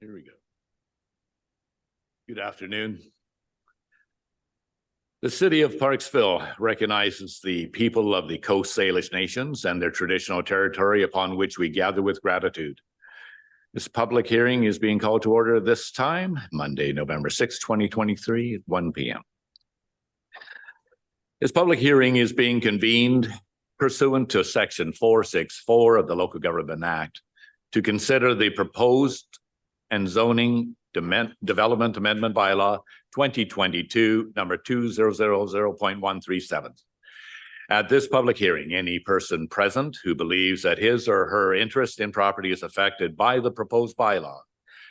Here we go. Good afternoon. The city of Parksville recognizes the people of the Coast Salish nations and their traditional territory upon which we gather with gratitude. This public hearing is being called to order this time, Monday, November 6, 2023 at 1 p.m. This public hearing is being convened pursuant to Section 464 of the Local Government Act to consider the proposed and zoning development amendment bylaw 2022 number 2000.137. At this public hearing, any person present who believes that his or her interest in property is affected by the proposed bylaw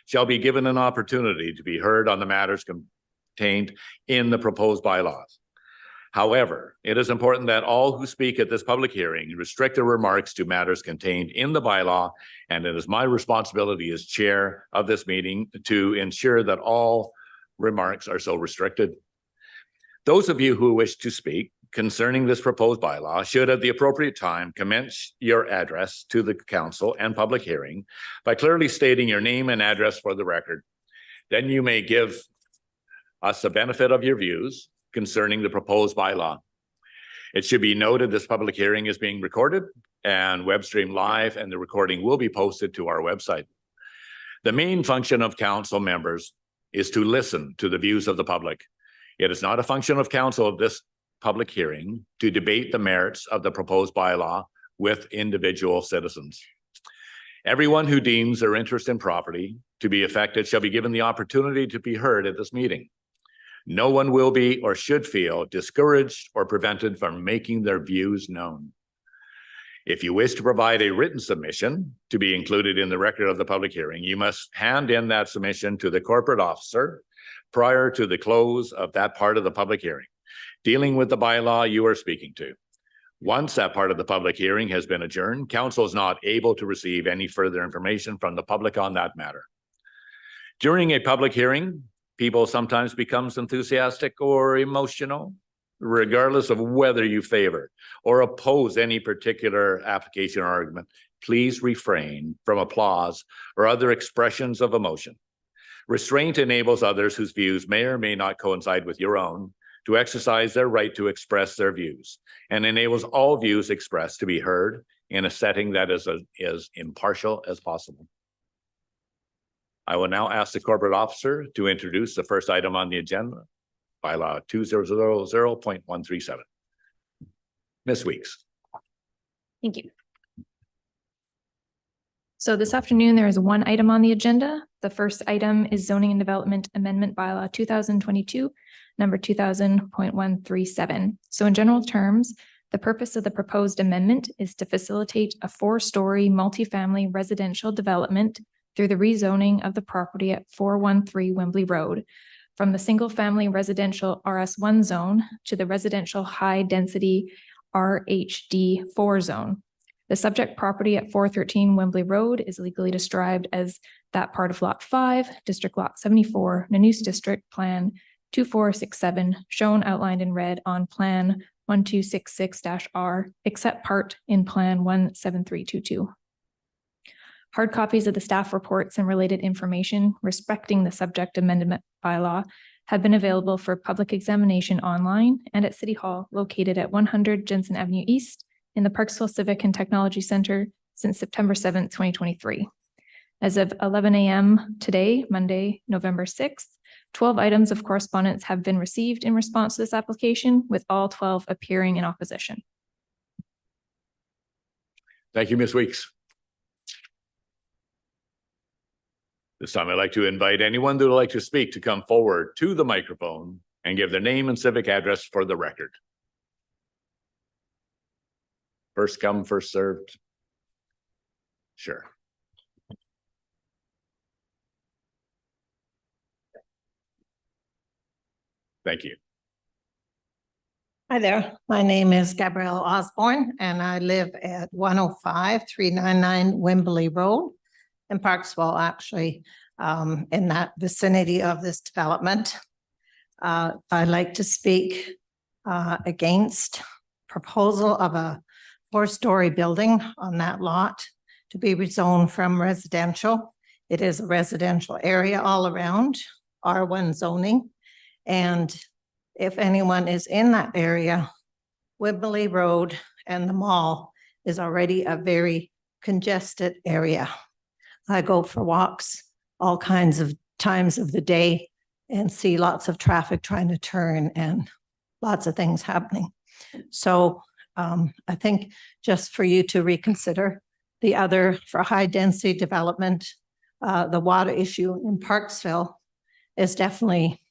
shall be given an opportunity to be heard on the matters contained in the proposed bylaws. However, it is important that all who speak at this public hearing restrict their remarks to matters contained in the bylaw, and it is my responsibility as chair of this meeting to ensure that all remarks are so restricted. Those of you who wish to speak concerning this proposed bylaw should at the appropriate time commence your address to the council and public hearing by clearly stating your name and address for the record. Then you may give us the benefit of your views concerning the proposed bylaw. It should be noted this public hearing is being recorded and web streamed live, and the recording will be posted to our website. The main function of council members is to listen to the views of the public. It is not a function of council of this public hearing to debate the merits of the proposed bylaw with individual citizens. Everyone who deems their interest in property to be affected shall be given the opportunity to be heard at this meeting. No one will be or should feel discouraged or prevented from making their views known. If you wish to provide a written submission to be included in the record of the public hearing, you must hand in that submission to the corporate officer prior to the close of that part of the public hearing, dealing with the bylaw you are speaking to. Once that part of the public hearing has been adjourned, council is not able to receive any further information from the public on that matter. During a public hearing, people sometimes become enthusiastic or emotional, regardless of whether you favor or oppose any particular application or argument. Please refrain from applause or other expressions of emotion. Restraint enables others whose views may or may not coincide with your own to exercise their right to express their views, and enables all views expressed to be heard in a setting that is as impartial as possible. I will now ask the corporate officer to introduce the first item on the agenda, bylaw 2000.137. Ms. Weeks. Thank you. So this afternoon, there is one item on the agenda. The first item is zoning and development amendment bylaw 2022, number 2000.137. So in general terms, the purpose of the proposed amendment is to facilitate a 4-story multifamily residential development through the rezoning of the property at 413 Wembley Road from the single-family residential RS1 zone to the residential high-density RHD4 zone. The subject property at 413 Wembley Road is legally described as that part of Lot 5, District Lot 74, Nanoose District Plan 2467, shown outlined in red on Plan 1266-R, except part in Plan 17322. Hard copies of the staff reports and related information respecting the subject amendment bylaw have been available for public examination online and at City Hall located at 100 Jensen Avenue East in the Parksville Civic and Technology Center since September 7th, 2023. As of 11 a.m. today, Monday, November 6th, 12 items of correspondence have been received in response to this application, with all 12 appearing in opposition. Thank you, Ms. Weeks. This time, I'd like to invite anyone that would like to speak to come forward to the microphone and give their name and civic address for the record. First come, first served. Sure. Thank you. Hi there. My name is Gabrielle Osborne, and I live at 105-399 Wembley Road in Parksville, actually, in that vicinity of this development. I'd like to speak against proposal of a 4-story building on that lot to be rezoned from residential It is a residential area all around, R1 zoning. And if anyone is in that area, Wimberley Road and the mall is already a very congested area. I go for walks all kinds of times of the day and see lots of traffic trying to turn and lots of things happening. So I think just for you to reconsider the other for high density development, the water issue in Parksville is definitely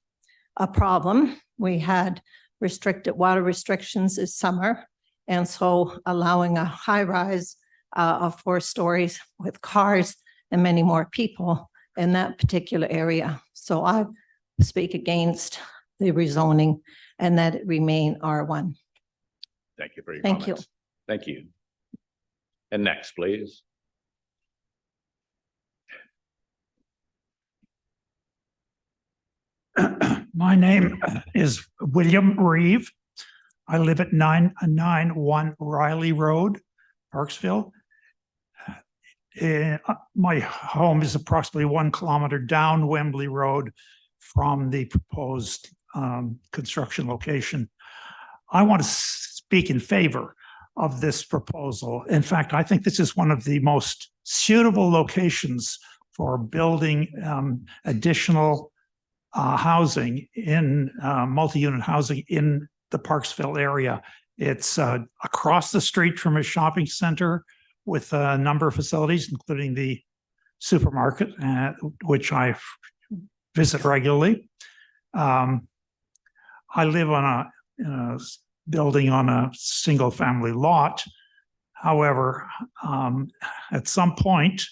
a problem. We had restricted water restrictions this summer. And so allowing a high rise of 4 stories with cars and many more people in that particular area. So I speak against the rezoning and that it remain R1. Thank you for your Thank you. comments. Thank you. And next, please. My name is William Reeve. I live at 991 Riley Road, Parksville. My home is approximately 1 kilometer down Wembley Road from the proposed construction location. I want to speak in favor of this proposal. In fact, I think this is one of the most suitable locations for building additional housing in multi-unit housing in the Parksville area. It's across the street from a shopping center with a number of facilities, including the supermarket, which I visit regularly. I live on in a building on a single family lot. However, at some point,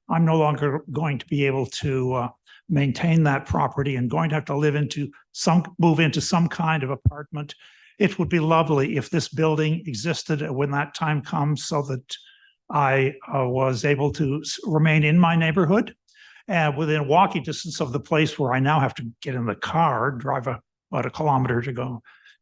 I'm no longer going to be able to maintain that property and going to have to move into some kind of apartment. It would be lovely if this building existed when that time comes so that I was able to remain in my neighborhood and within walking distance of the place where I now have to get in the car, drive about 1 kilometer to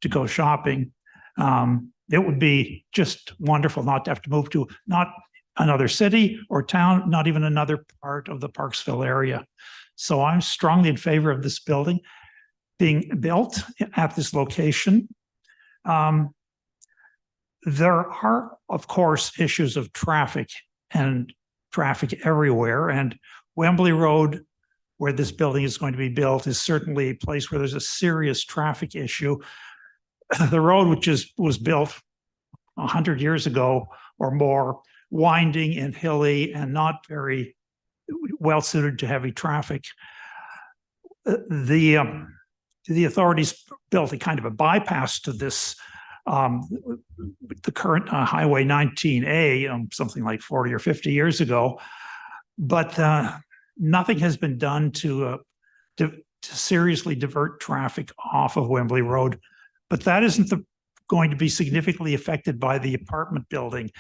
go shopping. It would be just wonderful not to have to move to not another city or town, not even another part of the Parksville area. So I'm strongly in favor of this building being built at this location. There are, of course, issues of traffic everywhere. And Wembley Road, where this building is going to be built, is certainly a place where there's a serious traffic issue. The road, which was built 100 years ago or more, winding and hilly and not very well suited to heavy traffic. The authorities built a kind of a bypass to this, the current Highway 19A, something like 40 or 50 years ago, but nothing has been done to seriously divert traffic off of Wembley Road. But that isn't going to be significantly affected by the apartment building.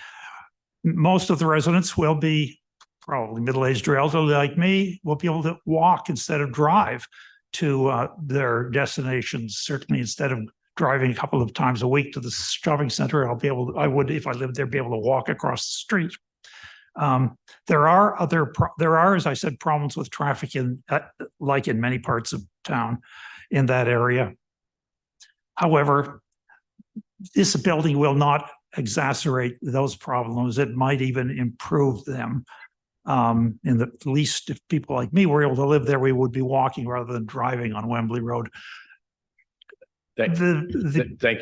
Most of the residents will be probably middle-aged or elderly like me, will be able to walk instead of drive to their destinations. Certainly, instead of driving a couple of times a week to the shopping center, I would, if I lived there, be able to walk across the street. There are, as I said, problems with traffic like in many parts of town in that area. However, this building will not exacerbate those problems. It might even improve them. At least if people like me were able to live there, we would be walking rather than driving on Wembley Road. Thank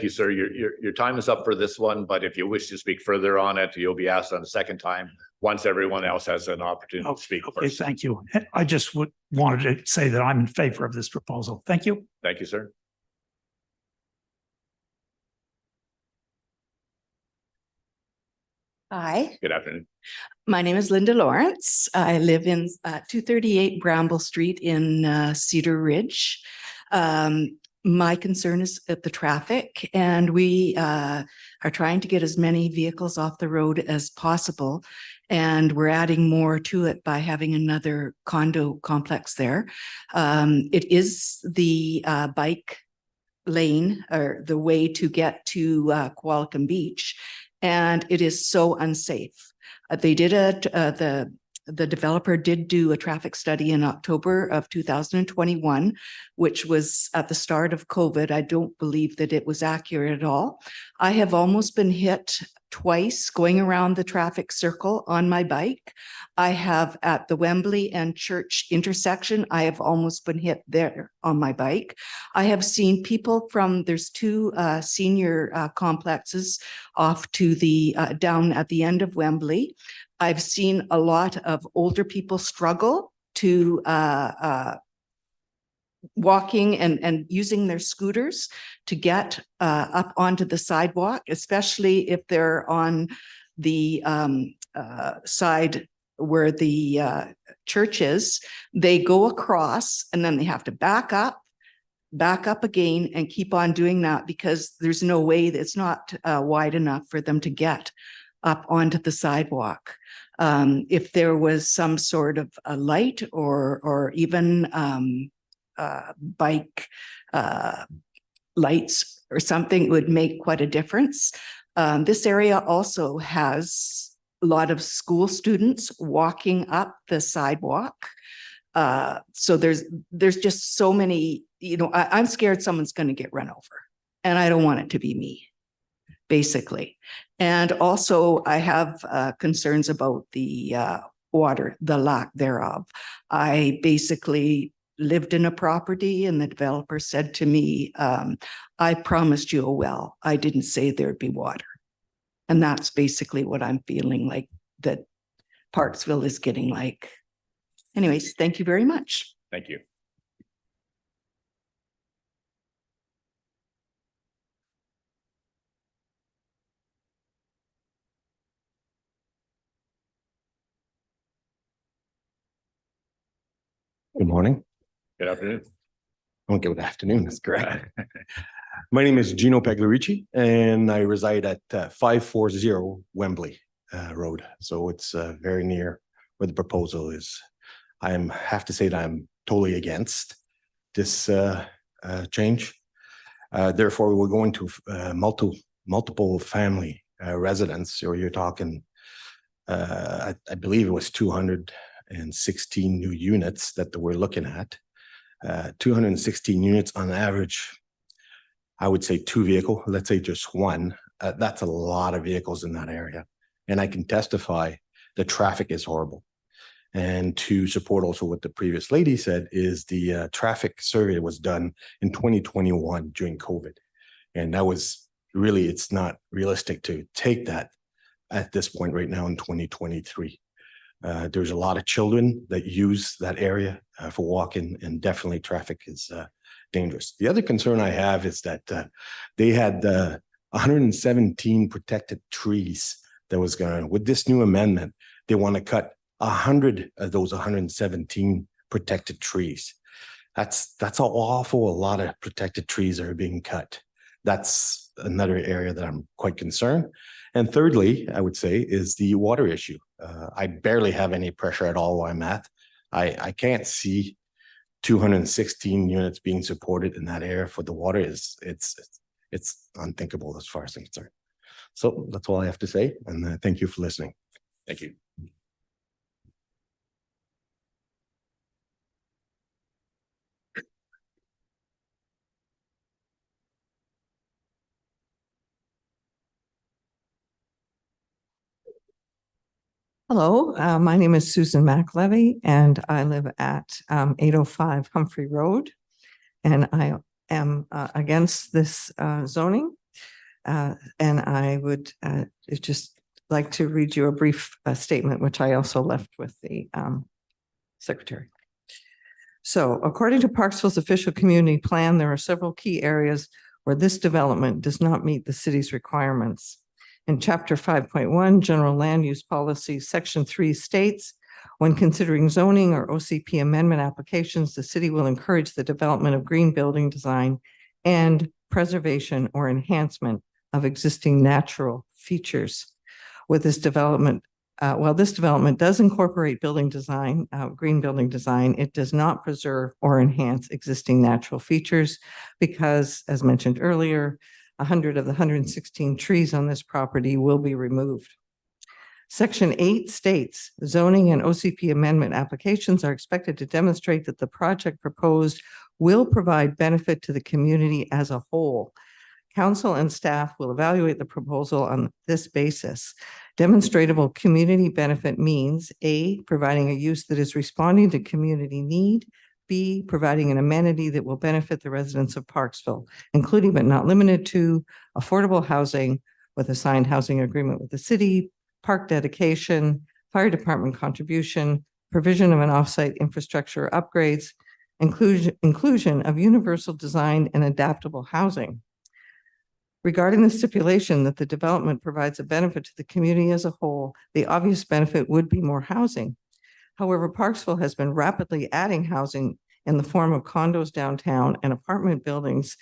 you, sir. Your time is up for this one, but if you wish to speak further on it, you'll be asked on a second time once everyone else has an opportunity to speak first. Thank you. I just wanted to say that I'm in favor of this proposal. Thank you. Thank you, sir. Hi, Good afternoon. my name is Linda Lawrence. I live in 238 Bramble Street in Cedar Ridge. My concern is at the traffic, and we are trying to get as many vehicles off the road as possible. And we're adding more to it by having another condo complex there. It is the bike lane or the way to get to Qualicum Beach. And it is so unsafe. They did the the developer did do a traffic study in October of 2021, which was at the start of COVID. I don't believe that it was accurate at all. I have almost been hit twice going around the traffic circle on my bike. I have at the Wembley and Church intersection, I have almost been hit there on my bike. I have seen people from, there's two senior complexes off to the, down at the end of Wembley. I've seen a lot of older people struggle to walking and using their scooters to get up onto the sidewalk, especially if they're on the side where the church is. They go across and then they have to back up again and keep on doing that because there's no way that it's not wide enough for them to get up onto the sidewalk. If there was some sort of a light or even bike lights or something, it would make quite a difference. This area also has a lot of school students walking up the sidewalk. So there's just so many, you know, I'm scared someone's going to get run over and I don't want it to be me, basically. And also I have concerns about the water, the lack thereof. I basically lived in a property and the developer said to me, I promised you a well. I didn't say there'd be water. And that's basically what I'm feeling like that Parksville is getting like. Anyways, thank you very much. Thank you. Good morning. Good afternoon. Okay, good afternoon. That's correct. My name is Gino Pagliarici, and I reside at 540 Wembley Road. So it's very near where the proposal is. I have to say that I'm totally against this change. Therefore, we're going to multiple family residents, or you're talking, I believe it was 216 new units that we're looking at. 216 units on average, I would say 2 vehicles, let's say just one. That's a lot of vehicles in that area. And I can testify the traffic is horrible. And to support also what the previous lady said is the traffic survey was done in 2021 during COVID. And that was really, it's not realistic to take that at this point right now in 2023. There's a lot of children that use that area for walking, and definitely traffic is dangerous. The other concern I have is that they had 117 protected trees that was going to, with this new amendment, they want to cut 100 of those 117 protected trees. That's an awful a lot of protected trees that are being cut. That's another area that I'm quite concerned. And thirdly, I would say, is the water issue. I barely have any pressure at all where I'm at. I can't see 216 units being supported in that area for the water. It's unthinkable as far as I'm concerned. So that's all I have to say. And thank you for listening. Thank you. Hello, my name is Susan McLevy, and I live at 805 Humphrey Road, and I am against this zoning. And I would just like to read you a brief statement, which I also left with the secretary. So, according to Parksville's official community plan, there are several key areas where this development does not meet the city's requirements. In Chapter 5.1, General Land Use Policy, Section 3 states, when considering zoning or OCP amendment applications, the city will encourage the development of green building design and preservation or enhancement of existing natural features. With this development, while this development does incorporate building design, green building design, it does not preserve or enhance existing natural features because, as mentioned earlier, 100 of the 116 trees on this property will be removed. Section 8 states zoning and OCP amendment applications are expected to demonstrate that the project proposed will provide benefit to the community as a whole. Council and staff will evaluate the proposal on this basis. Demonstratable community benefit means A, providing a use that is responding to community need, B, providing an amenity that will benefit the residents of Parksville, including but not limited to affordable housing with a signed housing agreement with the city, park dedication, fire department contribution, provision of an offsite infrastructure upgrades, inclusion of universal design and adaptable housing. Regarding the stipulation that the development provides a benefit to the community as a whole, the obvious benefit would be more housing. However, Parksville has been rapidly adding housing in the form of condos downtown and apartment buildings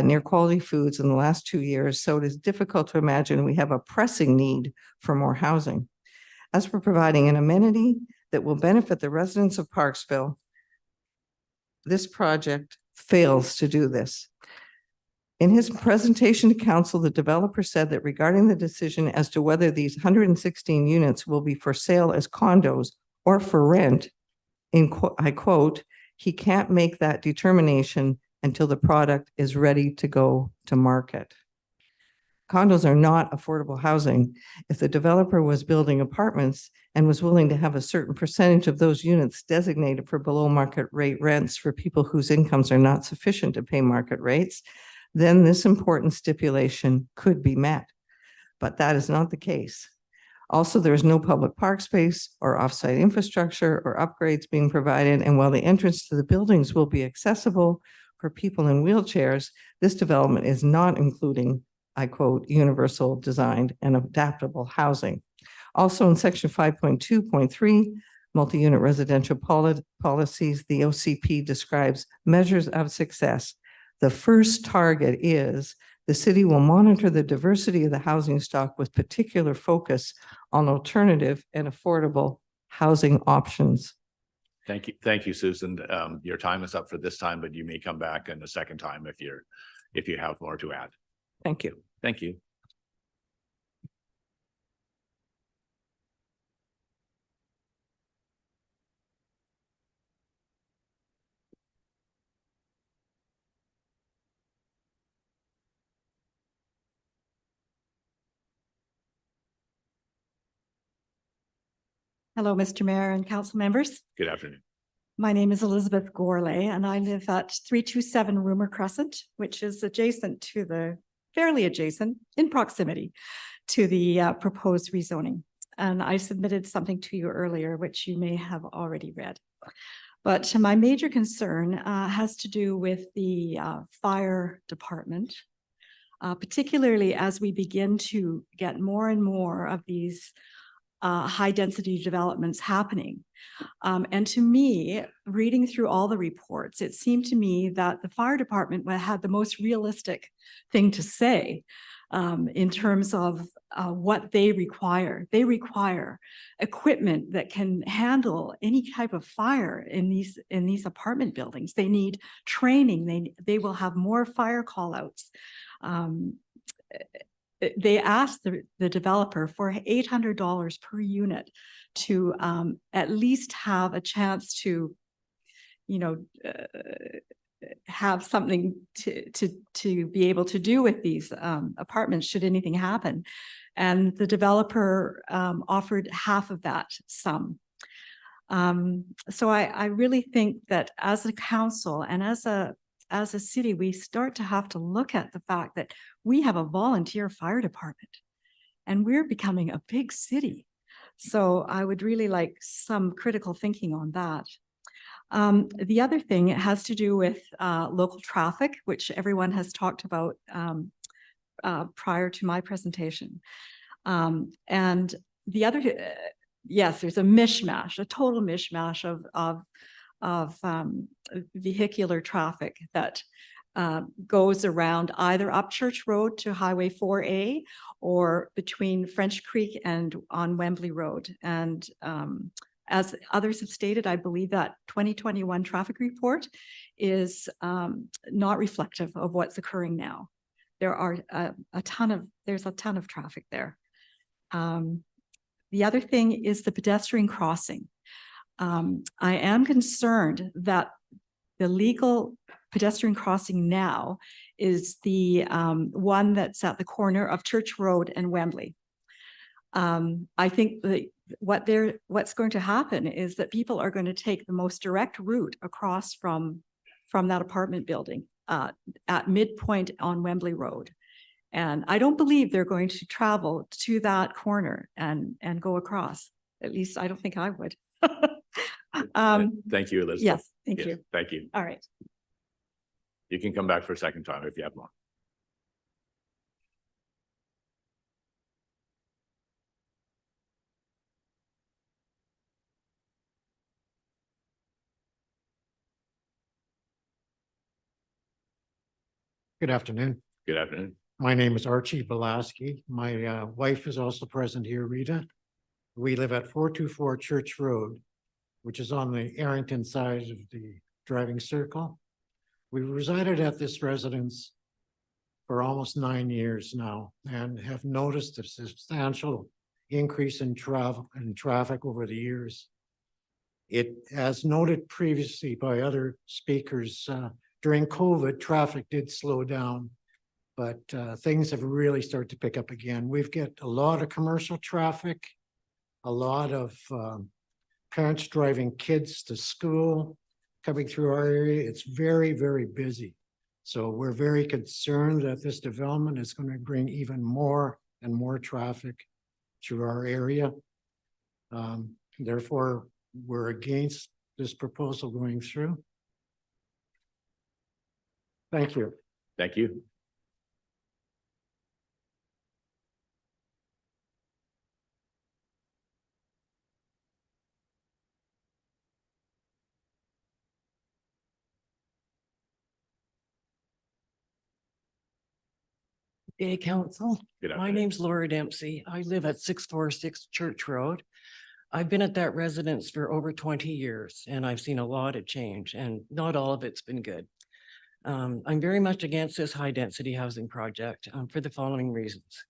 near quality foods in the last 2 years, so it is difficult to imagine we have a pressing need for more housing. As for providing an amenity that will benefit the residents of Parksville, this project fails to do this. In his presentation to council, the developer said that regarding the decision as to whether these 116 units will be for sale as condos or for rent, I quote, he can't make that determination until the product is ready to go to market. Condos are not affordable housing. If the developer was building apartments and was willing to have a certain percentage of those units designated for below market rate rents for people whose incomes are not sufficient to pay market rates, then this important stipulation could be met. But that is not the case. Also, there is no public park space or offsite infrastructure or upgrades being provided. And while the entrance to the buildings will be accessible for people in wheelchairs, this development is not including, I quote, universal designed and adaptable housing. Also in section 5.2.3, multi-unit residential policies, the OCP describes measures of success. The first target is the city will monitor the diversity of the housing stock with particular focus on alternative and affordable housing options. Thank you, Susan. Your time is up for this time, but you may come back in a second time if you have more to add. Thank you. Thank you. Hello, Mr. Mayor and council members. Good afternoon. My name is Elizabeth Gourlay and I live at 327 Rumor Crescent, which is fairly adjacent in proximity to the proposed rezoning. And I submitted something to you earlier, which you may have already read. But my major concern has to do with the fire department, particularly as we begin to get more and more of these high density developments happening. And to me, reading through all the reports, it seemed to me that the fire department had the most realistic thing to say in terms of what they require. They require equipment that can handle any type of fire in these apartment buildings. They need training. They will have more fire call outs. They asked the developer for $800 per unit to at least have a chance to, have something to be able to do with these apartments should anything happen. And the developer offered half of that sum. So I really think that as a council and as a city, we start to have to look at the fact that we have a volunteer fire department and we're becoming a big city. So I would really like some critical thinking on that. The other thing, it has to do with local traffic, which everyone has talked about prior to my presentation. And the other, yes, there's a mishmash, a total mishmash of vehicular traffic that goes around either up Church Road to Highway 4A or between French Creek and on Wembley Road. And as others have stated, I believe that 2021 traffic report is not reflective of what's occurring now. There are there's a ton of traffic there. The other thing is the pedestrian crossing. I am concerned that the legal pedestrian crossing now is the one that's at the corner of Church Road and Wembley. I think that what's going to happen is that people are going to take the most direct route across from that apartment building at midpoint on Wembley Road. And I don't believe they're going to travel to that corner and go across. At least I don't think I would. Thank you, Elizabeth. Yes, thank Yes, you. Thank you. All right. You can come back for a second time if you have more. Good afternoon. Good afternoon. My name is Archie Belaski. My wife is also present here, Rita. We live at 424 Church Road, which is on the Arrington side of the driving circle. We've resided at this residence for almost 9 years now and have noticed a substantial increase in traffic over the years. It, as noted previously by other speakers, during COVID, traffic did slow down, but things have really started to pick up again. We've got a lot of commercial traffic, a lot of parents driving kids to school, coming through our area. It's very, very busy. So we're very concerned that this development is going to bring even more and more traffic through our area. Therefore, we're against this proposal going through. Thank you. Thank you. Hey, Council. Good My afternoon. name's Laura Dempsey. I live at 646 Church Road. I've been at that residence for over 20 years and I've seen a lot of change and not all of it's been good. I'm very much against this high density housing project for the following reasons.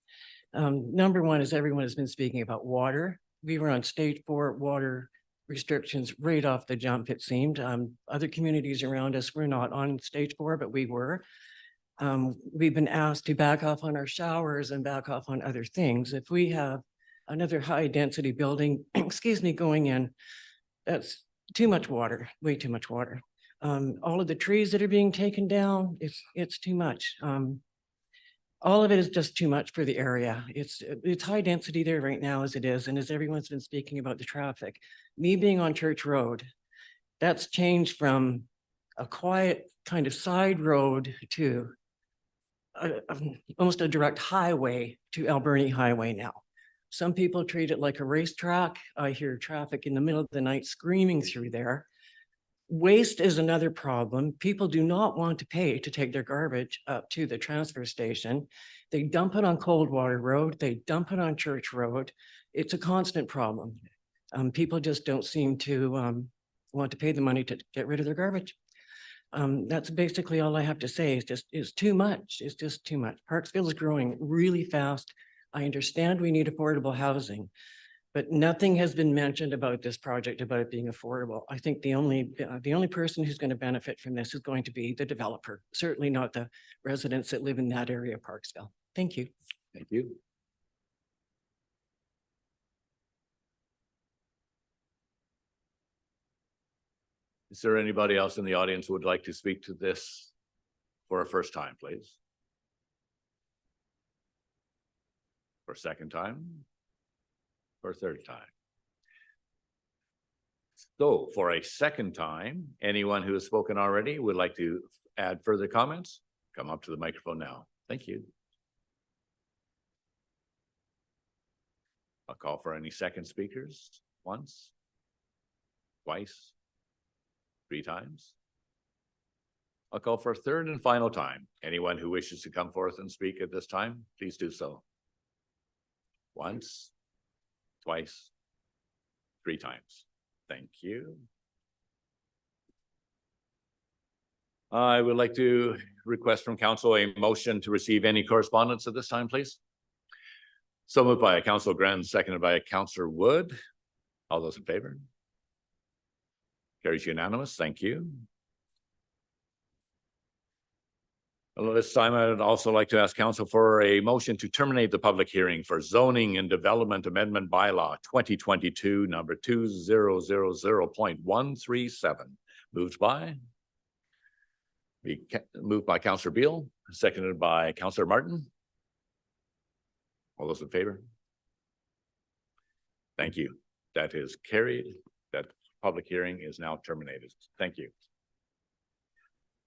Number one is everyone has been speaking about water. We were on stage 4 water restrictions right off the jump, it seemed. Other communities around us were not on stage 4, but we were. We've been asked to back off on our showers and back off on other things. If we have another high density building, excuse me, going in, that's too much water, way too much water. All of the trees that are being taken down, it's too much. All of it is just too much for the area. It's high density there right now as it is. And as everyone's been speaking about the traffic, me being on Church Road, that's changed from a quiet kind of side road to almost a direct highway to Alberni Highway now. Some people treat it like a racetrack. I hear traffic in the middle of the night screaming through there. Waste is another problem. People do not want to pay to take their garbage up to the transfer station. They dump it on Coldwater Road. They dump it on Church Road. It's a constant problem. People just don't seem to want to pay the money to get rid of their garbage. That's basically all I have to say. It's too much. It's just too much. Parksville is growing really fast. I understand we need affordable housing, but nothing has been mentioned about this project about it being affordable. I think the only person who's going to benefit from this is going to be the developer, certainly not the residents that live in that area of Parksville. Thank you. Thank you. Is there anybody else in the audience who would like to speak to this for a first time, please? For a second time? For a third time? So for a second time, anyone who has spoken already would like to add further comments? Come up to the microphone now. Thank you. I'll call for any second speakers. Once, twice, 3 times. I'll call for a third and final time. Anyone who wishes to come forth and speak at this time, please do so. Once, twice, 3 times. Thank you. I would like to request from council a motion to receive any correspondence at this time, please. So moved by Councillor Gren, seconded by Councillor Wood. All those in favor? Carries unanimous. Thank you. Well, this time I'd also like to ask council for a motion to terminate the public hearing for zoning and development amendment bylaw 2022 number 2000.137. Moved by Councillor Beal, seconded by Councillor Martin. All those in favor? Thank you. That is carried. That public hearing is now terminated. Thank you.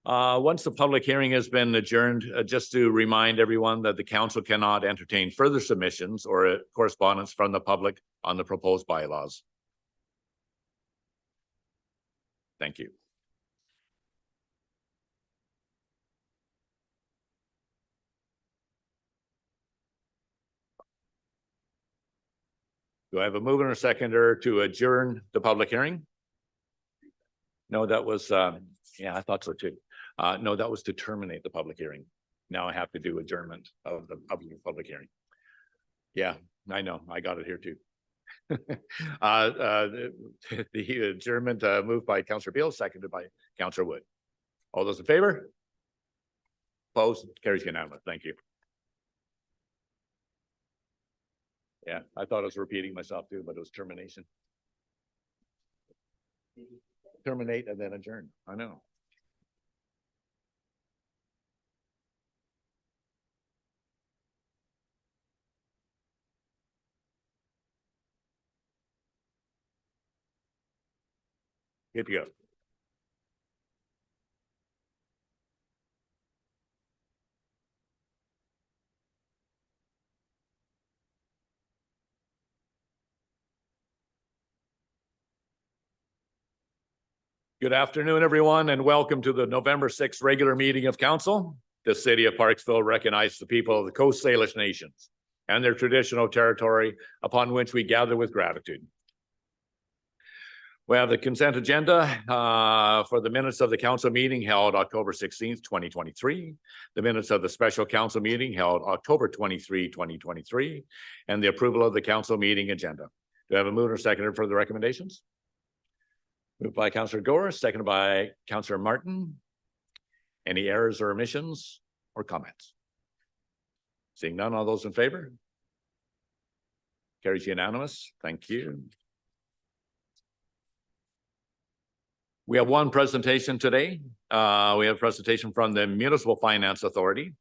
Once the public hearing has been adjourned, just to remind everyone that the council cannot entertain further submissions or correspondence from the public on the proposed bylaws. Thank you. Do I have a mover and a seconder to adjourn the public hearing? No, that was, yeah, I thought so too. No, that was to terminate the public hearing. Now I have to do adjournment of the public hearing. Yeah, I know. I got it here too. The adjournment moved by Councillor Beal, seconded by Councillor Wood. All those in favor? Opposed? Carries unanimous. Thank you. Yeah, I thought I was repeating myself too, but it was termination. Terminate and then adjourn. I know. Good to go. Good afternoon, everyone, and welcome to the November 6th regular meeting of council. The city of Parksville recognizes the people of the Coast Salish nations and their traditional territory upon which we gather with gratitude. We have the consent agenda for the minutes of the council meeting held October 16th, 2023, the minutes of the special council meeting held October 23, 2023, and the approval of the council meeting agenda. Do I have a mover or seconder for the recommendations? Moved by Councillor Gore, seconded by Councillor Martin. Any errors or omissions or comments? Seeing none, all those in favor? Carries unanimous. Thank you. We have one presentation today. We have a presentation from the Municipal Finance Authority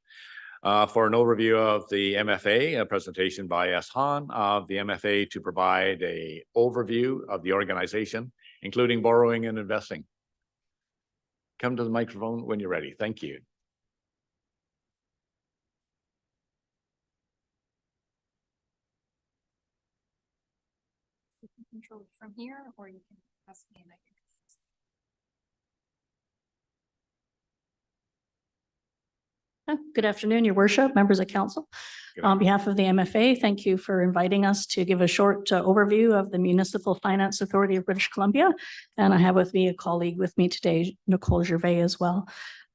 for an overview of the MFA, a presentation by S. Hahn of the MFA to provide an overview of the organization, including borrowing and investing. Come to the microphone when you're ready. Thank you. You can control it from here, or you can ask me and I can. Good afternoon, Your Worship, members of council. On behalf of the MFA, thank you for inviting us to give a short overview of the Municipal Finance Authority of British Columbia. And I have with me a colleague with me today, Nicole Gervais, as well.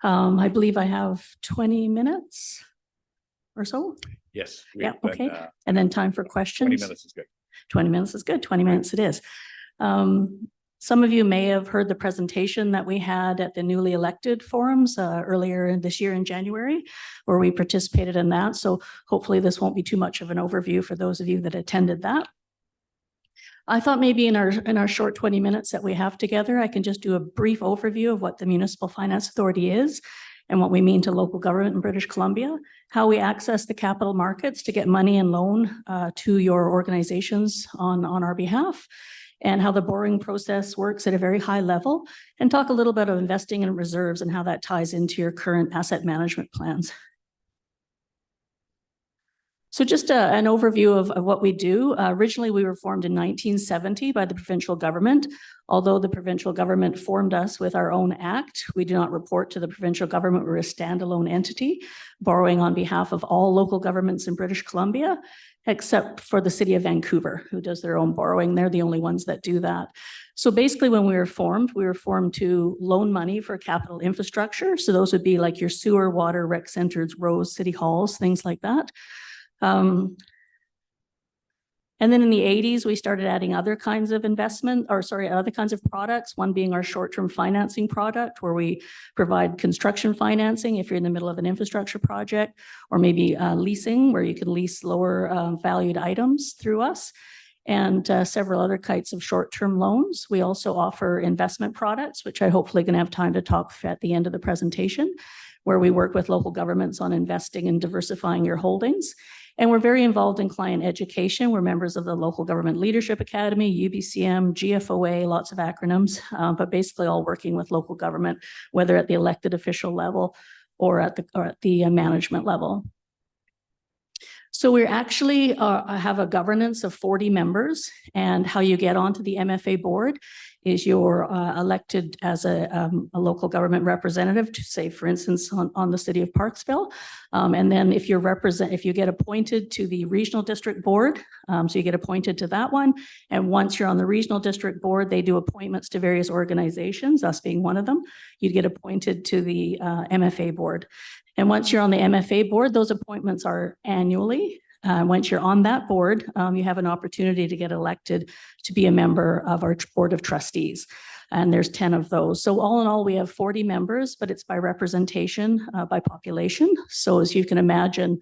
I believe I have 20 minutes or so. Yes. Yeah, okay. And then time for questions. 20 minutes is good. 20 minutes is good. 20 minutes it is. Some of you may have heard the presentation that we had at the newly elected forums earlier this year in January, where we participated in that. So hopefully this won't be too much of an overview for those of you that attended that. I thought maybe in our short 20 minutes that we have together, I can just do a brief overview of what the Municipal Finance Authority is and what we mean to local government in British Columbia, how we access the capital markets to get money and loan to your organizations on our behalf, and how the borrowing process works at a very high level, and talk a little bit of investing in reserves and how that ties into your current asset management plans. So just an overview of what we do. Originally, we were formed in 1970 by the provincial government. Although the provincial government formed us with our own act, we do not report to the provincial government. We're a standalone entity, borrowing on behalf of all local governments in British Columbia, except for the city of Vancouver, who does their own borrowing. They're the only ones that do that. So basically, when we were formed to loan money for capital infrastructure. So those would be like your sewer, water, rec centers, roads, city halls, things like that. And then in the 80s, we started adding other kinds of other kinds of products, one being our short-term financing product, where we provide construction financing if you're in the middle of an infrastructure project, or maybe leasing, where you can lease lower valued items through us, and several other kinds of short-term loans. We also offer investment products, which I hopefully going to have time to talk at the end of the presentation, where we work with local governments on investing and diversifying your holdings. And we're very involved in client education. We're members of the Local Government Leadership Academy, UBCM, GFOA, lots of acronyms, but basically all working with local government, whether at the elected official level or at the management level. So we actually have a governance of 40 members, and how you get onto the MFA board is you're elected as a local government representative to, say, for instance, on the city of Parksville. And then if you get appointed to the regional district board, so you get appointed to that one. And once you're on the regional district board, they do appointments to various organizations, us being one of them. You'd get appointed to the MFA board. And once you're on the MFA board, those appointments are annually. Once you're on that board, you have an opportunity to get elected to be a member of our board of trustees. And there's 10 of those. So all in all, we have 40 members, but it's by representation, by population. So as you can imagine,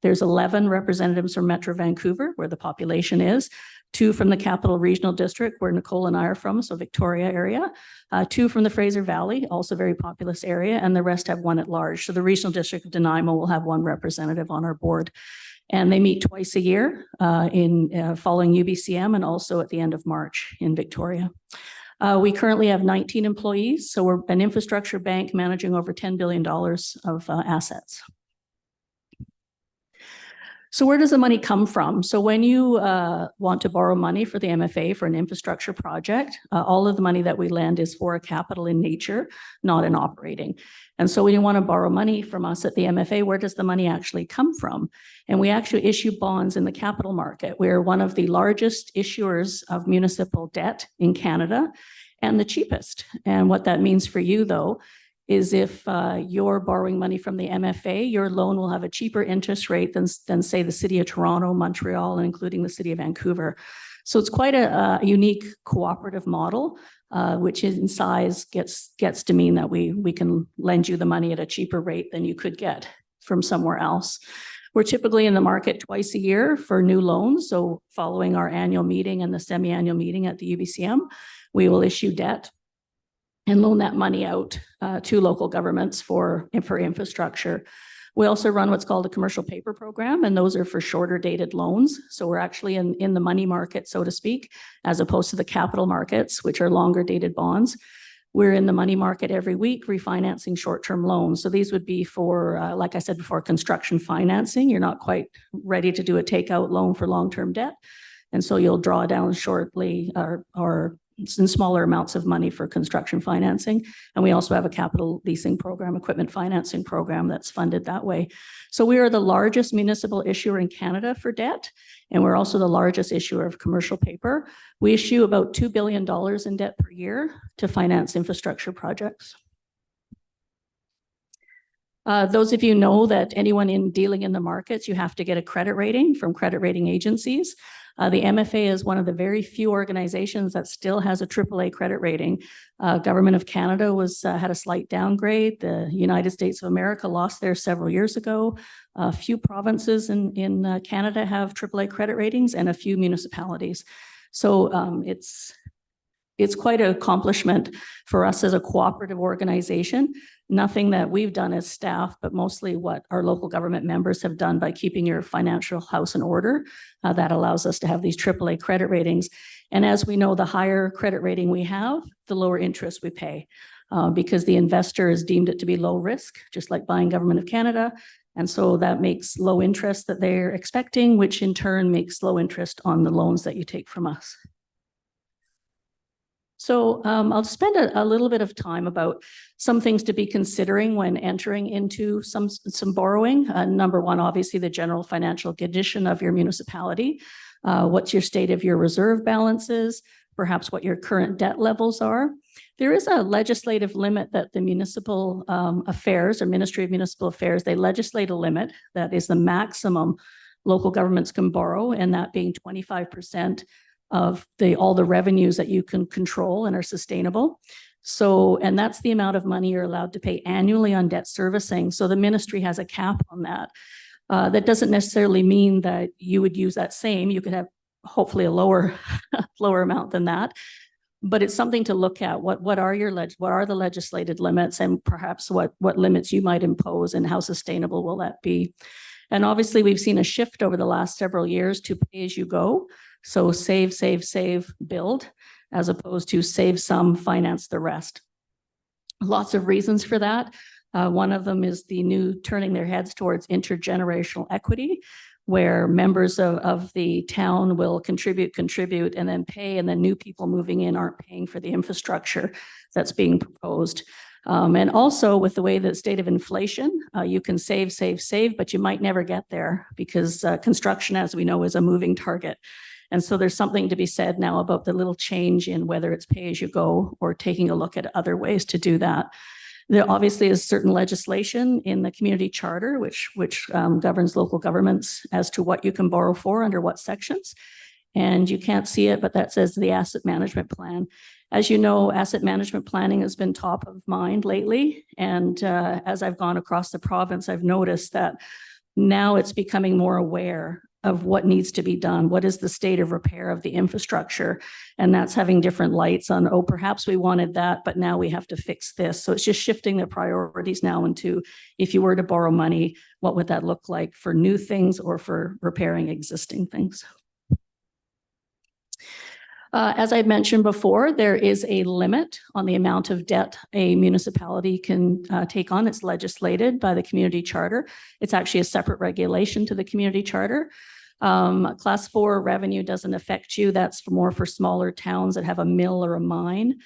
there's 11 representatives from Metro Vancouver, where the population is, 2 from the Capital Regional District, where Nicole and I are from, so Victoria area, 2 from the Fraser Valley, also very populous area, and the rest have 1 at large. So the Regional District of Nanaimo will have 1 representative on our board. And they meet twice a year following UBCM, and also at the end of March in Victoria. We currently have 19 employees, so we're an infrastructure bank managing over $10 billion of assets. So where does the money come from? So when you want to borrow money for the MFA for an infrastructure project, all of the money that we lend is for a capital in nature, not in operating. And so when you want to borrow money from us at the MFA, where does the money actually come from? And we actually issue bonds in the capital market. We're one of the largest issuers of municipal debt in Canada, and the cheapest. And what that means for you, though, is if you're borrowing money from the MFA, your loan will have a cheaper interest rate than say, the city of Toronto, Montreal, and including the city of Vancouver. So it's quite a unique cooperative model, which in size gets to mean that we can lend you the money at a cheaper rate than you could get from somewhere else. We're typically in the market twice a year for new loans. So following our annual meeting and the semi-annual meeting at the UBCM, we will issue debt and loan that money out to local governments for infrastructure. We also run what's called a commercial paper program, and those are for shorter dated loans. So we're actually in the money market, so to speak, as opposed to the capital markets, which are longer dated bonds. We're in the money market every week, refinancing short-term loans. So these would be for, like I said before, construction financing. You're not quite ready to do a takeout loan for long-term debt. And so you'll draw down shortly or in smaller amounts of money for construction financing. And we also have a capital leasing program, equipment financing program that's funded that way. So we are the largest municipal issuer in Canada for debt, and we're also the largest issuer of commercial paper. We issue about $2 billion in debt per year to finance infrastructure projects. Those of you know that anyone dealing in the markets, you have to get a credit rating from credit rating agencies. The MFA is one of the very few organizations that still has a AAA credit rating. Government of Canada had a slight downgrade. The United States of America lost theirs several years ago. A few provinces in Canada have AAA credit ratings, and a few municipalities. So it's quite an accomplishment for us as a cooperative organization. Nothing that we've done as staff, but mostly what our local government members have done by keeping your financial house in order. That allows us to have these AAA credit ratings. And as we know, the higher credit rating we have, the lower interest we pay, because the investor has deemed it to be low risk, just like buying Government of Canada. And so that makes low interest that they're expecting, which in turn makes low interest on the loans that you take from us. So I'll spend a little bit of time about some things to be considering when entering into some borrowing. Number one, obviously, the general financial condition of your municipality. What's your state of your reserve balances? Perhaps what your current debt levels are. There is a legislative limit that the Municipal Affairs or Ministry of Municipal Affairs, they legislate a limit that is the maximum local governments can borrow, and that being 25% of all the revenues that you can control and are sustainable. So, and that's the amount of money you're allowed to pay annually on debt servicing. So the ministry has a cap on that. That doesn't necessarily mean that you would use that same. You could have hopefully a lower amount than that. But it's something to look at. What are the legislated limits, and perhaps what limits you might impose, and how sustainable will that be? And obviously, we've seen a shift over the last several years to pay as you go. So save, build, as opposed to save some, finance the rest. Lots of reasons for that. One of them is the new turning their heads towards intergenerational equity, where members of the town will contribute and then pay, and then new people moving in aren't paying for the infrastructure that's being proposed. And also with the way that state of inflation, you can save, but you might never get there, because construction, as we know, is a moving target. And so there's something to be said now about the little change in whether it's pay as you go or taking a look at other ways to do that. There obviously is certain legislation in the community charter, which governs local governments as to what you can borrow for under what sections. And you can't see it, but that says the asset management plan. As you know, asset management planning has been top of mind lately. And as I've gone across the province, I've noticed that now it's becoming more aware of what needs to be done. What is the state of repair of the infrastructure? And that's having different lights on, oh, perhaps we wanted that, but now we have to fix this. So it's just shifting the priorities now into, if you were to borrow money, what would that look like for new things or for repairing existing things? As I mentioned before, there is a limit on the amount of debt a municipality can take on. It's legislated by the community charter. It's actually a separate regulation to the community charter. Class 4 revenue doesn't affect you. That's more for smaller towns that have a mill or a mine.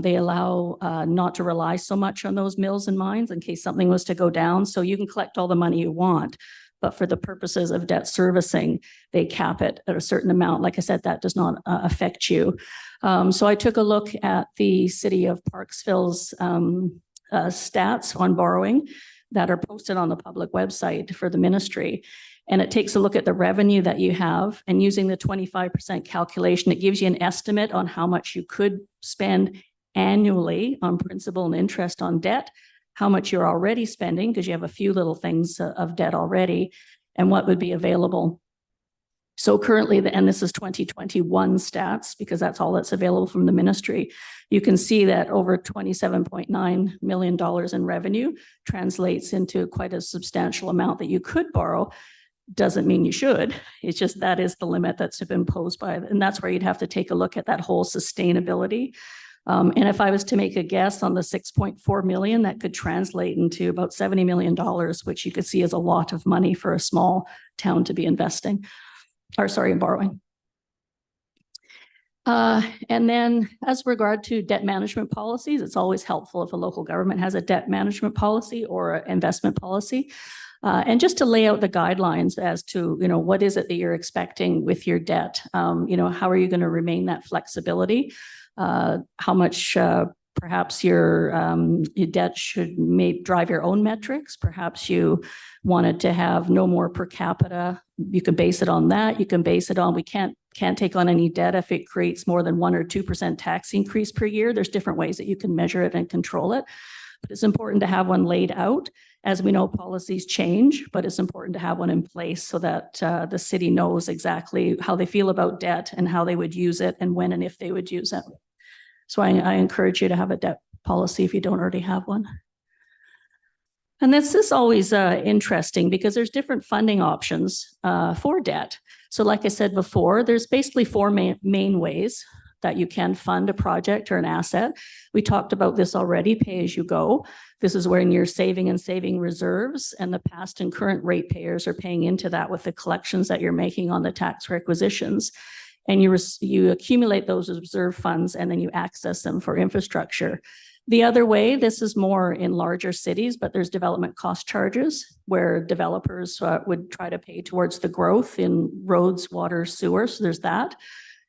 They allow not to rely so much on those mills and mines in case something was to go down. So you can collect all the money you want. But for the purposes of debt servicing, they cap it at a certain amount. Like I said, that does not affect you. So I took a look at the city of Parksville's stats on borrowing that are posted on the public website for the ministry. And it takes a look at the revenue that you have, and using the 25% calculation, it gives you an estimate on how much you could spend annually on principal and interest on debt, how much you're already spending, because you have a few little things of debt already, and what would be available. So currently, and this is 2021 stats, because that's all that's available from the ministry, you can see that over $27.9 million in revenue translates into quite a substantial amount that you could borrow. Doesn't mean you should. It's just that is the limit that's been imposed by, and that's where you'd have to take a look at that whole sustainability. And if I was to make a guess on the 6.4 million, that could translate into about $70 million, which you could see as a lot of money for a small town to be investing, borrowing. And then as regard to debt management policies, it's always helpful if a local government has a debt management policy or an investment policy. And just to lay out the guidelines as to, what is it that you're expecting with your debt? How are you going to remain that flexibility? How much perhaps your debt should drive your own metrics. Perhaps you wanted to have no more per capita. You can base it on that. You can base it on, we can't take on any debt if it creates more than 1 or 2% tax increase per year. There's different ways that you can measure it and control it. But it's important to have one laid out. As we know, policies change, but it's important to have one in place so that the city knows exactly how they feel about debt and how they would use it and when and if they would use it. So I encourage you to have a debt policy if you don't already have one. And this is always interesting because there's different funding options for debt. So like I said before, there's basically 4 main ways that you can fund a project or an asset. We talked about this already, pay as you go. This is when you're saving reserves, and the past and current ratepayers are paying into that with the collections that you're making on the tax requisitions. And you accumulate those reserve funds and then you access them for infrastructure. The other way, this is more in larger cities, but there's development cost charges where developers would try to pay towards the growth in roads, water, sewer. So there's that.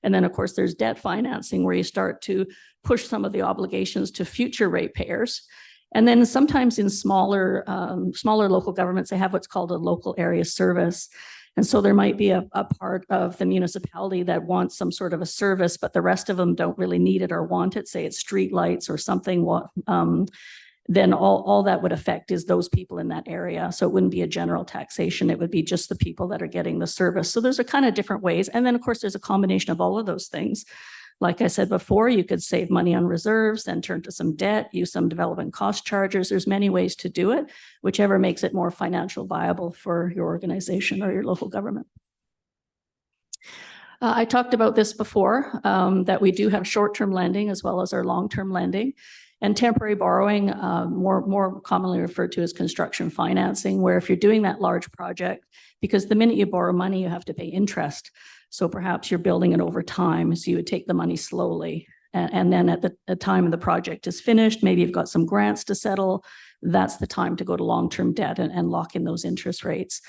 And then, of course, there's debt financing where you start to push some of the obligations to future ratepayers. And then sometimes in smaller local governments, they have what's called a local area service. And so there might be a part of the municipality that wants some sort of a service, but the rest of them don't really need it or want it, say it's street lights or something, then all that would affect is those people in that area. So it wouldn't be a general taxation. It would be just the people that are getting the service. So there's a kind of different ways. And then of course, there's a combination of all of those things. Like I said before, you could save money on reserves, then turn to some debt, use some development cost charges. There's many ways to do it, whichever makes it more financial viable for your organization or your local government. I talked about this before, that we do have short-term lending as well as our long-term lending. And temporary borrowing, more commonly referred to as construction financing, where if you're doing that large project, because the minute you borrow money, you have to pay interest. So perhaps you're building it over time. So you would take the money slowly. And then at the time the project is finished, maybe you've got some grants to settle. That's the time to go to long-term debt and lock in those interest rates.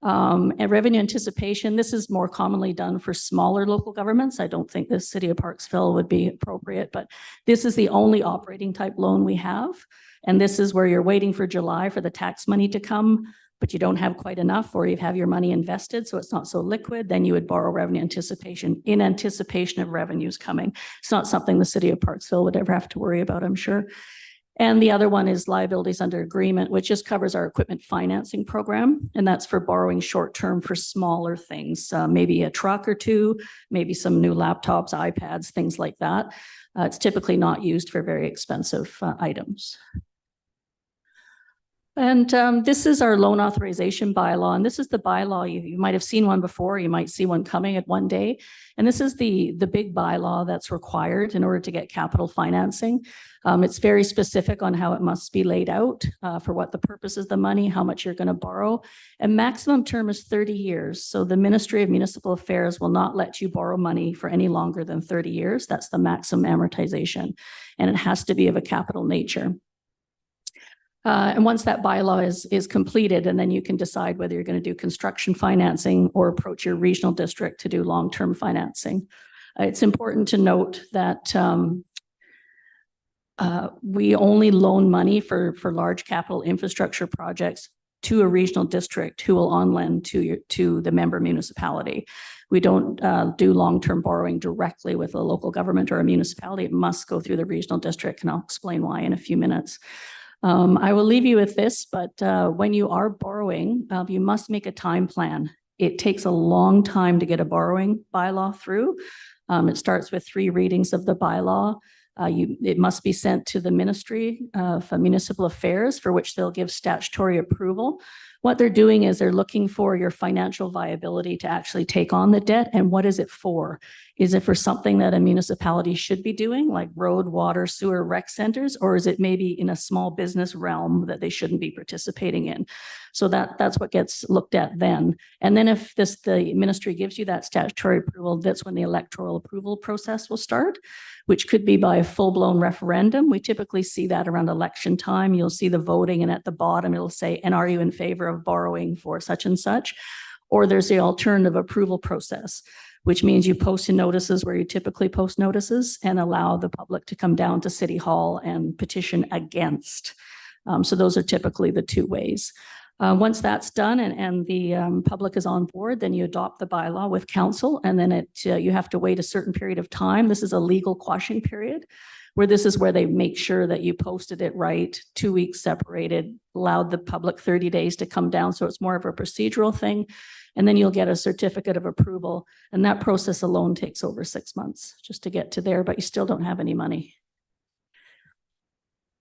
And revenue anticipation, this is more commonly done for smaller local governments. I don't think the city of Parksville would be appropriate, but this is the only operating type loan we have. And this is where you're waiting for July for the tax money to come, but you don't have quite enough, or you have your money invested, so it's not so liquid. Then you would borrow revenue anticipation in anticipation of revenues coming. It's not something the city of Parksville would ever have to worry about, I'm sure. And the other one is liabilities under agreement, which just covers our equipment financing program. And that's for borrowing short-term for smaller things, maybe a truck or two, maybe some new laptops, iPads, things like that. It's typically not used for very expensive items. And this is our loan authorization bylaw. And this is the bylaw. You might have seen one before. You might see one coming at one day. And this is the big bylaw that's required in order to get capital financing. It's very specific on how it must be laid out for what the purpose is, the money, how much you're going to borrow. And maximum term is 30 years. So the Ministry of Municipal Affairs will not let you borrow money for any longer than 30 years. That's the maximum amortization. And it has to be of a capital nature. And once that bylaw is completed, and then you can decide whether you're going to do construction financing or approach your regional district to do long-term financing. It's important to note that we only loan money for large capital infrastructure projects to a regional district who will on-lend to the member municipality. We don't do long-term borrowing directly with a local government or a municipality. It must go through the regional district, and I'll explain why in a few minutes. I will leave you with this, but when you are borrowing, you must make a time plan. It takes a long time to get a borrowing bylaw through. It starts with 3 readings of the bylaw. It must be sent to the Ministry of Municipal Affairs, for which they'll give statutory approval. What they're doing is they're looking for your financial viability to actually take on the debt. And what is it for? Is it for something that a municipality should be doing, like road, water, sewer, rec centers? Or is it maybe in a small business realm that they shouldn't be participating in? So that's what gets looked at then. And then if the ministry gives you that statutory approval, that's when the electoral approval process will start, which could be by a full-blown referendum. We typically see that around election time. You'll see the voting, and at the bottom it'll say, and are you in favor of borrowing for such and such? Or there's the alternative approval process, which means you post in notices where you typically post notices and allow the public to come down to City Hall and petition against. So those are typically the 2 ways. Once that's done and the public is on board, then you adopt the bylaw with council, and then you have to wait a certain period of time. This is a legal quashing period, where this is where they make sure that you posted it right, 2 weeks separated, allowed the public 30 days to come down. So it's more of a procedural thing. And then you'll get a certificate of approval. And that process alone takes over 6 months just to get to there, but you still don't have any money.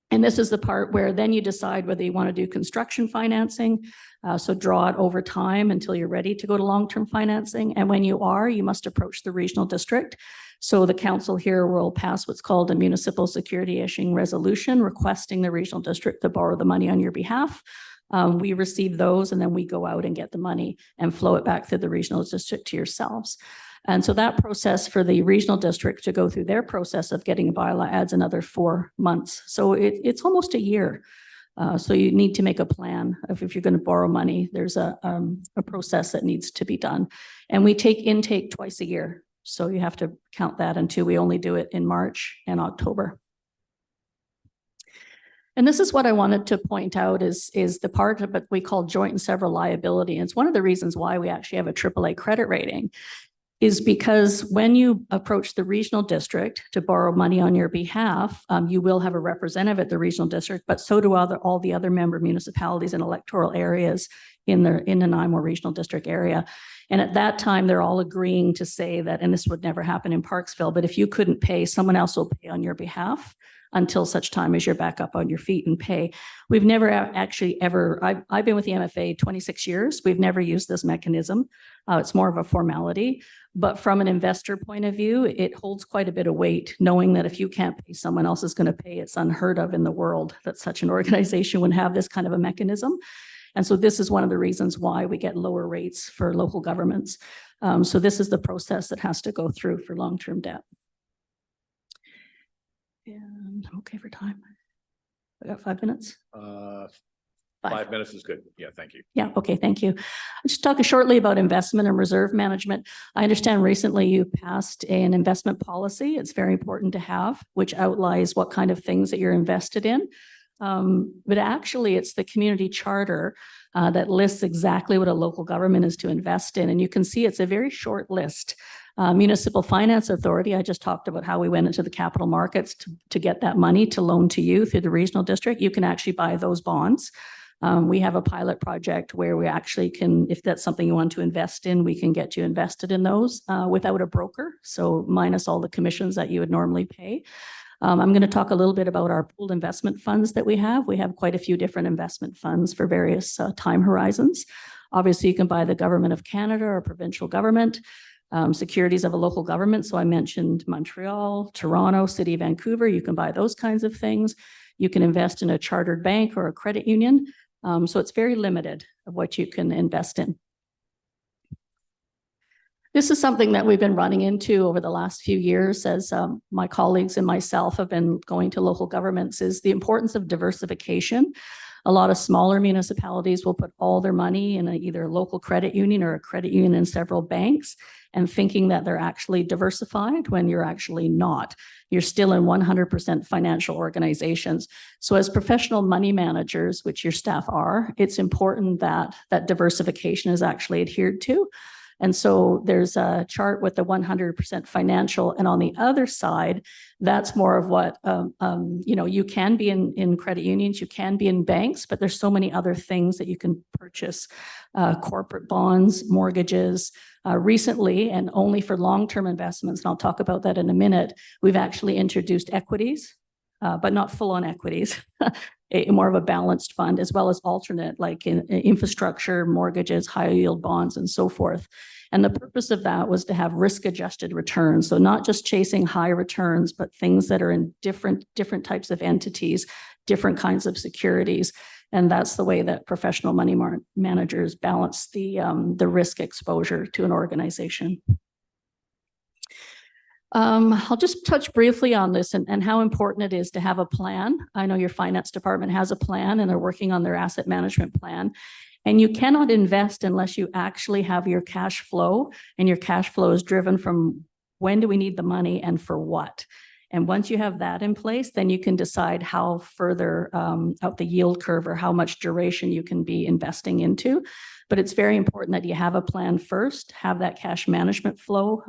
And this is the part where then you decide whether you want to do construction financing. So draw it over time until you're ready to go to long-term financing. And when you are, you must approach the regional district. So the council here will pass what's called a municipal security issuing resolution requesting the regional district to borrow the money on your behalf. We receive those, and then we go out and get the money and flow it back through the regional district to yourselves. And so that process for the regional district to go through their process of getting a bylaw adds another 4 months. So it's almost a year. So you need to make a plan of if you're going to borrow money. There's a process that needs to be done. And we take intake twice a year. So you have to count that into, we only do it in March and October. And this is what I wanted to point out is the part of it we call joint and several liability. And it's one of the reasons why we actually have a AAA credit rating is because when you approach the regional district to borrow money on your behalf, you will have a representative at the regional district, but so do all the other member municipalities and electoral areas in the Nanaimo Regional District area. And at that time, they're all agreeing to say that, and this would never happen in Parksville, but if you couldn't pay, someone else will pay on your behalf until such time as you're back up on your feet and pay. We've never actually ever, I've been with the MFA 26 years. We've never used this mechanism. It's more of a formality, but from an investor point of view, it holds quite a bit of weight, knowing that if you can't pay, someone else is going to pay. It's unheard of in the world that such an organization would have this kind of a mechanism. And so this is one of the reasons why we get lower rates for local governments. So this is the process that has to go through for long-term debt. And I'm okay for time. I got 5 minutes. 5 minutes is good. Yeah, thank you. Yeah, okay, thank you. I'll just talk shortly about investment and reserve management. I understand recently you passed an investment policy. It's very important to have, which outlines what kind of things that you're invested in. But actually, it's the community charter that lists exactly what a local government is to invest in. And you can see it's a very short list. Municipal Finance Authority, I just talked about how we went into the capital markets to get that money to loan to you through the regional district. You can actually buy those bonds. We have a pilot project where we actually can, if that's something you want to invest in, we can get you invested in those without a broker. So minus all the commissions that you would normally pay. I'm going to talk a little bit about our pooled investment funds that we have. We have quite a few different investment funds for various time horizons. Obviously, you can buy the government of Canada or provincial government, securities of a local government. So I mentioned Montreal, Toronto, City of Vancouver. You can buy those kinds of things. You can invest in a chartered bank or a credit union. So it's very limited of what you can invest in. This is something that we've been running into over the last few years as my colleagues and myself have been going to local governments is the importance of diversification. A lot of smaller municipalities will put all their money in either a local credit union or a credit union in several banks and thinking that they're actually diversified when you're actually not. You're still in 100% financial organizations. So as professional money managers, which your staff are, it's important that that diversification is actually adhered to. And so there's a chart with the 100% financial. And on the other side, that's more of what, you can be in credit unions, you can be in banks, but there's so many other things that you can purchase, corporate bonds, mortgages. Recently, and only for long-term investments, and I'll talk about that in a minute, we've actually introduced equities, but not full-on equities. More of a balanced fund, as well as alternate, like in infrastructure, mortgages, high yield bonds, and so forth. And the purpose of that was to have risk-adjusted returns. So not just chasing high returns, but things that are in different types of entities, different kinds of securities. And that's the way that professional money managers balance the risk exposure to an organization. I'll just touch briefly on this and how important it is to have a plan. I know your finance department has a plan and they're working on their asset management plan. And you cannot invest unless you actually have your cash flow, and your cash flow is driven from when do we need the money and for what. And once you have that in place, then you can decide how further out the yield curve or how much duration you can be investing into. But it's very important that you have a plan first, have that cash management flow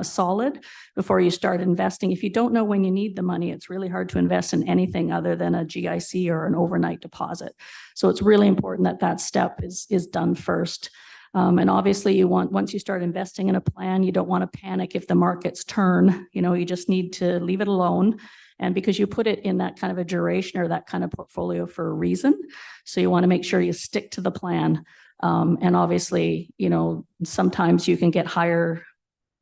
solid before you start investing. If you don't know when you need the money, it's really hard to invest in anything other than a GIC or an overnight deposit. So it's really important that that step is done first. And obviously once you start investing in a plan, you don't want to panic if the markets turn, you just need to leave it alone. And because you put it in that kind of a duration or that kind of portfolio for a reason. So you want to make sure you stick to the plan. And obviously, sometimes you can get higher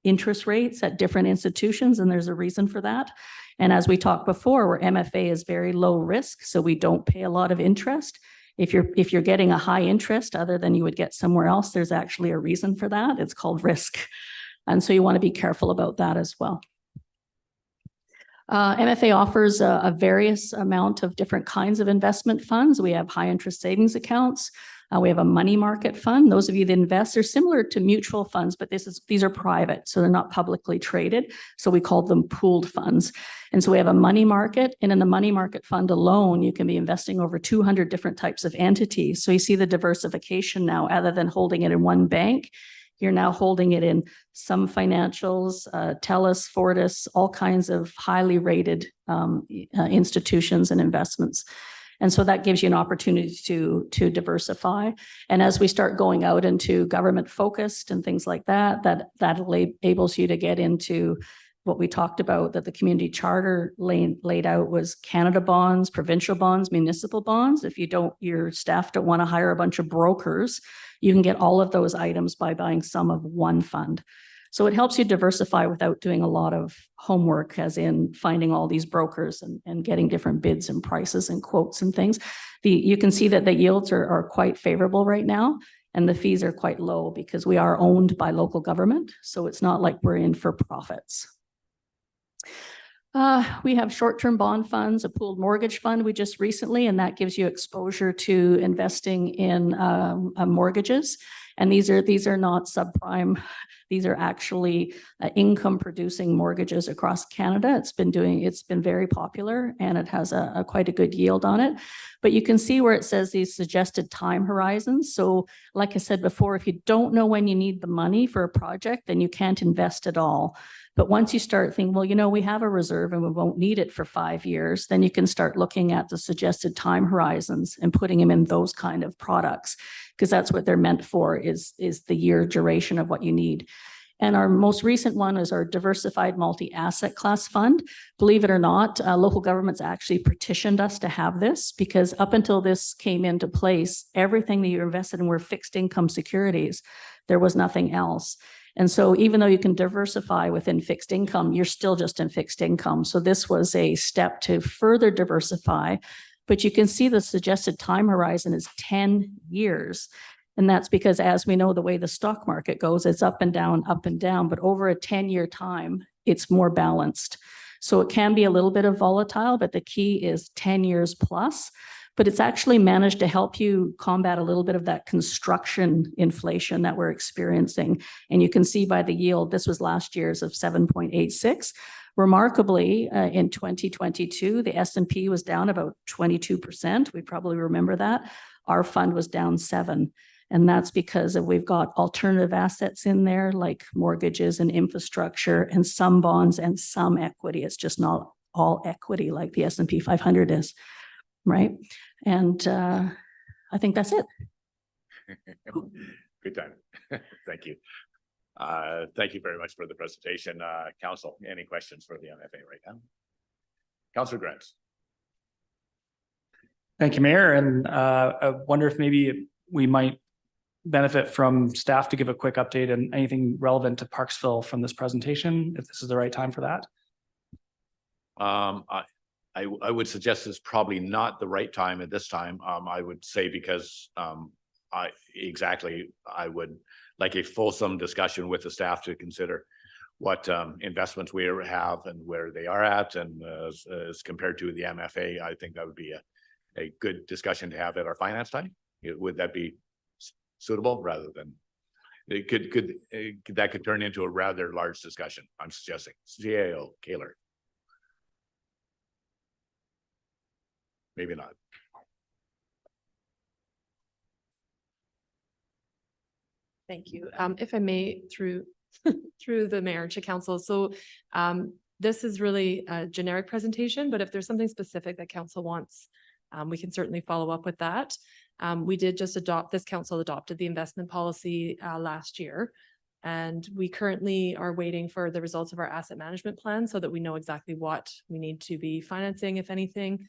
interest rates at different institutions, and there's a reason for that. And as we talked before, where MFA is very low risk, so we don't pay a lot of interest. If you're getting a high interest other than you would get somewhere else, there's actually a reason for that. It's called risk. And so you want to be careful about that as well. MFA offers a various amount of different kinds of investment funds. We have high interest savings accounts. We have a money market fund. Those of you that invest are similar to mutual funds, but these are private, so they're not publicly traded. So we call them pooled funds. And so we have a money market, and in the money market fund alone, you can be investing over 200 different types of entities. So you see the diversification now, other than holding it in one bank, you're now holding it in some financials, TELUS, Fortis, all kinds of highly rated institutions and investments. And so that gives you an opportunity to diversify. And as we start going out into government focused and things like that, that enables you to get into what we talked about, that the community charter laid out was Canada bonds, provincial bonds, municipal bonds. If your staff don't want to hire a bunch of brokers, you can get all of those items by buying some of one fund. So it helps you diversify without doing a lot of homework, as in finding all these brokers and getting different bids and prices and quotes and things. You can see that the yields are quite favorable right now, and the fees are quite low because we are owned by local government. So it's not like we're in for profits. We have short-term bond funds, a pooled mortgage fund we just recently, and that gives you exposure to investing in mortgages. And these are not subprime. These are actually income-producing mortgages across Canada. It's been very popular, and it has quite a good yield on it. But you can see where it says these suggested time horizons. So like I said before, if you don't know when you need the money for a project, then you can't invest at all. But once you start thinking, well, we have a reserve and we won't need it for 5 years, then you can start looking at the suggested time horizons and putting them in those kind of products, because that's what they're meant for, is the year duration of what you need. And our most recent one is our diversified multi-asset class fund. Believe it or not, local governments actually petitioned us to have this, because up until this came into place, everything that you invested in were fixed income securities. There was nothing else. And so even though you can diversify within fixed income, you're still just in fixed income. So this was a step to further diversify, but you can see the suggested time horizon is 10 years. And that's because, as we know, the way the stock market goes, it's up and down, but over a 10-year time, it's more balanced. So it can be a little bit of volatile, but the key is 10 years plus. But it's actually managed to help you combat a little bit of that construction inflation that we're experiencing. And you can see by the yield, this was last year's of 7.86. Remarkably, in 2022, the S&P was down about 22%. We probably remember that. Our fund was down 7%. And that's because we've got alternative assets in there, like mortgages and infrastructure and some bonds and some equity. It's just not all equity like the S&P 500 is, right? And I think that's it. Good time. Thank you. Thank you very much for the presentation. Council, any questions for the MFA right now? Councillor Grants. Thank you, Mayor. And I wonder if maybe we might benefit from staff to give a quick update on anything relevant to Parksville from this presentation, if this is the right time for that. I would suggest it's probably not the right time at this time. I would say because I would like a fulsome discussion with the staff to consider what investments we have and where they are at, and as compared to the MFA. I think that would be a good discussion to have at our finance time. Would that be suitable, rather than it could that could turn into a rather large discussion? I'm suggesting. CAO Kaler. Maybe not. Thank you. If I may, through the mayor to council. So this is really a generic presentation, but if there's something specific that council wants, we can certainly follow up with that. We did just this council adopted the investment policy last year, and we currently are waiting for the results of our asset management plan so that we know exactly what we need to be financing, if anything.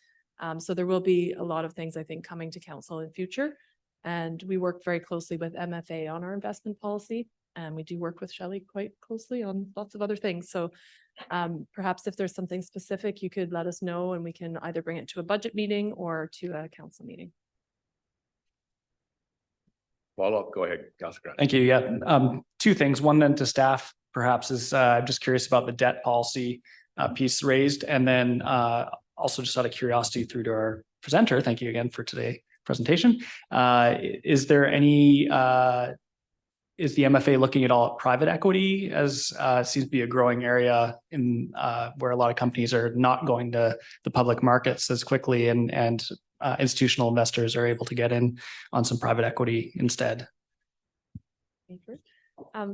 So there will be a lot of things, I think, coming to council in future. And we work very closely with MFA on our investment policy. And we do work with Shelley quite closely on lots of other things. So perhaps if there's something specific, you could let us know and we can either bring it to a budget meeting or to a council meeting. Follow up. Go ahead, Councillor Grant. Thank you. Yeah. Two things. One then to staff, perhaps, is I'm just curious about the debt policy piece raised. And then also just out of curiosity through to our presenter, thank you again for today presentation. Is there any, is the MFA looking at all at private equity, as seems to be a growing area in where a lot of companies are not going to the public markets as quickly, and institutional investors are able to get in on some private equity instead?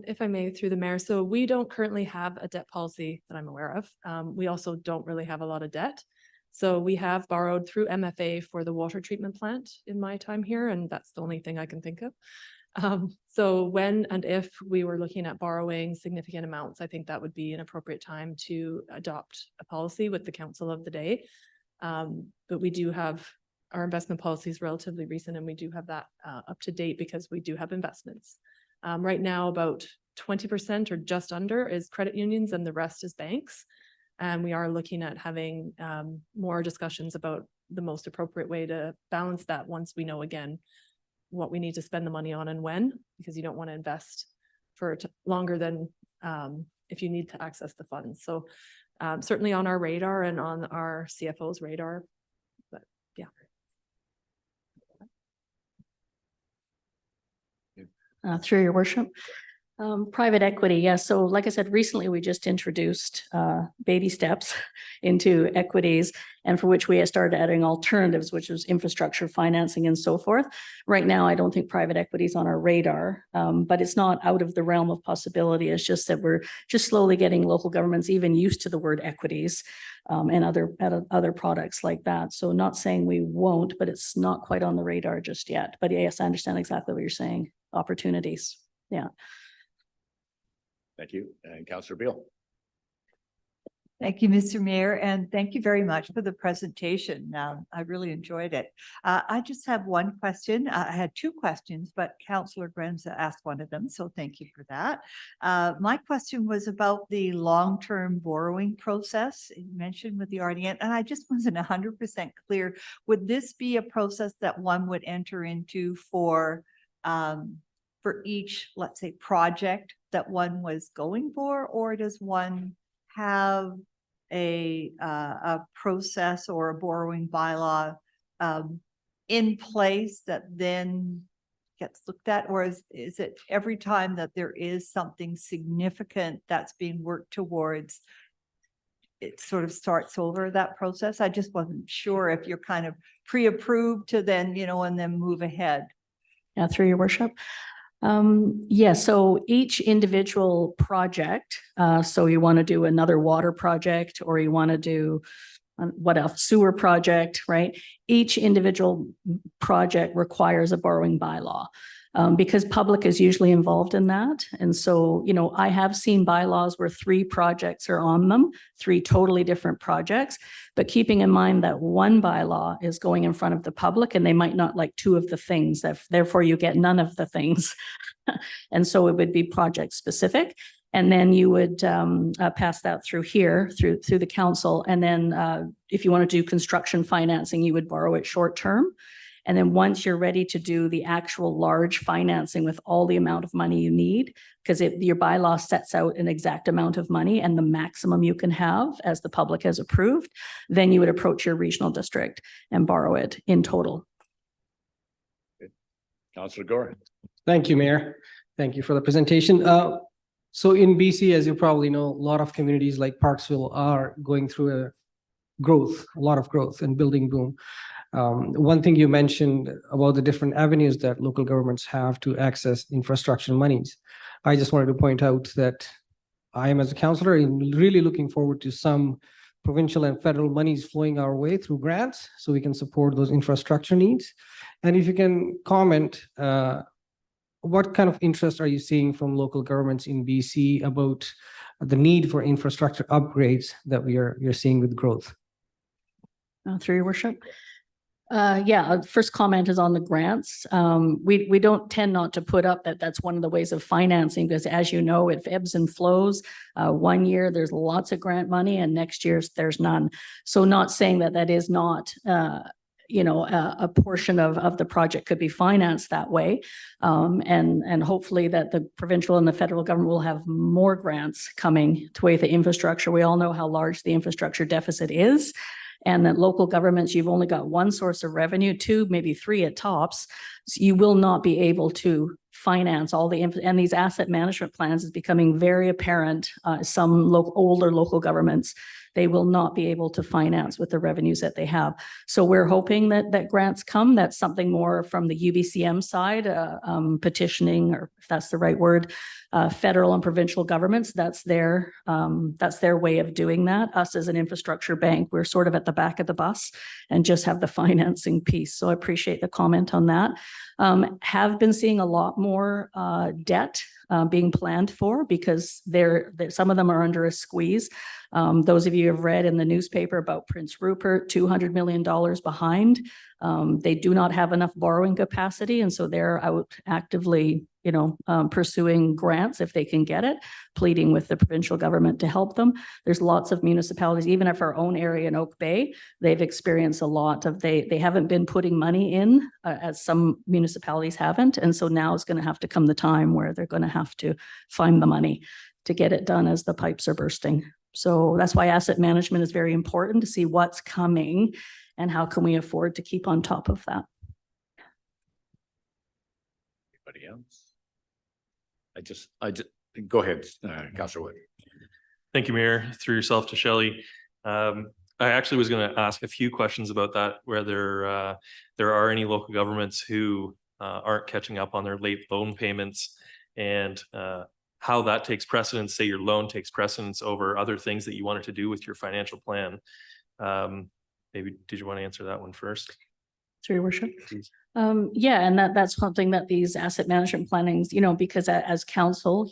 If I may, through the mayor, so we don't currently have a debt policy that I'm aware of. We also don't really have a lot of debt. So we have borrowed through MFA for the water treatment plant in my time here, and that's the only thing I can think of. So when and if we were looking at borrowing significant amounts, I think that would be an appropriate time to adopt a policy with the council of the day. But we do have, our investment policy is relatively recent, and we do have that up to date because we do have investments. Right now, about 20% or just under is credit unions and the rest is banks. And we are looking at having more discussions about the most appropriate way to balance that once we know again what we need to spend the money on and when, because you don't want to invest for longer than if you need to access the funds. So certainly on our radar and on our CFO's radar, but yeah. Through your worship. Private equity, yes. So like I said, recently we just introduced baby steps into equities, and for which we have started adding alternatives, which is infrastructure financing and so forth. Right now, I don't think private equity is on our radar, but it's not out of the realm of possibility. It's just that we're just slowly getting local governments even used to the word equities and other products like that. So not saying we won't, but it's not quite on the radar just yet. But yes, I understand exactly what you're saying. Opportunities. Yeah. Thank you. And Councillor Beal. Thank you, Mr. Mayor, and thank you very much for the presentation. I really enjoyed it. I just have one question. I had two questions, but Councillor Grenza asked one of them, so thank you for that. My question was about the long-term borrowing process you mentioned with the RDN, and I just wasn't 100% clear. Would this be a process that one would enter into for each, let's say, project that one was going for, or does one have a process or a borrowing bylaw in place that then gets looked at, or is it every time that there is something significant that's being worked towards, it sort of starts over that process? I just wasn't sure if you're kind of pre-approved to then, and then move ahead. Yeah, through your worship. Yeah, so each individual project, so you want to do another water project, or you want to do what else, sewer project, right? Each individual project requires a borrowing bylaw. Because public is usually involved in that. And so, I have seen bylaws where 3 projects are on them, 3 totally different projects, but keeping in mind that one bylaw is going in front of the public and they might not like 2 of the things, therefore you get none of the things. And so it would be project specific. And then you would pass that through here, through the council. And then if you want to do construction financing, you would borrow it short term. And then once you're ready to do the actual large financing with all the amount of money you need, because your bylaw sets out an exact amount of money and the maximum you can have as the public has approved, then you would approach your regional district and borrow it in total. Councillor Gore. Thank you, Mayor. Thank you for the presentation. So in BC, as you probably know, a lot of communities like Parksville are going through a lot of growth and building boom. One thing you mentioned about the different avenues that local governments have to access infrastructure monies. I just wanted to point out that I am, as a councillor, really looking forward to some provincial and federal monies flowing our way through grants so we can support those infrastructure needs. And if you can comment, what kind of interest are you seeing from local governments in BC about the need for infrastructure upgrades that you're seeing with growth? Through your worship. Yeah, first comment is on the grants. We don't tend not to put up that's one of the ways of financing, because as you know, it ebbs and flows. One year there's lots of grant money and next year there's none. So not saying that is not a portion of the project could be financed that way. And hopefully that the provincial and the federal government will have more grants coming to way the infrastructure. We all know how large the infrastructure deficit is. and that local governments, you've only got one source of revenue, two, maybe three at tops. So you will not be able to finance all the, and these asset management plans is becoming very apparent. Some older local governments, they will not be able to finance with the revenues that they have. So we're hoping that grants come. That's something more from the UBCM side, petitioning, or if that's the right word, federal and provincial governments. That's their way of doing that. Us as an infrastructure bank, we're sort of at the back of the bus and just have the financing piece. So I appreciate the comment on that. Have been seeing a lot more debt being planned for, because some of them are under a squeeze. Those of you who have read in the newspaper about Prince Rupert, $200 million behind. They do not have enough borrowing capacity, and so they're out actively, pursuing grants if they can get it, pleading with the provincial government to help them. There's lots of municipalities, even if our own area in Oak Bay, they've experienced a lot of, they haven't been putting money in, as some municipalities haven't. And so now is going to have to come the time where they're going to have to find the money to get it done as the pipes are bursting. So that's why asset management is very important, to see what's coming and how can we afford to keep on top of that. Anybody else? I just go ahead, Councillor Wood. Thank you, Mayor. Through yourself to Shelley. I actually was going to ask a few questions about that, whether there are any local governments who aren't catching up on their late loan payments, and how that takes precedence, say your loan takes precedence over other things that you wanted to do with your financial plan. Maybe, did you want to answer that one first? Through your worship. Please. Yeah, and that's something that these asset management plannings, because as council,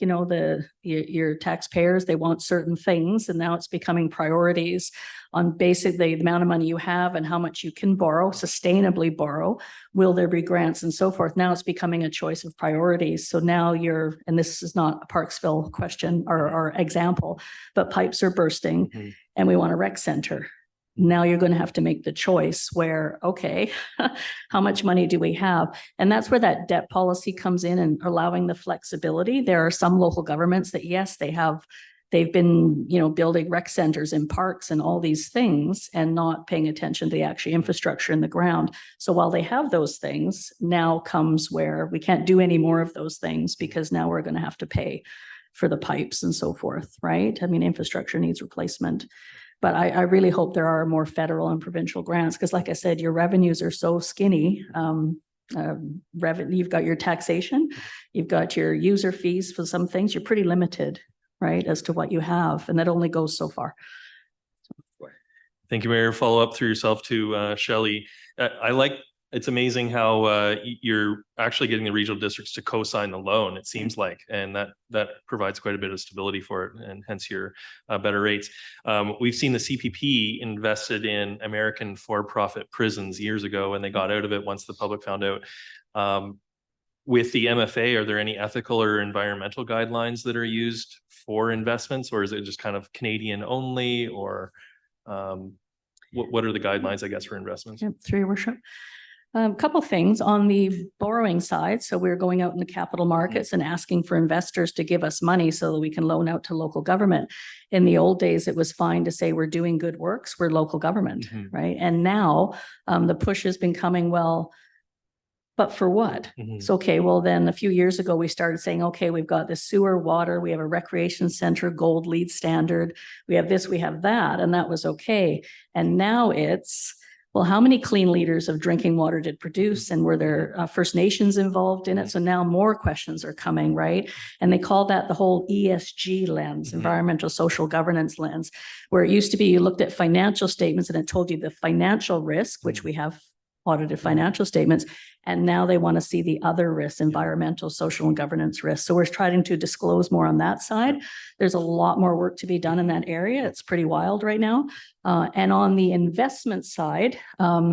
your taxpayers, they want certain things, and now it's becoming priorities on basically the amount of money you have and how much you can borrow, sustainably borrow. Will there be grants and so forth? Now it's becoming a choice of priorities. So now and this is not a Parksville question or example, but pipes are bursting and we want a rec center. Now you're going to have to make the choice where, okay, how much money do we have? And that's where that debt policy comes in and allowing the flexibility. There are some local governments that, yes, they've been, building rec centers and parks and all these things and not paying attention to the actual infrastructure in the ground. So while they have those things, now comes where we can't do any more of those things, because now we're going to have to pay for the pipes and so forth, right? I mean, infrastructure needs replacement. But I really hope there are more federal and provincial grants, because like I said, your revenues are so skinny. You've got your taxation, you've got your user fees for some things, you're pretty limited, right, as to what you have, and that only goes so far. Thank you, Mayor. Follow up through yourself to Shelley. It's amazing how you're actually getting the regional districts to co-sign the loan, it seems like, and that provides quite a bit of stability for it, and hence your better rates. We've seen the CPP invested in American for-profit prisons years ago, and they got out of it once the public found out. With the MFA, are there any ethical or environmental guidelines that are used for investments, or is it just kind of Canadian only, or what are the guidelines, I guess, for investments? Yep, through your worship. A couple things on the borrowing side. So we're going out in the capital markets and asking for investors to give us money so that we can loan out to local government. In the old days, it was fine to say we're doing good works, we're local government, right? And now the push has been coming, well, but for what? So, okay, well then a few years ago, we started saying, okay, we've got the sewer, water, we have a recreation center, gold LEED standard, we have this, we have that, and that was okay. And now it's, well, how many clean liters of drinking water did produce, and were there First Nations involved in it? So now more questions are coming, right? And they call that the whole ESG lens, environmental social governance lens, where it used to be you looked at financial statements and it told you the financial risk, which we have audited financial statements, and now they want to see the other risks, environmental, social, and governance risks. So we're trying to disclose more on that side. There's a lot more work to be done in that area. It's pretty wild right now. And on the investment side,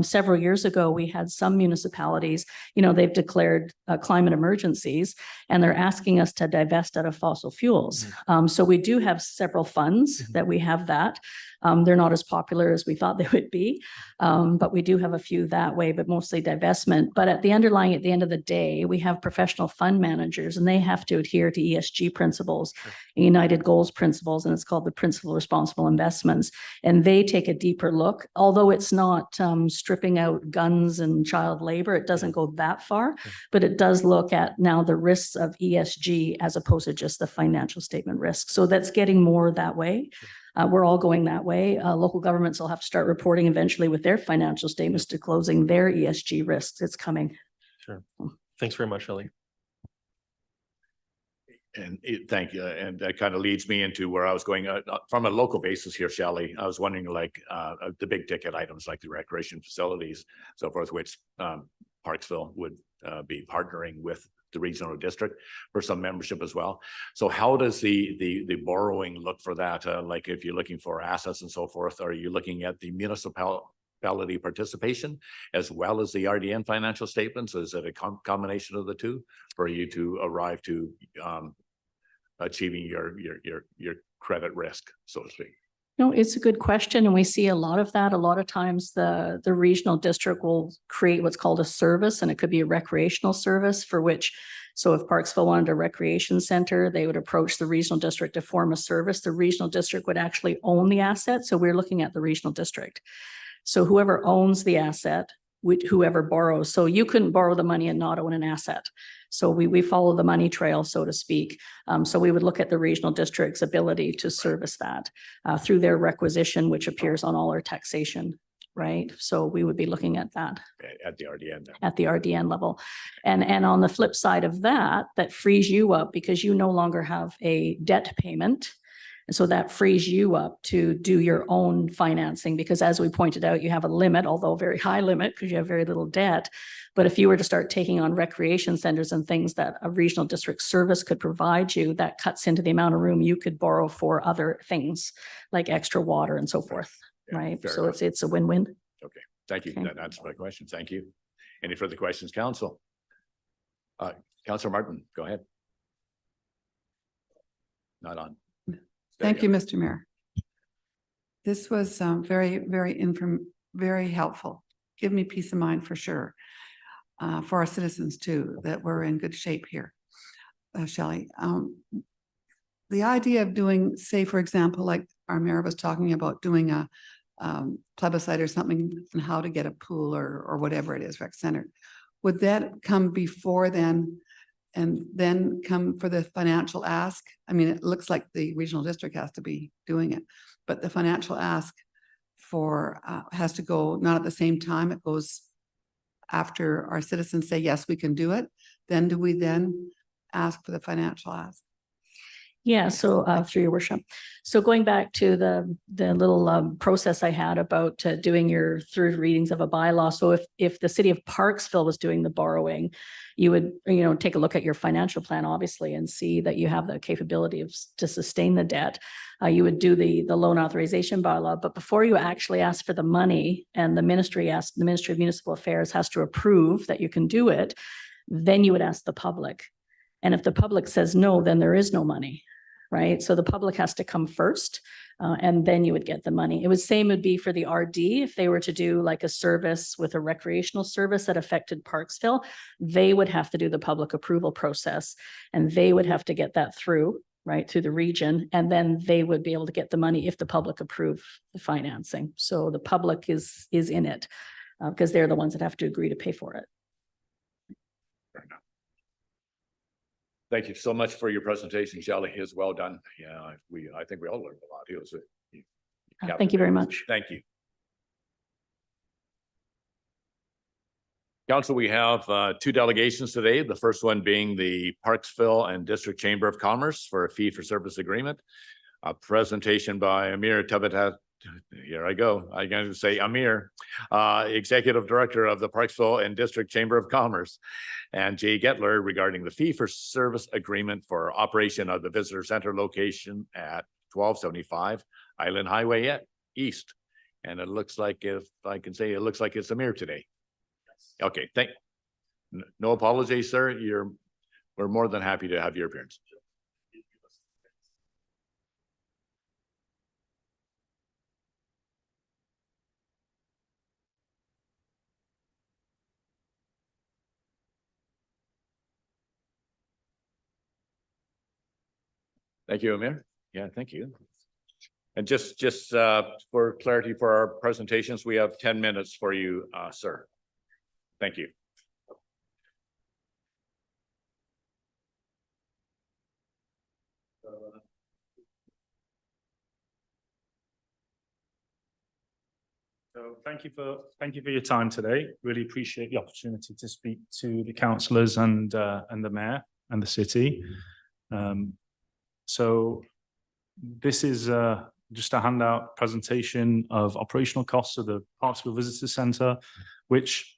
several years ago, we had some municipalities, they've declared climate emergencies, and they're asking us to divest out of fossil fuels. So we do have several funds that we have that. They're not as popular as we thought they would be, but we do have a few that way, but mostly divestment. But at at the underlying, at the end of the day, we have professional fund managers and they have to adhere to ESG principles, United Goals principles, and it's called the Principle of Responsible Investments. And they take a deeper look, although it's not stripping out guns and child labor. It doesn't go that far, but it does look at now the risks of ESG as opposed to just the financial statement risk. So that's getting more that way. We're all going that way. Local governments will have to start reporting eventually with their financial statements disclosing their ESG risks. It's coming. Sure. Thanks very much, Shelley. And thank you. And that kind of leads me into where I was going from a local basis here, Shelley. I was wondering like the big ticket items like the recreation facilities, so forth, which Parksville would be partnering with the regional district for some membership as well. So how does the borrowing look for that? Like if you're looking for assets and so forth, are you looking at the municipality participation as well as the RDN financial statements? Is it a combination of the two for you to arrive to achieving your credit risk, so to speak? No, it's a good question. And we see a lot of that. A lot of times the regional district will create what's called a service, and it could be a recreational service for which, so if Parksville wanted a recreation center, they would approach the regional district to form a service. The regional district would actually own the asset. So we're looking at the regional district. So whoever owns the asset, whoever borrows. So you couldn't borrow the money and not own an asset. So we follow the money trail, so to speak. So we would look at the regional district's ability to service that through their requisition, which appears on all our taxation, right? So we would be looking at that. At the RDN. Then. At the RDN level. And on the flip side of that, that frees you up because you no longer have a debt payment. And so that frees you up to do your own financing because as we pointed out, you have a limit, although a very high limit because you have very little debt. But if you were to start taking on recreation centers and things that a regional district service could provide you, that cuts into the amount of room you could borrow for other things like extra water and so forth, Yeah, right? So enough. it's a win-win. Okay, thank you. Okay. That answers my question. Thank you. Any further questions, council? Councilor Martin, go ahead. Not on. Thank you, Mr. Mayor. This was very helpful. Give me peace of mind for sure. For our citizens too, that we're in good shape here. Shelley, the idea of doing, say, for example, like our mayor was talking about doing a plebiscite or something on how to get a pool or whatever it is, rec center. Would that come before then and then come for the financial ask? I mean, it looks like the regional district has to be doing it, but the financial ask for has to go not at the same time. It goes after our citizens say, yes, we can do it. Then do we then ask for the financial ask? Yeah, so through your worship. So going back to the little process I had about doing your third readings of a bylaw. So if the city of Parksville was doing the borrowing, you would, take a look at your financial plan, obviously, and see that you have the capability to sustain the debt. You would do the loan authorization bylaw, but before you actually ask for the money and the Ministry of Municipal Affairs has to approve that you can do it, then you would ask the public. And if the public says no, then there is no money, right? So the public has to come first, and then you would get the money. It would be for the RD if they were to do like a service with a recreational service that affected Parksville, they would have to do the public approval process, and they would have to get that through, right, through the region, and then they would be able to get the money if the public approve the financing. So the public is in it because they're the ones that have to agree to pay for it. Thank you so much for your presentation, Shelley. It was well done. Yeah, I think we all learned a lot. It was Thank you very much. Thank you. Council, we have two delegations today. The first one being the Parksville and District Chamber of Commerce for a fee for service agreement. A presentation by Amir Tabatabaei. Here I go. I'm going to say Amir, Executive Director of the Parksville and District Chamber of Commerce, and Jay Getler regarding the fee for service agreement for operation of the visitor center location at 1275 Island Highway East. And it looks like, if I can say, it looks like it's Amir today. Okay, no apologies, sir. We're more than happy to have your appearance. Thank you, Amir. Yeah, thank you. And just for clarity for our presentations, we have 10 minutes for you, sir. Thank you. So thank you for your time today. Really appreciate the opportunity to speak to the councillors and the mayor and the city. So this is just a handout presentation of operational costs of the Parksville Visitor Centre, which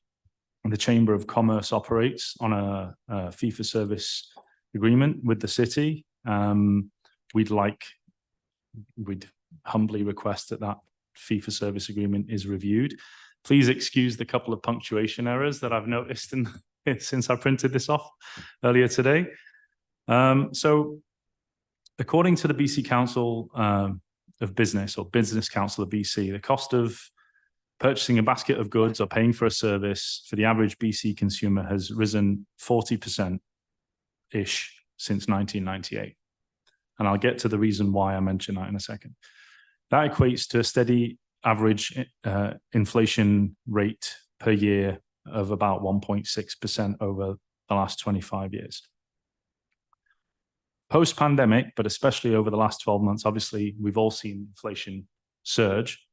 the Chamber of Commerce operates on a fee-for-service agreement with the city. We'd humbly request that fee-for-service agreement is reviewed. Please excuse the couple of punctuation errors that I've noticed since I printed this off earlier today. So according to the BC Council of Business, or Business Council of BC, the cost of purchasing a basket of goods or paying for a service for the average BC consumer has risen 40%-ish since 1998. And I'll get to the reason why I mention that in a second. That equates to a steady average inflation rate per year of about 1.6% over the last 25 years. Post-pandemic, but especially over the last 12 months, obviously, we've all seen inflation surge.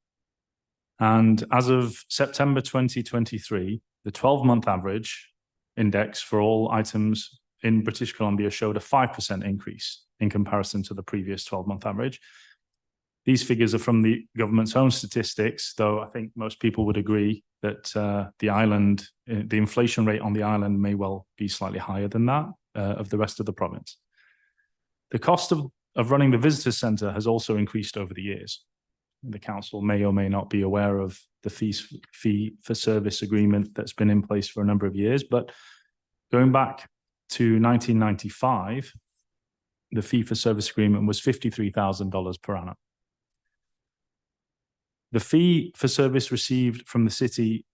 And as of September 2023, the 12-month average index for all items in British Columbia showed a 5% increase in comparison to the previous 12-month average. These figures are from the government's own statistics, though I think most people would agree that the inflation rate on the island may well be slightly higher than that of the rest of the province. The cost of running the visitor centre has also increased over the years. The council may or may not be aware of the fee-for-service agreement that's been in place for a number of years, but going back to 1995, the fee-for-service agreement was $53,000 per annum. The fee for service received from the city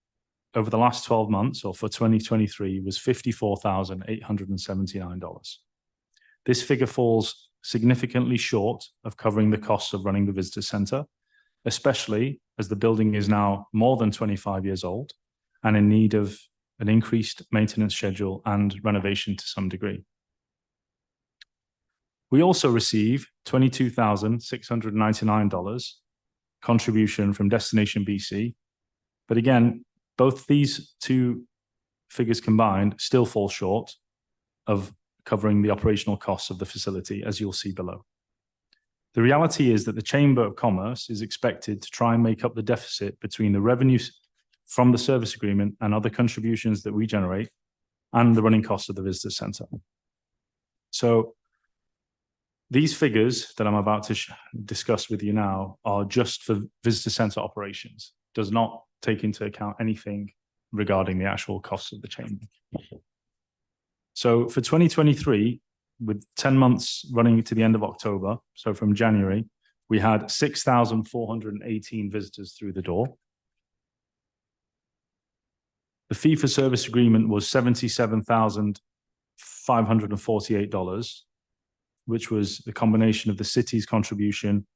over the last 12 months, or for 2023, was $54,879. This figure falls significantly short of covering the costs of running the visitor centre, especially as the building is now more than 25 years old and in need of an increased maintenance schedule and renovation to some degree. We also receive $22,699 contribution from Destination BC. But again, both these two figures combined still fall short of covering the operational costs of the facility, as you'll see below. The reality is that the Chamber of Commerce is expected to try and make up the deficit between the revenues from the service agreement and other contributions that we generate and the running costs of the visitor centre. So these figures that I'm about to discuss with you now are just for visitor centre operations, does not take into account anything regarding the actual costs of the chamber. So for 2023, with 10 months running to the end of October, so from January, we had 6,418 visitors through the door. The fee for service agreement was $77,548, which was the combination of the city's contribution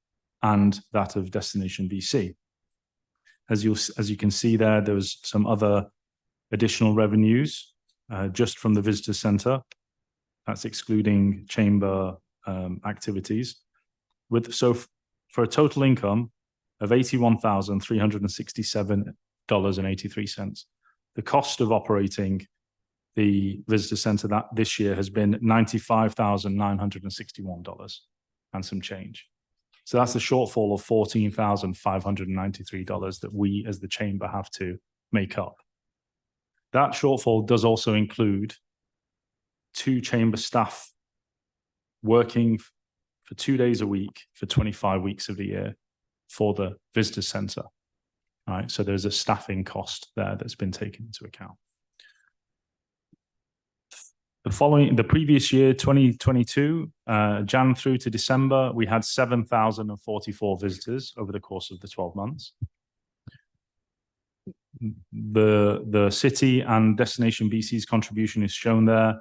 and that of Destination BC. As you can see there was some other additional revenues just from the visitor centre. That's excluding chamber activities. For a total income of $81,367.83. The cost of operating the visitor centre this year has been $95,961 and some change. So that's a shortfall of $14,593 that we as the chamber have to make up. That shortfall does also include 2 chamber staff working for 2 days a week for 25 weeks of the year for the visitor centre. All right, so there's a staffing cost there that's been taken into account. The previous year, 2022, Jan through to December, we had 7,044 visitors over the course of the 12 months. The city and Destination BC's contribution is shown there.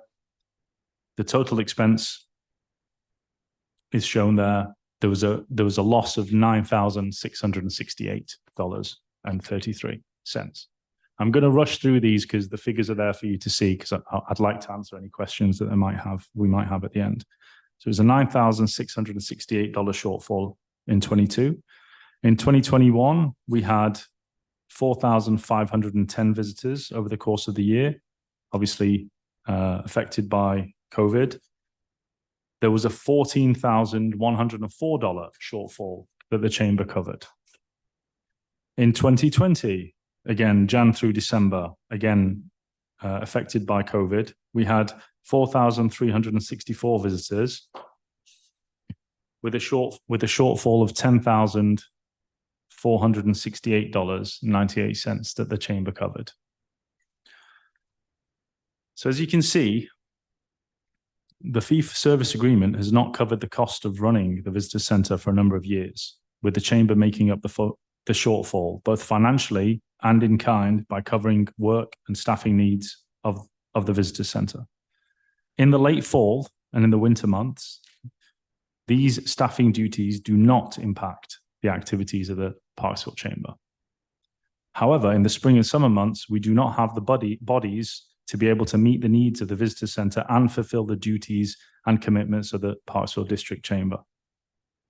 The total expense is shown there. There was a loss of $9,668.33. I'm going to rush through these because the figures are there for you to see, because I'd like to answer any questions that we might have at the end. So it was a $9,668 shortfall in 22. In 2021, we had 4,510 visitors over the course of the year, obviously affected by COVID. There was a $14,104 shortfall that the chamber covered. In 2020, again, Jan through December, again, affected by COVID, we had 4,364 visitors with a shortfall of $10,468.98 that the chamber covered. So as you can see, the fee-for-service agreement has not covered the cost of running the visitor centre for a number of years, with the chamber making up the shortfall, both financially and in kind, by covering work and staffing needs of the visitor centre. In the late fall and in the winter months, these staffing duties do not impact the activities of the Parksville Chamber. However, in the spring and summer months, we do not have the bodies to be able to meet the needs of the visitor centre and fulfil the duties and commitments of the Parksville District Chamber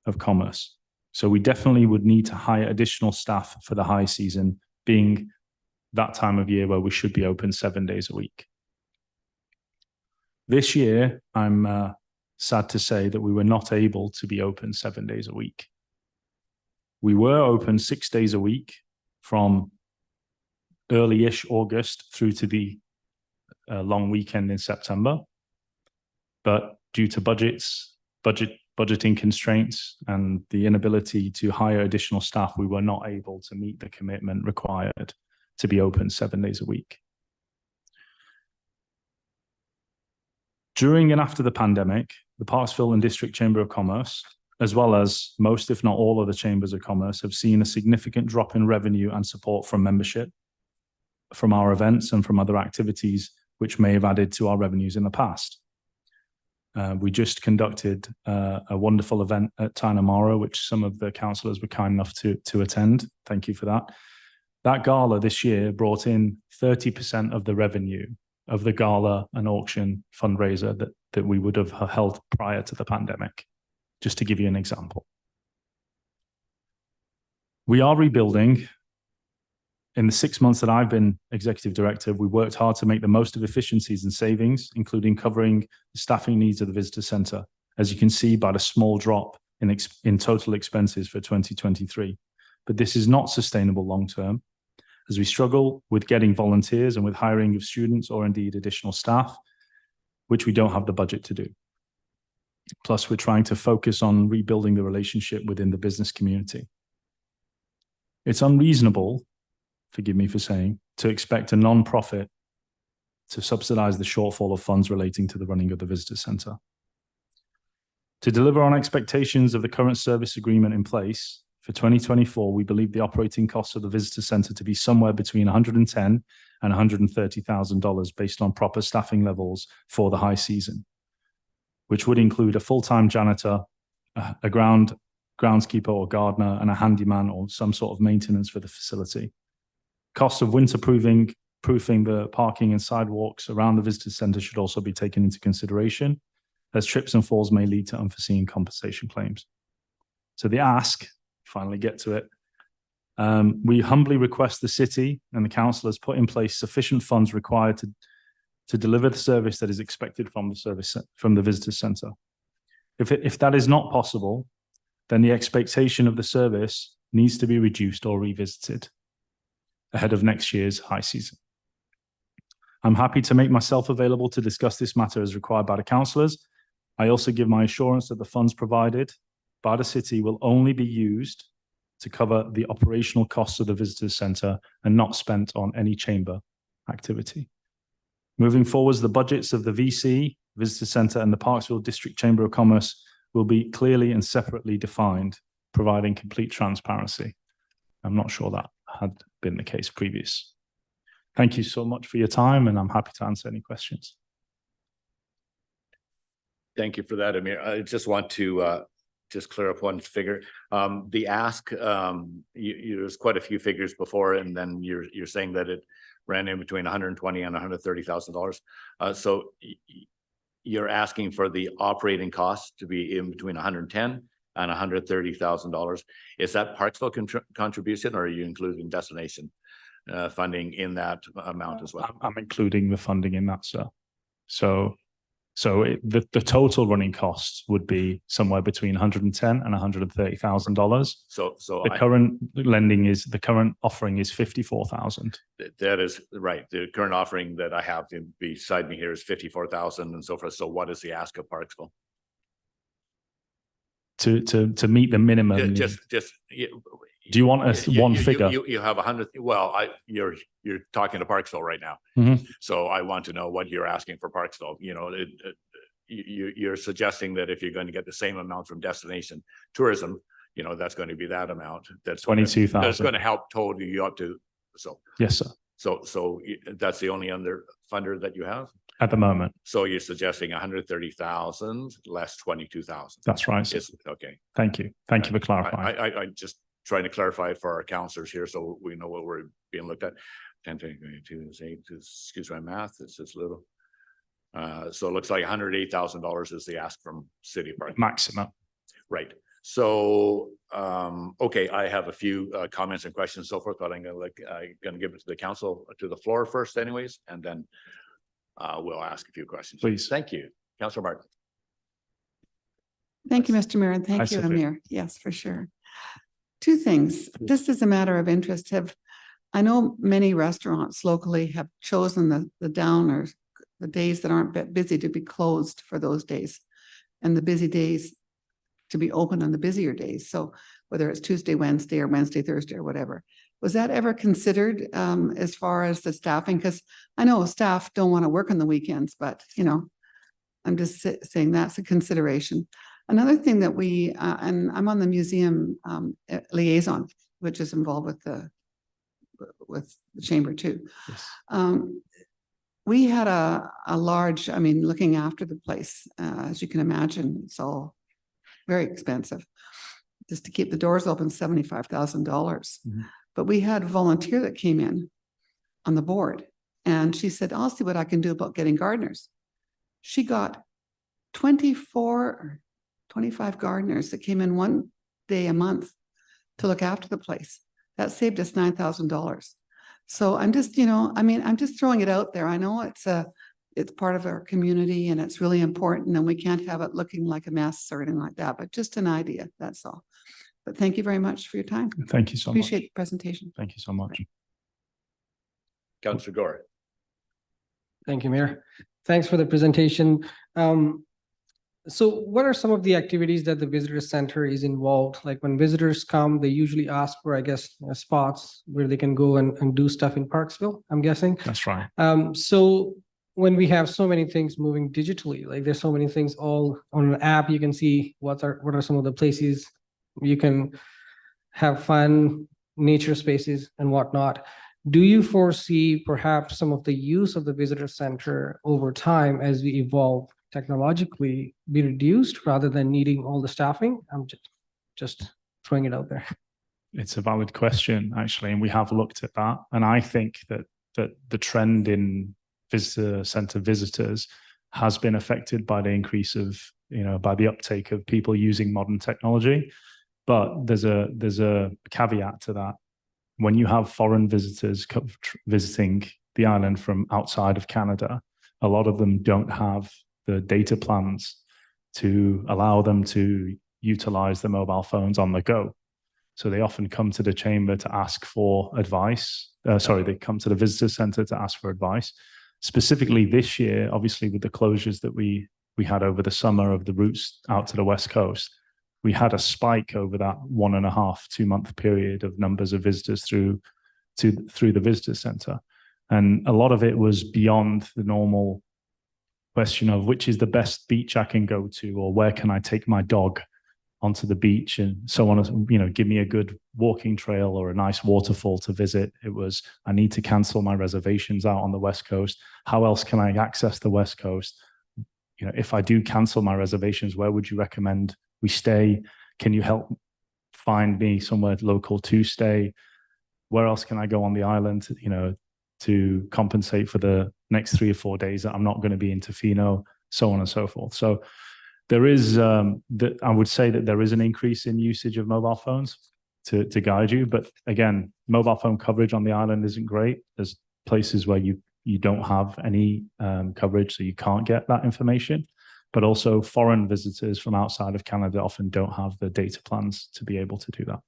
of Commerce. So we definitely would need to hire additional staff for the high season, being that time of year where we should be open 7 days a week. This year, I'm sad to say that we were not able to be open 7 days a week. We were open 6 days a week from early-ish August through to the long weekend in September, but due to budgeting constraints and the inability to hire additional staff, we were not able to meet the commitment required to be open 7 days a week. During and after the pandemic, the Parksville and District Chamber of Commerce, as well as most, if not all, of the chambers of commerce, have seen a significant drop in revenue and support from membership, from our events and from other activities which may have added to our revenues in the past. We just conducted a wonderful event at Tainamara, which some of the councillors were kind enough to attend. Thank you for that. That gala this year brought in 30% of the revenue of the gala and auction fundraiser that we would have held prior to the pandemic, just to give you an example. We are rebuilding. In the 6 months that I've been executive director, we worked hard to make the most of efficiencies and savings, including covering the staffing needs of the visitor centre, as you can see by the small drop in total expenses for 2023. But this is not sustainable long-term, as we struggle with getting volunteers and with hiring of students or indeed additional staff, which we don't have the budget to do. Plus, we're trying to focus on rebuilding the relationship within the business community. It's unreasonable, forgive me for saying, to expect a non-profit to subsidize the shortfall of funds relating to the running of the visitor centre. To deliver on expectations of the current service agreement in place, for 2024, we believe the operating costs of the visitor centre to be somewhere between $110,000 and $130,000 based on proper staffing levels for the high season, which would include a full-time janitor, a groundskeeper or gardener, and a handyman or some sort of maintenance for the facility. Costs of winterproofing the parking and sidewalks around the visitor centre should also be taken into consideration, as trips and falls may lead to unforeseen compensation claims. So the ask, finally get to it, we humbly request the city and the councillors put in place sufficient funds required to deliver the service that is expected from the visitor centre. If that is not possible, then the expectation of the service needs to be reduced or revisited ahead of next year's high season. I'm happy to make myself available to discuss this matter as required by the councillors. I also give my assurance that the funds provided by the city will only be used to cover the operational costs of the visitor centre and not spent on any chamber activity. Moving forwards, the budgets of the VC, Visitor Centre, and the Parksville District Chamber of Commerce will be clearly and separately defined, providing complete transparency. I'm not sure that had been the case previous. Thank you so much for your time, and I'm happy to answer any questions. Thank you for that, Amir. I just want to just clear up one figure. The ask, there's quite a few figures before, and then you're saying that it ran in between 120 and $130,000. So you're asking for the operating costs to be in between 110 and $130,000. Is that Parksville contribution, or are you including destination funding in that amount as well? I'm including the funding in that, sir. The total running costs would be somewhere between $110,000 and $130,000. So the current offering is $54,000. That is right. The current offering that I have beside me here is $54,000 and so forth. So what is the ask of Parksville? To meet the minimum. Do you want one figure? You have 100. Well, you're talking to Parksville right now. Mm-hmm. So I want to know what you're asking for Parksville. You know, you're suggesting that if you're going to get the same amount from destination tourism, you know, that's going to be that amount. That's 22,000. That's going to help total you up to. So yes, sir. So that's the only under funder that you have at the moment. So you're suggesting 130,000 less 22,000. That's right, sir. Okay. Thank you. Thank you for clarifying. I just trying to clarify for our counselors here, so we know what we're being looked at. 10, 22 is 8. Excuse my math. It's just little. So it looks like $108,000 is the ask from City Park. Maximum. Right. So, okay, I have a few comments and questions and so forth, but I'm going to give it to the council to the floor first anyways, and then we'll ask a few questions. Please. Thank you. Councilor Martin. Thank you, Mr. Mayor, and thank you, Amir. Yes, for sure. Two things, just as a matter of interest, I know many restaurants locally have chosen the down or the days that aren't busy to be closed for those days, and the busy days to be open on the busier days. So whether it's Tuesday, Wednesday, or Wednesday, Thursday, or whatever. Was that ever considered as far as the staffing? Because I know staff don't want to work on the weekends, but you know, I'm just saying that's a consideration. Another thing that we, and I'm on the museum liaison, which is involved with the chamber too. Yes. We had a large, I mean, looking after the place, as you can imagine, it's all very expensive. Just to keep the doors open, $75,000. Mm-hmm. But we had a volunteer that came in on the board, and she said, I'll see what I can do about getting gardeners. She got 24 or 25 gardeners that came in one day a month to look after the place. That saved us $9,000. So I'm just, you know, I mean, I'm just throwing it out there. I know it's part of our community and it's really important, and we can't have it looking like a mess or anything like that, but just an idea, that's all. But thank you very much for your time. Thank you so much. Appreciate the presentation. Thank you so much. Councilor Gore. Thank you, Mayor. Thanks for the presentation. So what are some of the activities that the visitor center is involved? Like when visitors come, they usually ask for, I guess, spots where they can go and do stuff in Parksville, I'm guessing. That's right. So when we have so many things moving digitally, like there's so many things all on an app, you can see what are some of the places you can have fun, nature spaces and whatnot. Do you foresee perhaps some of the use of the visitor center over time as we evolve technologically be reduced rather than needing all the staffing? I'm just throwing it out there. It's a valid question, actually, and we have looked at that. And I think that the trend in visitor center visitors has been affected by the increase of, you know, by the uptake of people using modern technology. But there's a caveat to that. When you have foreign visitors visiting the island from outside of Canada, a lot of them don't have the data plans to allow them to utilize the mobile phones on the go. So they often come to the chamber to ask for advice. They come to the visitor center to ask for advice. Specifically this year, obviously with the closures that we had over the summer of the routes out to the West Coast, we had a spike over that 1.5-2 month period of numbers of visitors through the visitor center. And a lot of it was beyond the normal question of which is the best beach I can go to, or where can I take my dog onto the beach, and so on. You know, give me a good walking trail or a nice waterfall to visit. It was, I need to cancel my reservations out on the West Coast. How else can I access the West Coast? you know, if I do cancel my reservations, where would you recommend we stay? Can you help find me somewhere local to stay? Where else can I go on the island, you know, to compensate for the next 3 or 4 days that I'm not going to be in Tofino, so on and so forth. So there is, I would say that there is an increase in usage of mobile phones to guide you. But again, mobile phone coverage on the island isn't great. There's places where you don't have any coverage, so you can't get that information. But also foreign visitors from outside of Canada often don't have the data plans to be able to do that.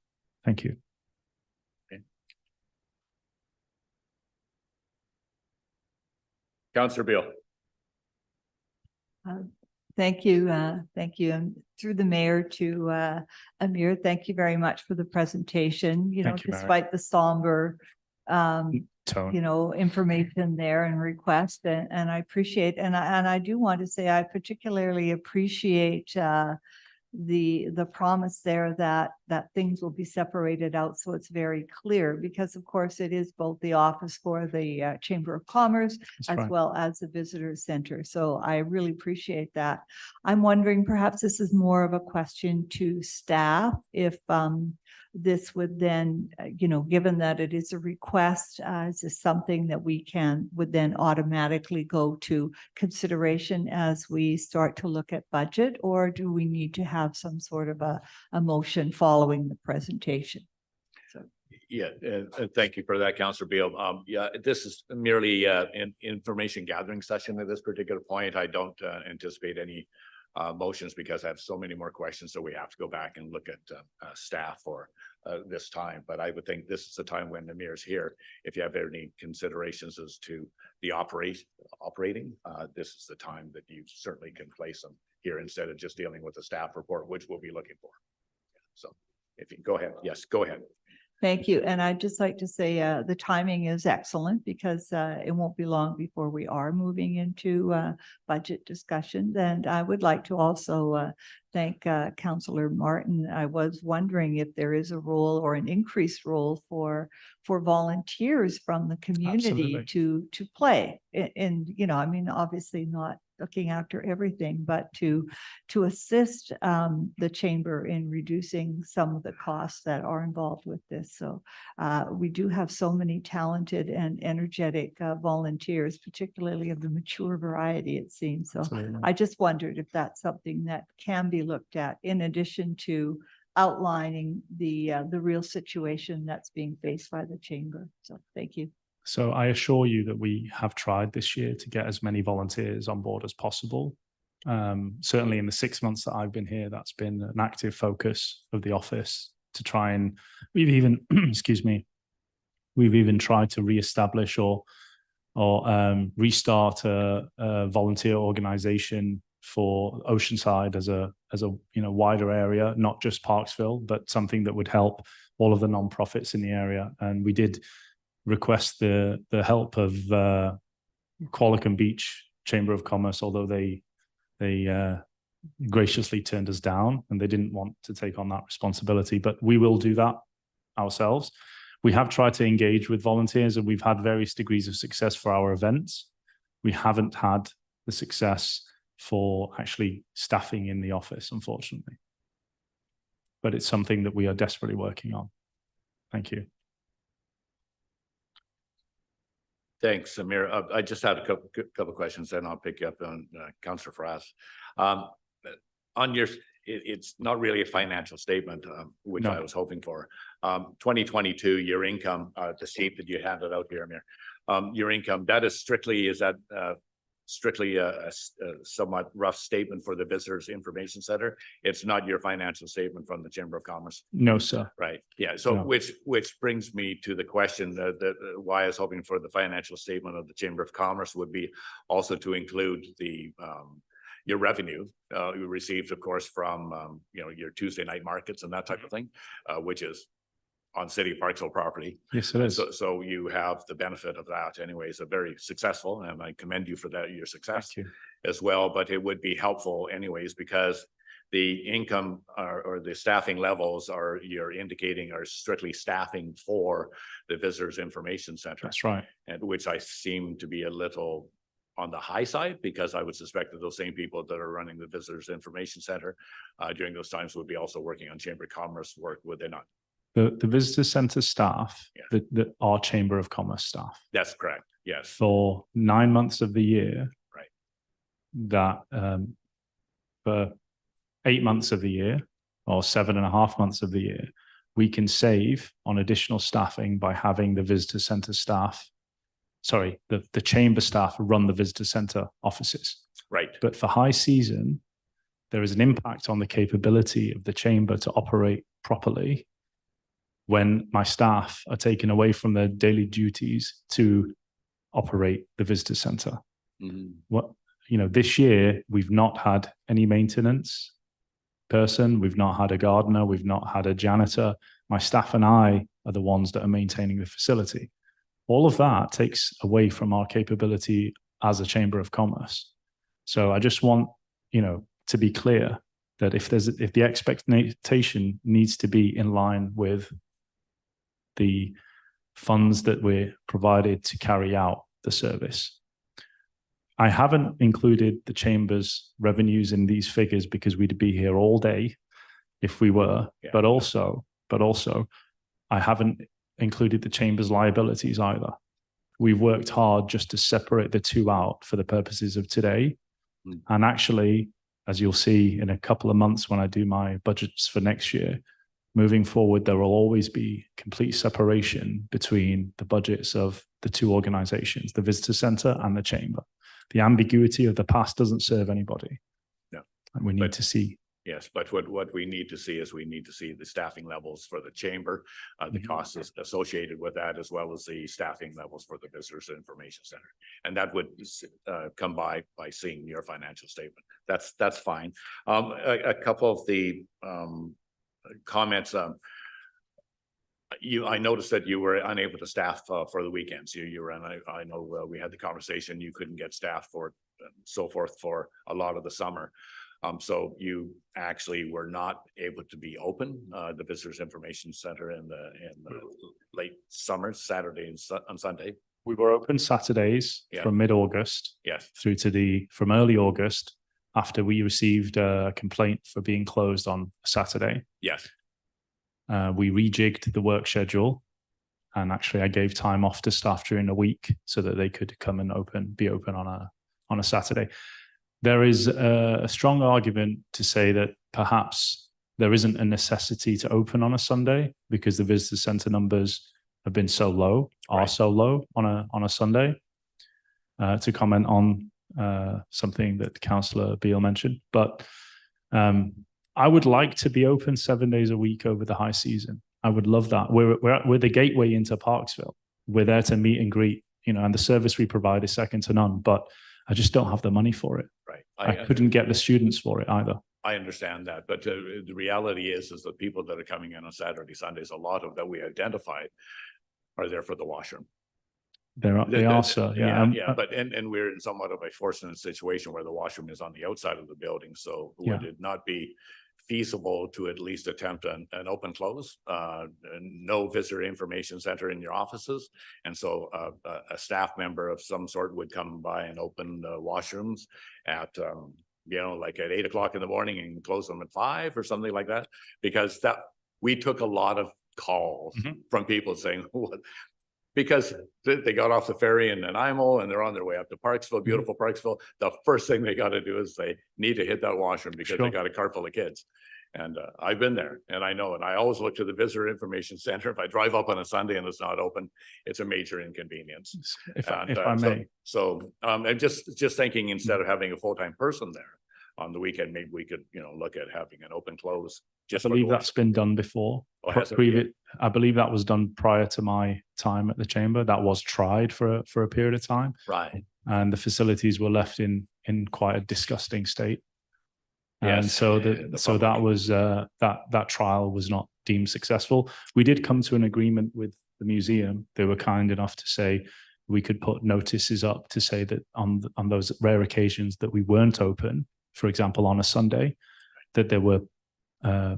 Thank you. Councillor Beal. Thank you. Thank you. And through the mayor to Amir, thank you very much for the presentation. You know, Thank you, Mary. despite the somber Tone. you know, information there and request, and I appreciate, and I do want to say I particularly appreciate the promise there that things will be separated out, so it's very clear, because of course it is both the office for the Chamber of Commerce as right. well as the visitor center. So I really appreciate that. I'm wondering, perhaps this is more of a question to staff, if this would then, you know, given that it is a request, is this something that we would then automatically go to consideration as we start to look at budget, or do we need to have some sort of a motion following the presentation? So. Yeah, thank you for that, Councillor Beal. Yeah, this is merely an information gathering session at this particular point. I don't anticipate any motions, because I have so many more questions, so we have to go back and look at staff for this time. But I would think this is the time when the mayor's here. If you have any considerations as to the operating, this is the time that you certainly can place them here instead of just dealing with the staff report, which we'll be looking for. So if you go ahead, yes, go ahead. Thank you. And I'd just like to say the timing is excellent, because it won't be long before we are moving into budget discussions. And I would like to also thank Councillor Martin. I was wondering if there is a role or an increased role for volunteers from the community Absolutely. to play. And, you know, I mean, obviously not looking after everything, but to assist the chamber in reducing some of the costs that are involved with this. So we do have so many talented and energetic volunteers, particularly of the mature variety, it seems. So Absolutely. I just wondered if that's something that can be looked at, in addition to outlining the real situation that's being faced by the chamber. So thank you. So I assure you that we have tried this year to get as many volunteers on board as possible. Certainly in the 6 months that I've been here, that's been an active focus of the office to try, and we've even, excuse me, we've even tried to reestablish or restart a volunteer organization for Oceanside as a you know, wider area, not just Parksville, but something that would help all of the nonprofits in the area. And we did request the help of Qualicum Beach Chamber of Commerce, although they graciously turned us down and they didn't want to take on that responsibility. But we will do that ourselves. We have tried to engage with volunteers, and we've had various degrees of success for our events. We haven't had the success for actually staffing in the office, unfortunately. But it's something that we are desperately working on. Thank you. Thanks, Amir. I just had a couple of questions, then I'll pick you up on Councillor Frass. On your, it's not really a financial statement, which I was hoping for. 2022, your income, the sheet that you handed out here, Amir, your income, that is strictly, is that strictly a somewhat rough statement for the Visitors Information Center? It's not your financial statement from the Chamber of Commerce? No, sir. Right. Yeah. So No. which brings me to the question that why I was hoping for the financial statement of the Chamber of Commerce would be also to include the your revenue you received, of course, from you know, your Tuesday night markets and that type of thing, which is on City of Parksville property. Yes, it is. So you have the benefit of that anyways, a very successful, and I commend you for that, your success as well. But it would be helpful anyways, because the income or the staffing levels you're indicating are strictly staffing for the Visitors Information Center. That's right. And which I seem to be a little on the high side, because I would suspect that those same people that are running the Visitors Information Center during those times would be also working on Chamber of Commerce work, would they not? The visitor center staff, Yeah. our Chamber of Commerce staff, That's correct. Yes. for 9 months of the year. Right. That for 8 months of the year, or 7.5 months of the year, we can save on additional staffing by having the visitor center staff, the chamber staff run the visitor center offices. Right. But for high season, there is an impact on the capability of the chamber to operate properly when my staff are taken away from their daily duties to operate the visitor center. This year, we've not had any maintenance person. We've not had a gardener. We've not had a janitor. My staff and I are the ones that are maintaining the facility. All of that takes away from our capability as a Chamber of Commerce. So I just want, to be clear that if the expectation needs to be in line with the funds that we're provided to carry out the service. I haven't included the Chamber's revenues in these figures because we'd be here all day if we were, but also, I haven't included the Chamber's liabilities either. We've worked hard just to separate the two out for the purposes of today. And actually, as you'll see in a couple of months when I do my budgets for next year, moving forward, there will always be complete separation between the budgets of the two organizations, the Visitor Center and the Chamber. The ambiguity of the past doesn't serve anybody. No. And we need to see. Yes, but what we need to see is we need to see the staffing levels for the chamber, the costs associated with that, as well as the staffing levels for the Visitors Information Center. And that would come by seeing your financial statement. That's fine. A couple of the comments. I noticed that you were unable to staff for the weekends. You were, and I know we had the conversation. You couldn't get staff for so forth for a lot of the summer. So you actually were not able to be open, the Visitors Information Center in the late summer, Saturday and Sunday. We were open Saturdays from mid-August through to from early August after we received a complaint for being closed on Saturday. Yes. We rejigged the work schedule, and actually I gave time off to staff during the week so that they could come and be open on a Saturday. There is a strong argument to say that perhaps there isn't a necessity to open on a Sunday because the visitor center numbers have been so low, are so low on a Sunday. To comment on something that Councillor Beale mentioned, but I would like to be open 7 days a week over the high season. I would love that. We're the gateway into Parksville. We're there to meet and greet, and the service we provide is second to none. But I just don't have the money for it. Right. I couldn't get the students for it either. I understand that, but the reality is the people that are coming in on Saturday, Sundays, a lot of that we identified are there for the washroom. They are, sir. But we're in somewhat of a fortunate situation where the washroom is on the outside of the building, so would it not be feasible to at least attempt an open close, no visitor information center in your offices, and so a staff member of some sort would come by and open the washrooms at like at 8 o'clock in the morning and close them at 5 or something like that, because we took a lot of calls from people saying what. Because they got off the ferry in Nanaimo and they're on their way up to Parksville, beautiful Parksville. The first thing they got to do is they need to hit that washroom because they got a car full of kids. And I've been there and I know, and I always look to the Visitor Information Center. If I drive up on a Sunday and it's not open, it's a major inconvenience. If I may. So I'm just thinking, instead of having a full-time person there on the weekend, maybe we could, look at having an open close. I believe that's been done before. I believe that was done prior to my time at the chamber. That was tried for a period of time. Right. And the facilities were left in quite a disgusting state. And so that was that trial was not deemed successful. We did come to an agreement with the museum. They were kind enough to say we could put notices up to say that on those rare occasions that we weren't open, for example, on a Sunday, that there were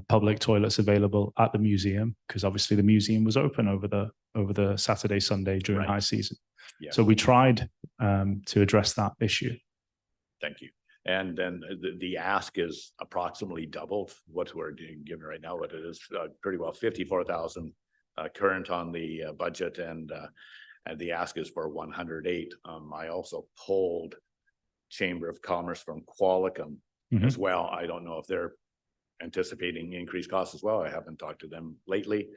public toilets available at the museum, because obviously the museum was open over the Saturday, Sunday during high season. So we tried to address that issue. Thank you. And then the ask is approximately doubled what we're given right now, what it is pretty well 54,000 current on the budget, and the ask is for 108. I also polled Chamber of Commerce from Qualicum as well. I don't know if they're anticipating increased costs as well. I haven't talked to them lately.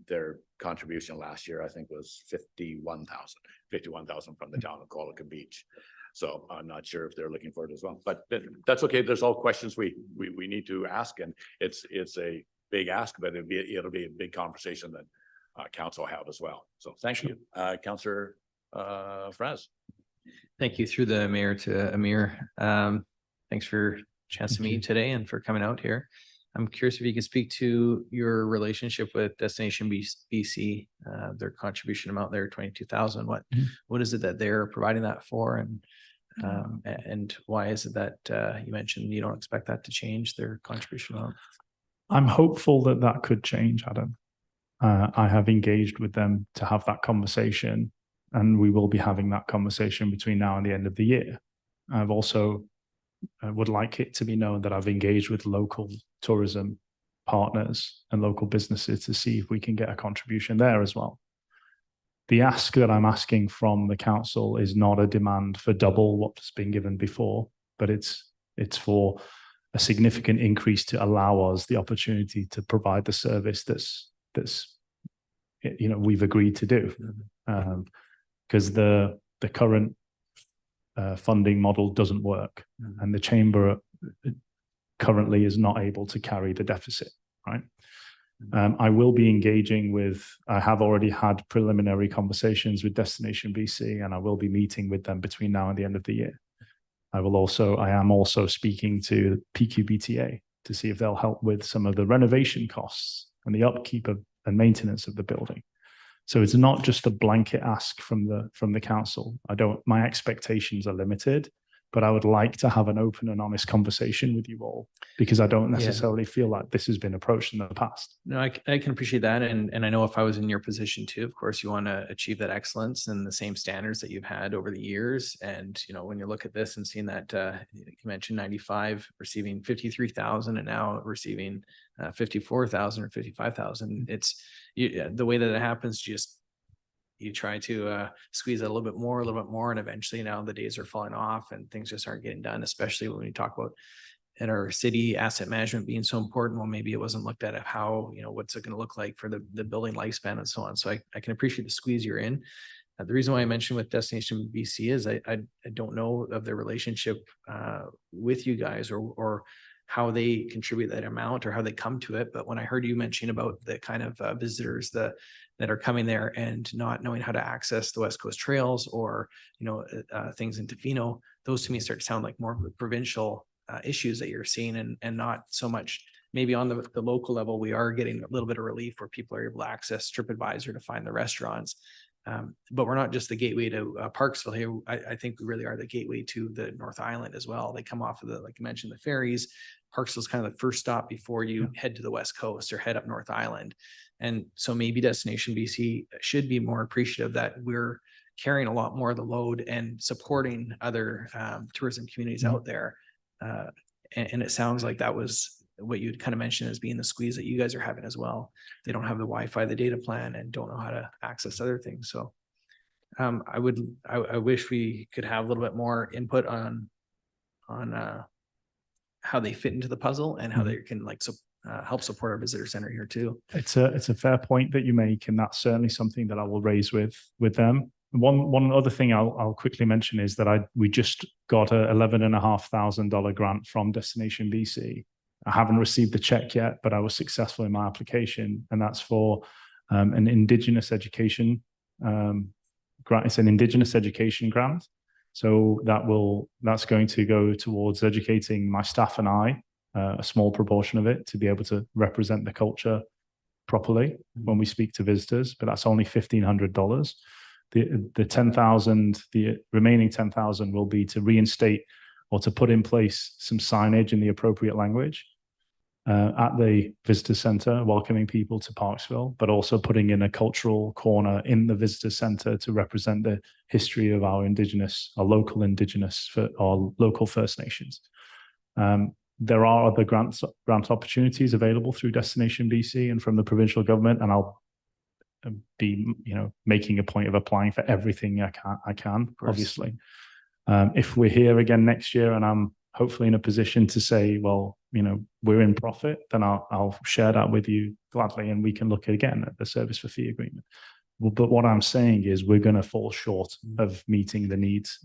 Their contribution last year, I think, was 51,000 from the town of Qualicum Beach. So I'm not sure if they're looking for it as well, but that's okay. There's all questions we need to ask, and it's a big ask, but it'll be a big conversation that council have as well. So thank you, Councillor Fraz. Thank you through the mayor to Amir. Thanks for chance to meet you today and for coming out here. I'm curious if you can speak to your relationship with Destination BC, their contribution amount there, 22,000. What is it that they're providing that for, and why is it that you mentioned you don't expect that to change, their contribution amount? I'm hopeful that that could change, Adam. I have engaged with them to have that conversation, and we will be having that conversation between now and the end of the year. I've also would like it to be known that I've engaged with local tourism partners and local businesses to see if we can get a contribution there as well. The ask that I'm asking from the council is not a demand for double what's been given before, but it's for a significant increase to allow us the opportunity to provide the service that's we've agreed to do, because the current funding model doesn't work, and the chamber currently is not able to carry the deficit, right? I will be engaging with, I have already had preliminary conversations with Destination BC, and I will be meeting with them between now and the end of the year. I am also speaking to PQBTA to see if they'll help with some of the renovation costs and the upkeep and maintenance of the building. So it's not just a blanket ask from the council. My expectations are limited, but I would like to have an open and honest conversation with you all, because I don't necessarily feel like this has been approached in the past. No, I can appreciate that. And I know if I was in your position too, of course, you want to achieve that excellence and the same standards that you've had over the years. And, when you look at this and seeing that, you mentioned 95 receiving 53,000 and now receiving 54,000 or 55,000, it's the way that it happens, you try to squeeze out a little bit more, and eventually now the days are falling off and things just aren't getting done, especially when we talk about in our city asset management being so important. Well, maybe it wasn't looked at how, what's it going to look like for the building lifespan and so on. So I can appreciate the squeeze you're in. The reason why I mentioned with Destination BC is I don't know of their relationship with you guys or how they contribute that amount or how they come to it. But when I heard you mention about the kind of visitors that are coming there and not knowing how to access the West Coast trails or, things in Tofino, those to me start to sound like more provincial issues that you're seeing and not so much maybe on the local level. We are getting a little bit of relief where people are able to access TripAdvisor to find the restaurants. But we're not just the gateway to Parksville here. I think we really are the gateway to the North Island as well. They come off of like you mentioned, the ferries. Parksville is kind of the first stop before you head to the West Coast or head up North Island. And so maybe Destination BC should be more appreciative that we're carrying a lot more of the load and supporting other tourism communities out there. And it sounds like that was what you'd kind of mentioned as being the squeeze that you guys are having as well. They don't have the Wi-Fi, the data plan, and don't know how to access other things. So I wish we could have a little bit more input on how they fit into the puzzle and how they can help support our visitor center here too. It's a fair point that you make, and that's certainly something that I will raise with them. One other thing I'll quickly mention is that we just got a $11,500 grant from Destination BC. I haven't received the check yet, but I was successful in my application, and that's for an Indigenous education grant. It's an Indigenous education grant. So that's going to go towards educating my staff and I, a small proportion of it, to be able to represent the culture properly when we speak to visitors. But that's only $1,500. The 10,000, the remaining 10,000 will be to reinstate or to put in place some signage in the appropriate language. at the visitor center, welcoming people to Parksville, but also putting in a cultural corner in the visitor center to represent the history of our local First Nations. There are other grant opportunities available through Destination BC and from the provincial government, and I'll be, making a point of applying for everything I can, obviously. If we're here again next year and I'm hopefully in a position to say, well, we're in profit, then I'll share that with you gladly, and we can look again at the service for fee agreement. But what I'm saying is we're going to fall short of meeting the needs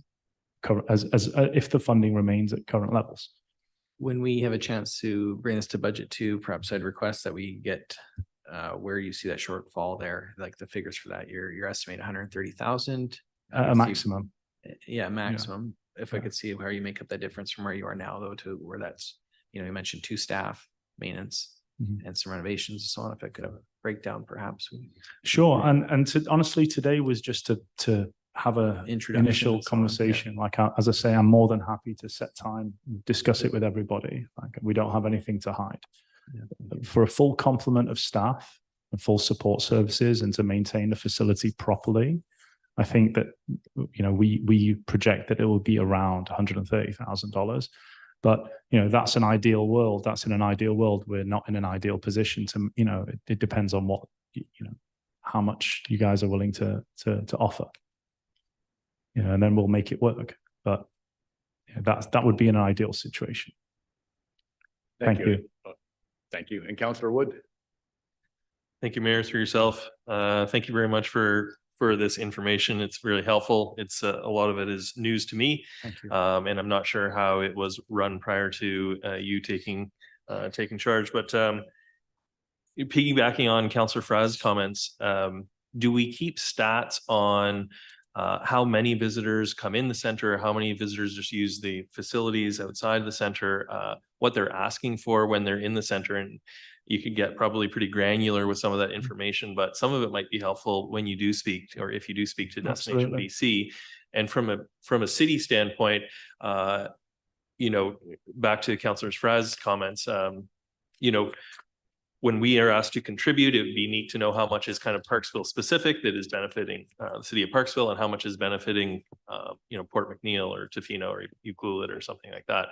if the funding remains at current levels. When we have a chance to bring this to budget too, perhaps I'd request that we get where you see that shortfall there, like the figures for that year. You're estimating 130,000. A maximum. Yeah, maximum. If I could see how you make up that difference from where you are now, though, to where that's, you mentioned 2 staff, maintenance, and some renovations and so on. If I could have a breakdown, perhaps. Sure. And honestly, today was just to have a initial conversation. Yeah. Like, as I say, I'm more than happy to set time, discuss it with everybody. Like, we don't have anything to hide. Yeah. For a full complement of staff and full support services and to maintain the facility properly, I think that, we project that it will be around $130,000. But, that's an ideal world. That's in an ideal world. We're not in an ideal position to, it depends on what, how much you guys are willing to offer. And then we'll make it work. But that would be an ideal situation. Thank you. Thank you. And Councillor Wood. Thank you, Mayor, through yourself. Thank you very much for this information. It's really helpful. It's a lot of it is news to me. Thank you. And I'm not sure how it was run prior to you taking charge. But piggybacking on Councillor Fraz's comments, do we keep stats on how many visitors come in the center, how many visitors just use the facilities outside the center, what they're asking for when they're in the center? And you could get probably pretty granular with some of that information, but some of it might be helpful when you do speak, or if you do speak to Destination BC. And from a city standpoint, back to Councillor Fraz's comments, when we are asked to contribute, it would be neat to know how much is kind of Parksville specific that is benefiting the city of Parksville, and how much is benefiting, Port McNeill or Tofino or Ucluelet or something like that.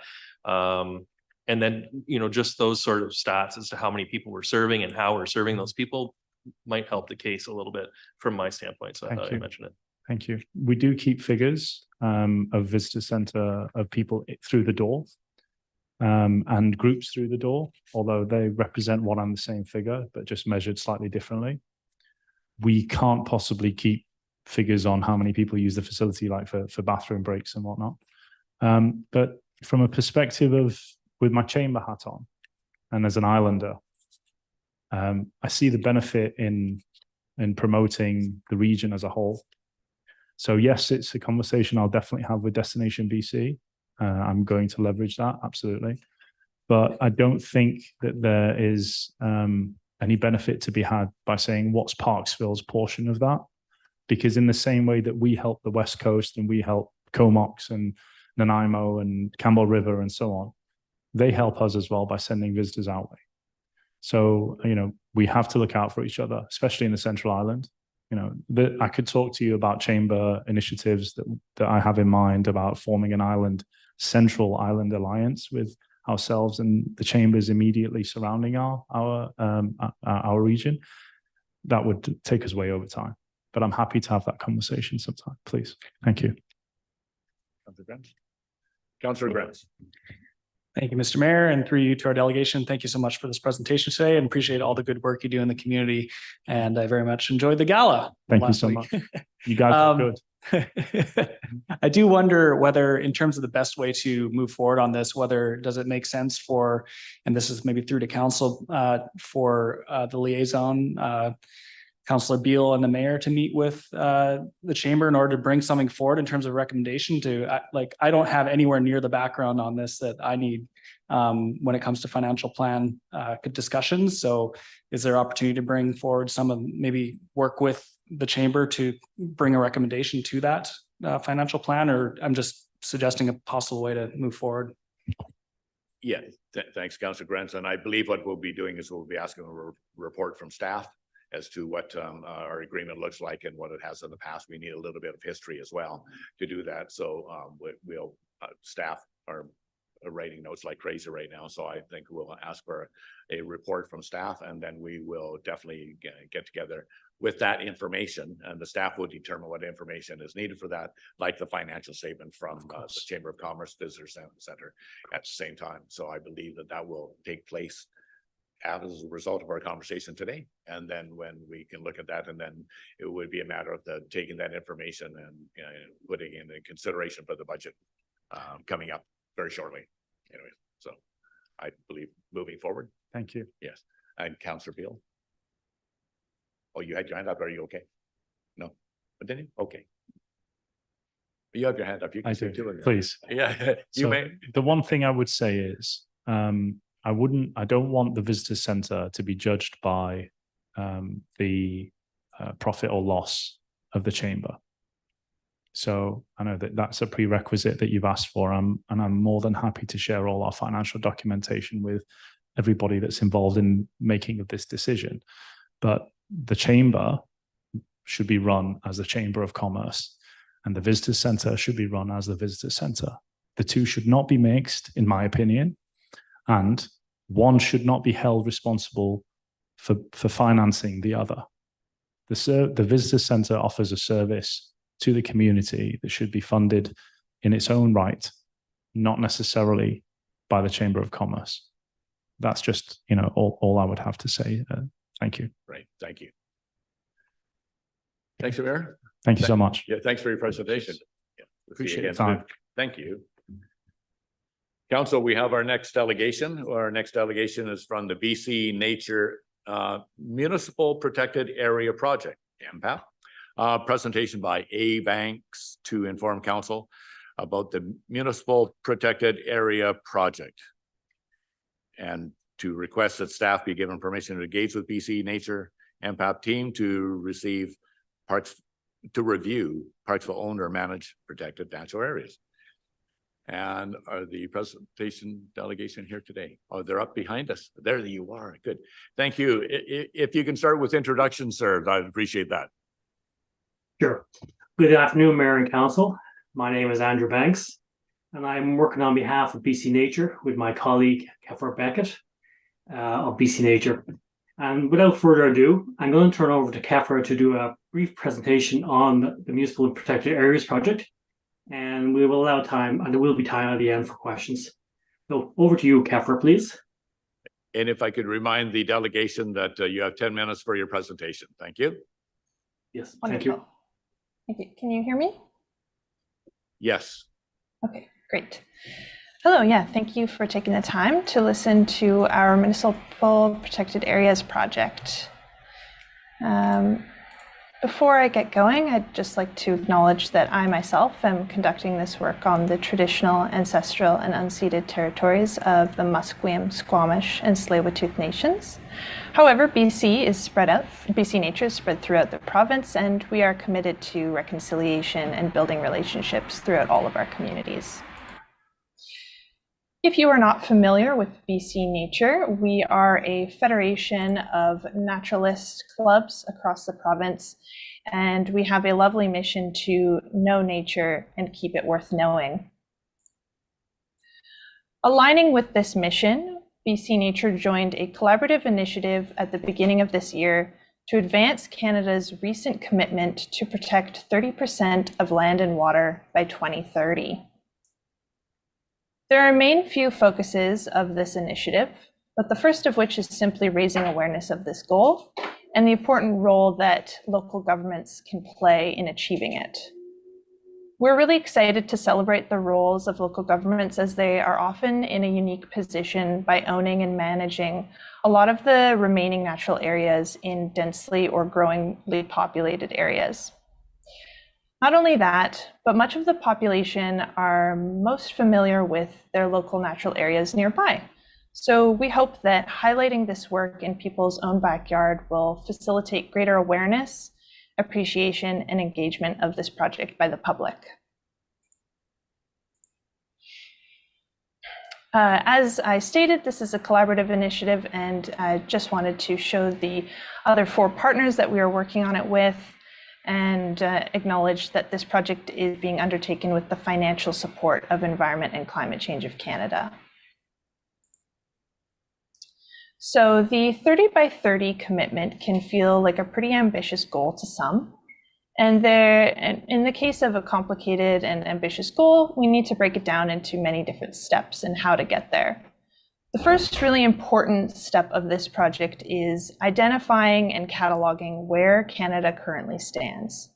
And then, just those sort of stats as to how many people we're serving and how we're serving those people might help the case a little bit from my standpoint. So I thought I'd mention it. Thank you. We do keep figures of visitor center of people through the door. And groups through the door, although they represent one and the same figure, but just measured slightly differently. We can't possibly keep figures on how many people use the facility, like for bathroom breaks and whatnot. But from a perspective of, with my chamber hat on, and as an islander, I see the benefit in promoting the region as a whole. So yes, it's a conversation I'll definitely have with Destination BC. I'm going to leverage that, absolutely. But I don't think that there is any benefit to be had by saying what's Parksville's portion of that. Because in the same way that we help the West Coast and we help Comox and Nanaimo and Campbell River and so on, they help us as well by sending visitors our way. So, we have to look out for each other, especially in the Central Island. I could talk to you about chamber initiatives that I have in mind about forming an central island alliance with ourselves and the chambers immediately surrounding our region. That would take us way over time, but I'm happy to have that conversation sometime, please. Thank you. Councillor Grant. Thank you, Mr. Mayor, and through you to our delegation. Thank you so much for this presentation today, and appreciate all the good work you do in the community. And I very much enjoyed the gala. Thank you so much. You guys are good. I do wonder whether, in terms of the best way to move forward on this, does it make sense for, and this is maybe through to council, for the liaison, Councillor Beal and the mayor to meet with the chamber in order to bring something forward in terms of recommendation to, I don't have anywhere near the background on this that I need when it comes to financial plan discussions. So is there opportunity to bring forward maybe work with the chamber to bring a recommendation to that financial plan, or I'm just suggesting a possible way to move forward? Yeah, thanks, Councillor Grenson. I believe what we'll be doing is we'll be asking a report from staff as to what our agreement looks like and what it has in the past. We need a little bit of history as well to do that. So we'll staff are writing notes like crazy right now. So I think we'll ask for a report from staff, and then we will definitely get together with that information, and the staff will determine what information is needed for that, like the financial statement from the Chamber of Commerce Visitor Center at the same time. So I believe that that will take place as a result of our conversation today. And then when we can look at that, and then it would be a matter of taking that information and putting in consideration for the budget coming up very shortly. Anyway, so I believe moving forward. Thank you. Yes. And Councillor Beal. Oh, you had your hand up. Are you okay? No, but then okay. You have your hand up. You can I say do. too. Please. Yeah, you So may. the one thing I would say is, I don't want the visitor center to be judged by the profit or loss of the chamber. So I know that that's a prerequisite that you've asked for, and I'm more than happy to share all our financial documentation with everybody that's involved in making of this decision. But the chamber should be run as the Chamber of Commerce, and the visitor center should be run as the visitor center. The two should not be mixed, in my opinion, and one should not be held responsible for financing the other. The visitor center offers a service to the community that should be funded in its own right, not necessarily by the Chamber of Commerce. That's just, all I would have to say. Thank you. Right. Thank you. Thanks, Mayor. Thank you so much. Yeah, thanks for your presentation. Yeah, Appreciate your time. Thank you. Council, we have our next delegation. Our next delegation is from the BC Nature Municipal Protected Area Project, MPAP. Presentation by A Banks to inform council about the Municipal Protected Area Project, and to request that staff be given permission to engage with BC Nature MPAP team to review Parksville owned or managed protected natural areas. And are the presentation delegation here today? Oh, they're up behind us. There you are. Good. Thank you. If you can start with introduction, sir, I'd appreciate that. Sure. Good afternoon, Mayor and Council. My name is Andrew Banks, and I'm working on behalf of BC Nature with my colleague, Beckett of BC Nature. And without further ado, I'm going to turn over to Kefra to do a brief presentation on the Municipal Protected Areas Project. And we will allow time, and there will be time at the end for questions. So over to you, Kefra, please. And if I could remind the delegation that you have 10 minutes for your presentation. Thank you. Yes, Wonderful. thank you. Thank you. Can you hear me? Yes. Okay, great. Hello, yeah, thank you for taking the time to listen to our Municipal Protected Areas Project. Before I get going, I'd just like to acknowledge that I myself am conducting this work on the traditional, ancestral, and unceded territories of the Musqueam, Squamish, and Tsleil-Waututh nations. However, BC Nature is spread throughout the province, and we are committed to reconciliation and building relationships throughout all of our communities. If you are not familiar with BC Nature, we are a federation of naturalist clubs across the province, and we have a lovely mission to know nature and keep it worth knowing. Aligning with this mission, BC Nature joined a collaborative initiative at the beginning of this year to advance Canada's recent commitment to protect 30% of land and water by 2030. There are main few focuses of this initiative, but the first of which is simply raising awareness of this goal and the important role that local governments can play in achieving it. We're really excited to celebrate the roles of local governments, as they are often in a unique position by owning and managing a lot of the remaining natural areas in densely or growingly populated areas. Not only that, but much of the population are most familiar with their local natural areas nearby. So we hope that highlighting this work in people's own backyard will facilitate greater awareness, appreciation, and engagement of this project by the public. As I stated, this is a collaborative initiative, and I just wanted to show the other 4 partners that we are working on it with, and acknowledge that this project is being undertaken with the financial support of Environment and Climate Change of Canada. So the 30 by 30 commitment can feel like a pretty ambitious goal to some. And in the case of a complicated and ambitious goal, we need to break it down into many different steps and how to get there. The first really important step of this project is identifying and cataloging where Canada currently stands.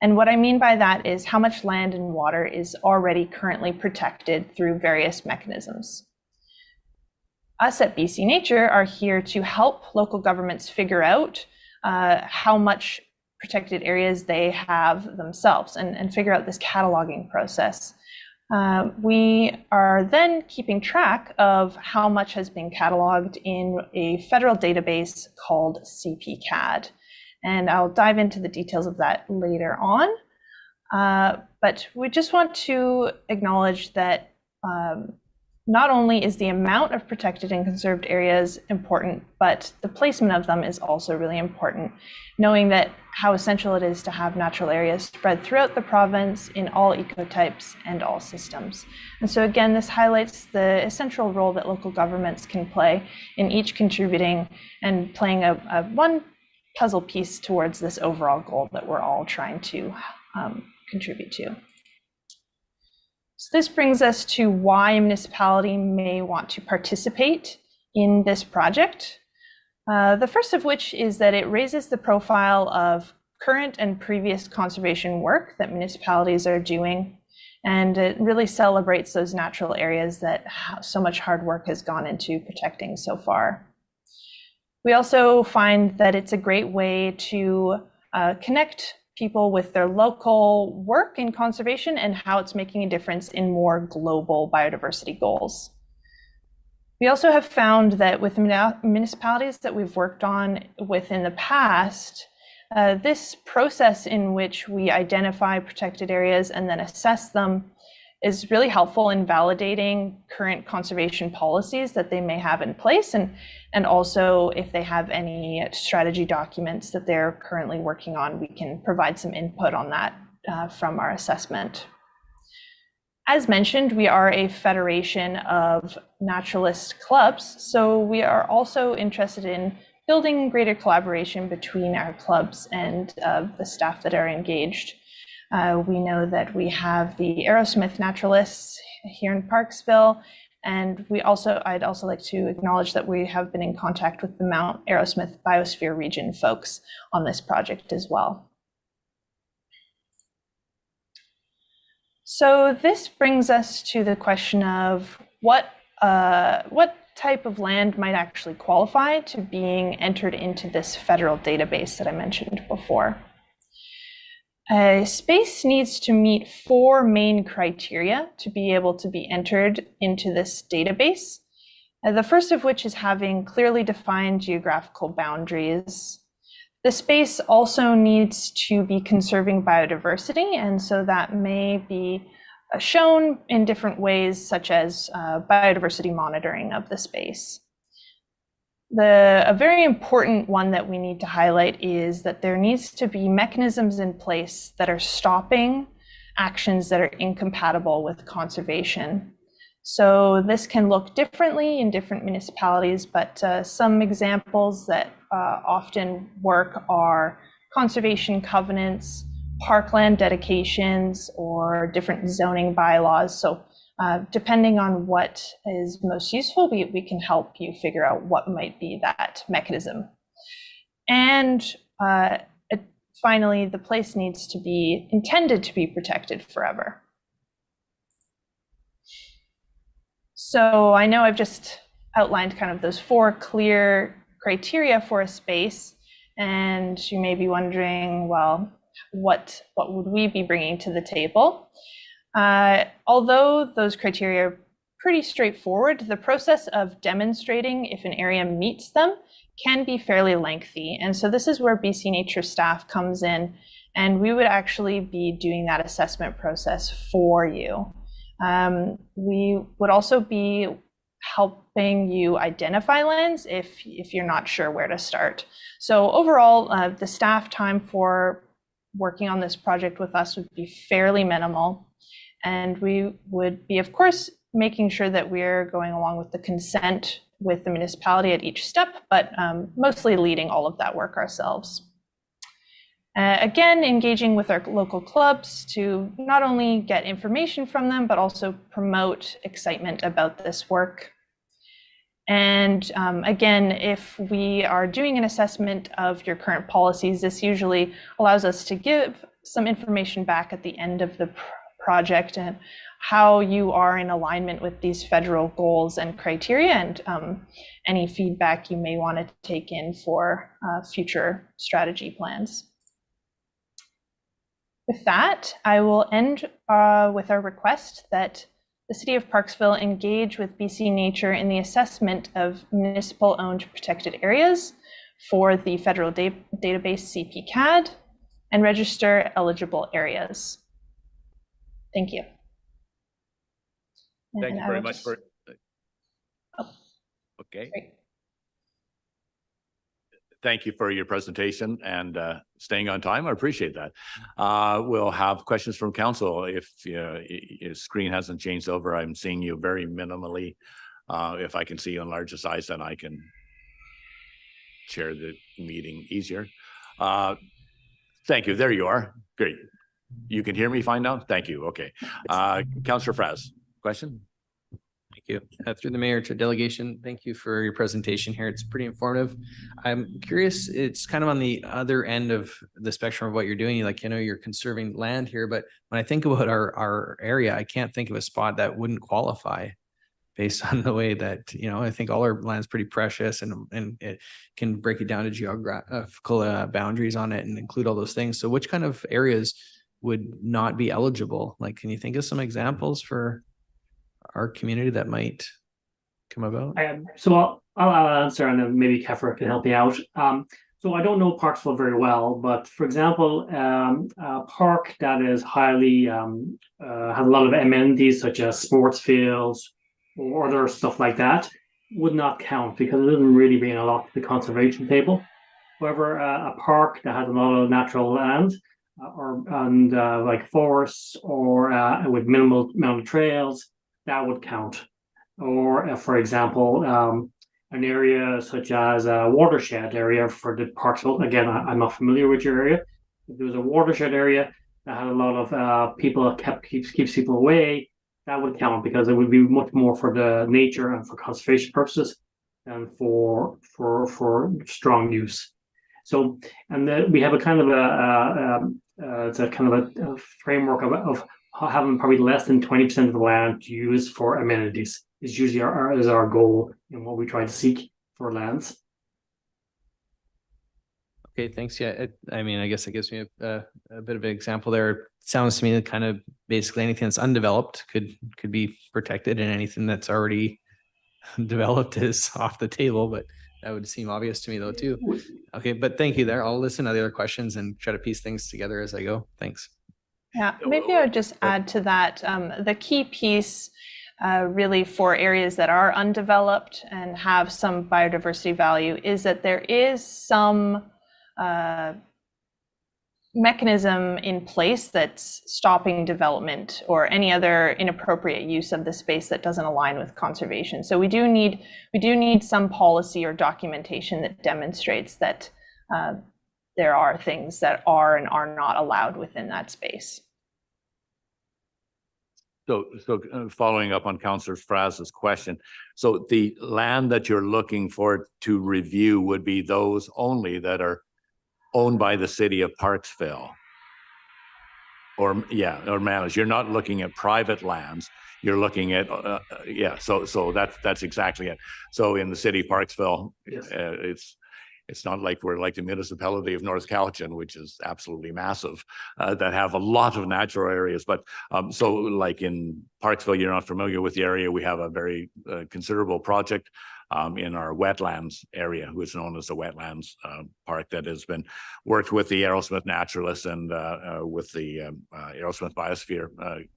And what I mean by that is how much land and water is already currently protected through various mechanisms. Us at BC Nature are here to help local governments figure out how much protected areas they have themselves and figure out this cataloging process. We are then keeping track of how much has been cataloged in a federal database called CPCAD. And I'll dive into the details of that later on. But we just want to acknowledge that not only is the amount of protected and conserved areas important, but the placement of them is also really important, knowing that how essential it is to have natural areas spread throughout the province in all ecotypes and all systems. And so again, this highlights the essential role that local governments can play in each contributing and playing a one puzzle piece towards this overall goal that we're all trying to contribute to. So this brings us to why a municipality may want to participate in this project. The first of which is that it raises the profile of current and previous conservation work that municipalities are doing, and it really celebrates those natural areas that so much hard work has gone into protecting so far. We also find that it's a great way to connect people with their local work in conservation and how it's making a difference in more global biodiversity goals. We also have found that with municipalities that we've worked on with in the past, this process in which we identify protected areas and then assess them is really helpful in validating current conservation policies that they may have in place, and also if they have any strategy documents that they're currently working on, we can provide some input on that from our assessment. As mentioned, we are a federation of naturalist clubs, so we are also interested in building greater collaboration between our clubs and the staff that are engaged. We know that we have the Aerosmith naturalists here in Parksville, and I'd also like to acknowledge that we have been in contact with the Mount Aerosmith Biosphere Region folks on this project as well. So this brings us to the question of what type of land might actually qualify to being entered into this federal database that I mentioned before. A space needs to meet 4 main criteria to be able to be entered into this database. The first of which is having clearly defined geographical boundaries. The space also needs to be conserving biodiversity, and so that may be shown in different ways, such as biodiversity monitoring of the space. A very important one that we need to highlight is that there needs to be mechanisms in place that are stopping actions that are incompatible with conservation. So this can look differently in different municipalities, but some examples that often work are conservation covenants, parkland dedications, or different zoning bylaws. So depending on what is most useful, we can help you figure out what might be that mechanism. And finally, the place needs to be intended to be protected forever. So I know I've just outlined kind of those 4 clear criteria for a space, and you may be wondering, well, what would we be bringing to the table? Although those criteria are pretty straightforward, the process of demonstrating if an area meets them can be fairly lengthy. And so this is where BC Nature staff comes in, and we would actually be doing that assessment process for you. We would also be helping you identify lands if you're not sure where to start. So overall, the staff time for working on this project with us would be fairly minimal. And we would be, of course, making sure that we're going along with the consent with the municipality at each step, but mostly leading all of that work ourselves. Again, engaging with our local clubs to not only get information from them, but also promote excitement about this work. And again, if we are doing an assessment of your current policies, this usually allows us to give some information back at the end of the project and how you are in alignment with these federal goals and criteria, and any feedback you may want to take in for future strategy plans. With that, I will end with our request that the City of Parksville engage with BC Nature in the assessment of municipal-owned protected areas for the federal database CPCAD and register eligible areas. Thank you. Thank you very much for. Okay. Great. Thank you for your presentation and staying on time. I appreciate that. We'll have questions from council. If your screen hasn't changed over, I'm seeing you very minimally. If I can see you in larger size, then I can chair the meeting easier. Thank you. There you are. Great. You can hear me fine now? Thank you. Okay. Councillor Fraz, question? Thank you. Through the mayor to delegation, thank you for your presentation here. It's pretty informative. I'm curious, it's kind of on the other end of the spectrum of what you're doing. Like, you're conserving land here, but when I think about our area, I can't think of a spot that wouldn't qualify based on the way that, I think all our land's pretty precious, and it can break it down to geographical boundaries on it and include all those things. So which kind of areas would not be eligible? Like, can you think of some examples for our community that might come about? So I'll answer, and then maybe Kefra can help me out. So I don't know Parksville very well, but for example, a park that is highly has a lot of amenities such as sports fields or other stuff like that would not count because it doesn't really bring a lot to the conservation table. However, a park that has a lot of natural land and like forests or with minimal amount of trails, that would count. Or for example, an area such as a watershed area for the Parksville. Again, I'm not familiar with your area. If there was a watershed area that had a lot of people that keeps people away, that would count because it would be much more for the nature and for conservation purposes than for strong use. So, and then we have a kind of a framework of having probably less than 20% of the land to use for amenities is usually our goal in what we try to seek for lands. Okay, thanks. Yeah, I mean, I guess it gives me a bit of an example there. It sounds to me that kind of basically anything that's undeveloped could be protected, and anything that's already developed is off the table, but that would seem obvious to me though too. Okay, but thank you there. I'll listen to the other questions and try to piece things together as I go. Thanks. Yeah, maybe I would just add to that. The key piece really for areas that are undeveloped and have some biodiversity value is that there is some mechanism in place that's stopping development or any other inappropriate use of the space that doesn't align with conservation. So we do need some policy or documentation that demonstrates that there are things that are and are not allowed within that space. So following up on Councillor Fraz's question, so the land that you're looking for to review would be those only that are owned by the city of Parksville, or managed. You're not looking at private lands. You're looking at So that's exactly it. So in the city of Parksville, yes. It's not like we're like the municipality of North Cowichan, which is absolutely massive, that have a lot of natural areas. But so like in Parksville, you're not familiar with the area. We have a very considerable project in our wetlands area, who is known as the Wetlands Park, that has been worked with the Aerosmith Naturalists and with the Aerosmith Biosphere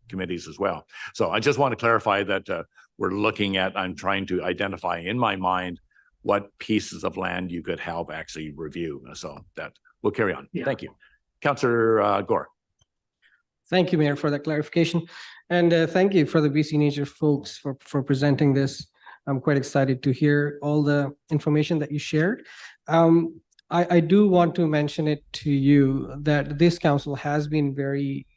committees as well. So I just want to clarify that we're looking at, I'm trying to identify in my mind what pieces of land you could help actually review. So that we'll carry on. Yeah. Thank you. Councillor Gore. Thank you, Mayor, for that clarification. And thank you for the BC Nature folks for presenting this. I'm quite excited to hear all the information that you shared. I do want to mention it to you that this council has been very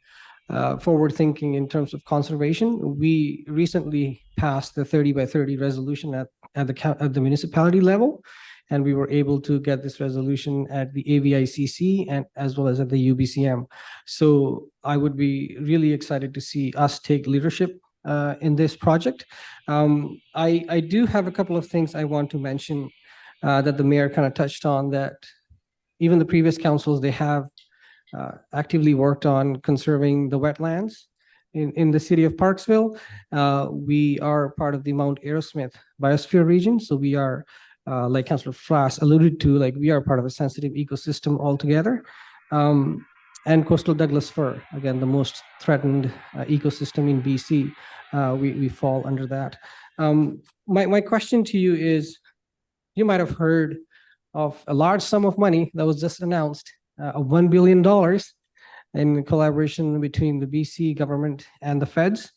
forward-thinking in terms of conservation. We recently passed the 30 by 30 resolution at the municipality level, and we were able to get this resolution at the AVICC and as well as at the UBCM. So I would be really excited to see us take leadership in this project. I do have a couple of things I want to mention that the mayor kind of touched on, that even the previous councils, they have actively worked on conserving the wetlands in the city of Parksville. We are part of the Mount Aerosmith Biosphere region, so we are, like Councillor Flass alluded to, like we are part of a sensitive ecosystem altogether. And coastal Douglas fir, again, the most threatened ecosystem in BC. We fall under that. My question to you is, you might have heard of a large sum of money that was just announced, of $1 billion in collaboration between the BC government and the feds.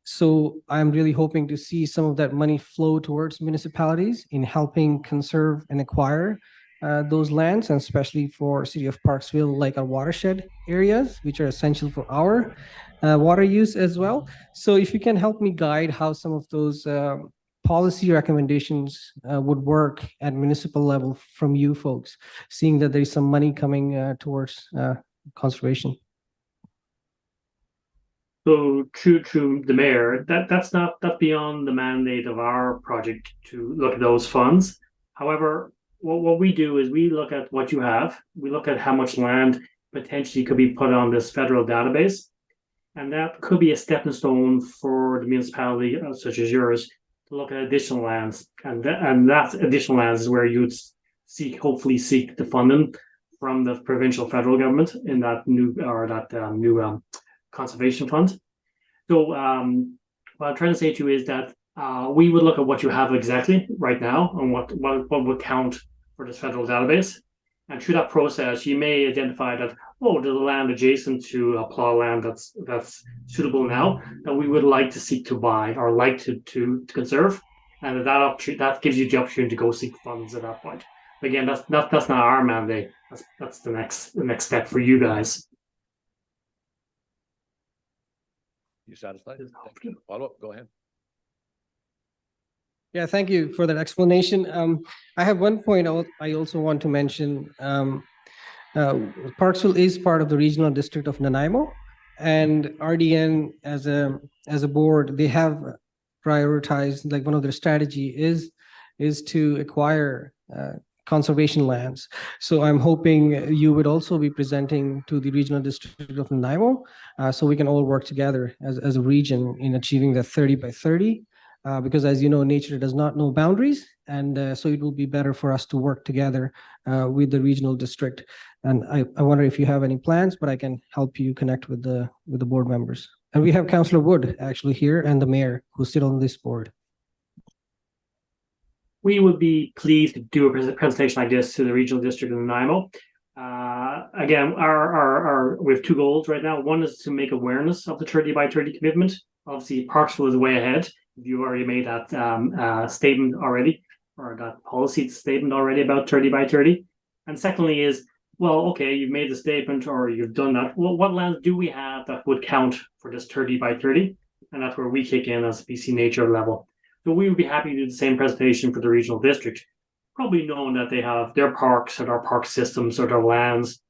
So I'm really hoping to see some of that money flow towards municipalities in helping conserve and acquire those lands, and especially for city of Parksville, like our watershed areas, which are essential for our water use as well. So if you can help me guide how some of those policy recommendations would work at municipal level from you folks, seeing that there's some money coming towards conservation. So to the mayor, that's beyond the mandate of our project to look at those funds. However, what we do is we look at what you have, we look at how much land potentially could be put on this federal database, and that could be a stepping stone for the municipality such as yours to look at additional lands, and that additional lands is where you'd hopefully seek the funding from the provincial federal government in that new conservation fund. So what I'm trying to say to you is that we would look at what you have exactly right now and what would count for this federal database. And through that process, you may identify that, oh, there's a land adjacent to a plot of land that's suitable now that we would like to seek to buy or like to conserve. And that gives you the opportunity to go seek funds at that point. But again, that's not our mandate. That's the next step for you guys. You satisfied? Follow up, go ahead. Yeah, thank you for that explanation. I have one point I also want to mention. Parksville is part of the regional district of Nanaimo, and RDN as a board, they have prioritized, like one of their strategy is to acquire conservation lands. So I'm hoping you would also be presenting to the regional district of Nanaimo, so we can all work together as a region in achieving the 30 by 30. Because as you know, nature does not know boundaries, and so it will be better for us to work together with the regional district. And I wonder if you have any plans, but I can help you connect with the board members. And we have Councillor Wood actually here and the mayor who sit on this board. We would be pleased to do a presentation like this to the regional district of Nanaimo. Again, we have two goals right now. One is to make awareness of the 30 by 30 commitment. Obviously, Parksville is way ahead. You already made that statement already, or that policy statement already about 30 by 30. And secondly is, well, okay, you've made the statement or you've done that. Well, what lands do we have that would count for this 30 by 30? And that's where we kick in as BC Nature level. So we would be happy to do the same presentation for the regional district, probably knowing that they have their parks or their park systems or their lands,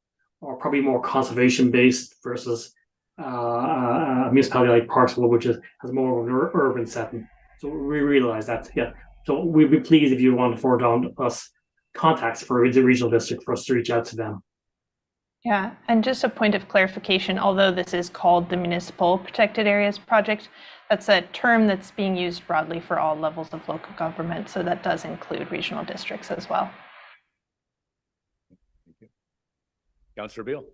or probably more conservation based versus a municipality like Parksville, which has more of an urban setting. So we realize that, yeah. So we'd be pleased if you want to forward on us contacts for the regional district for us to reach out to them. Yeah, and just a point of clarification, although this is called the Municipal Protected Areas Project, that's a term that's being used broadly for all levels of local government. So that does include regional districts as well. Thank you. Councillor Beal.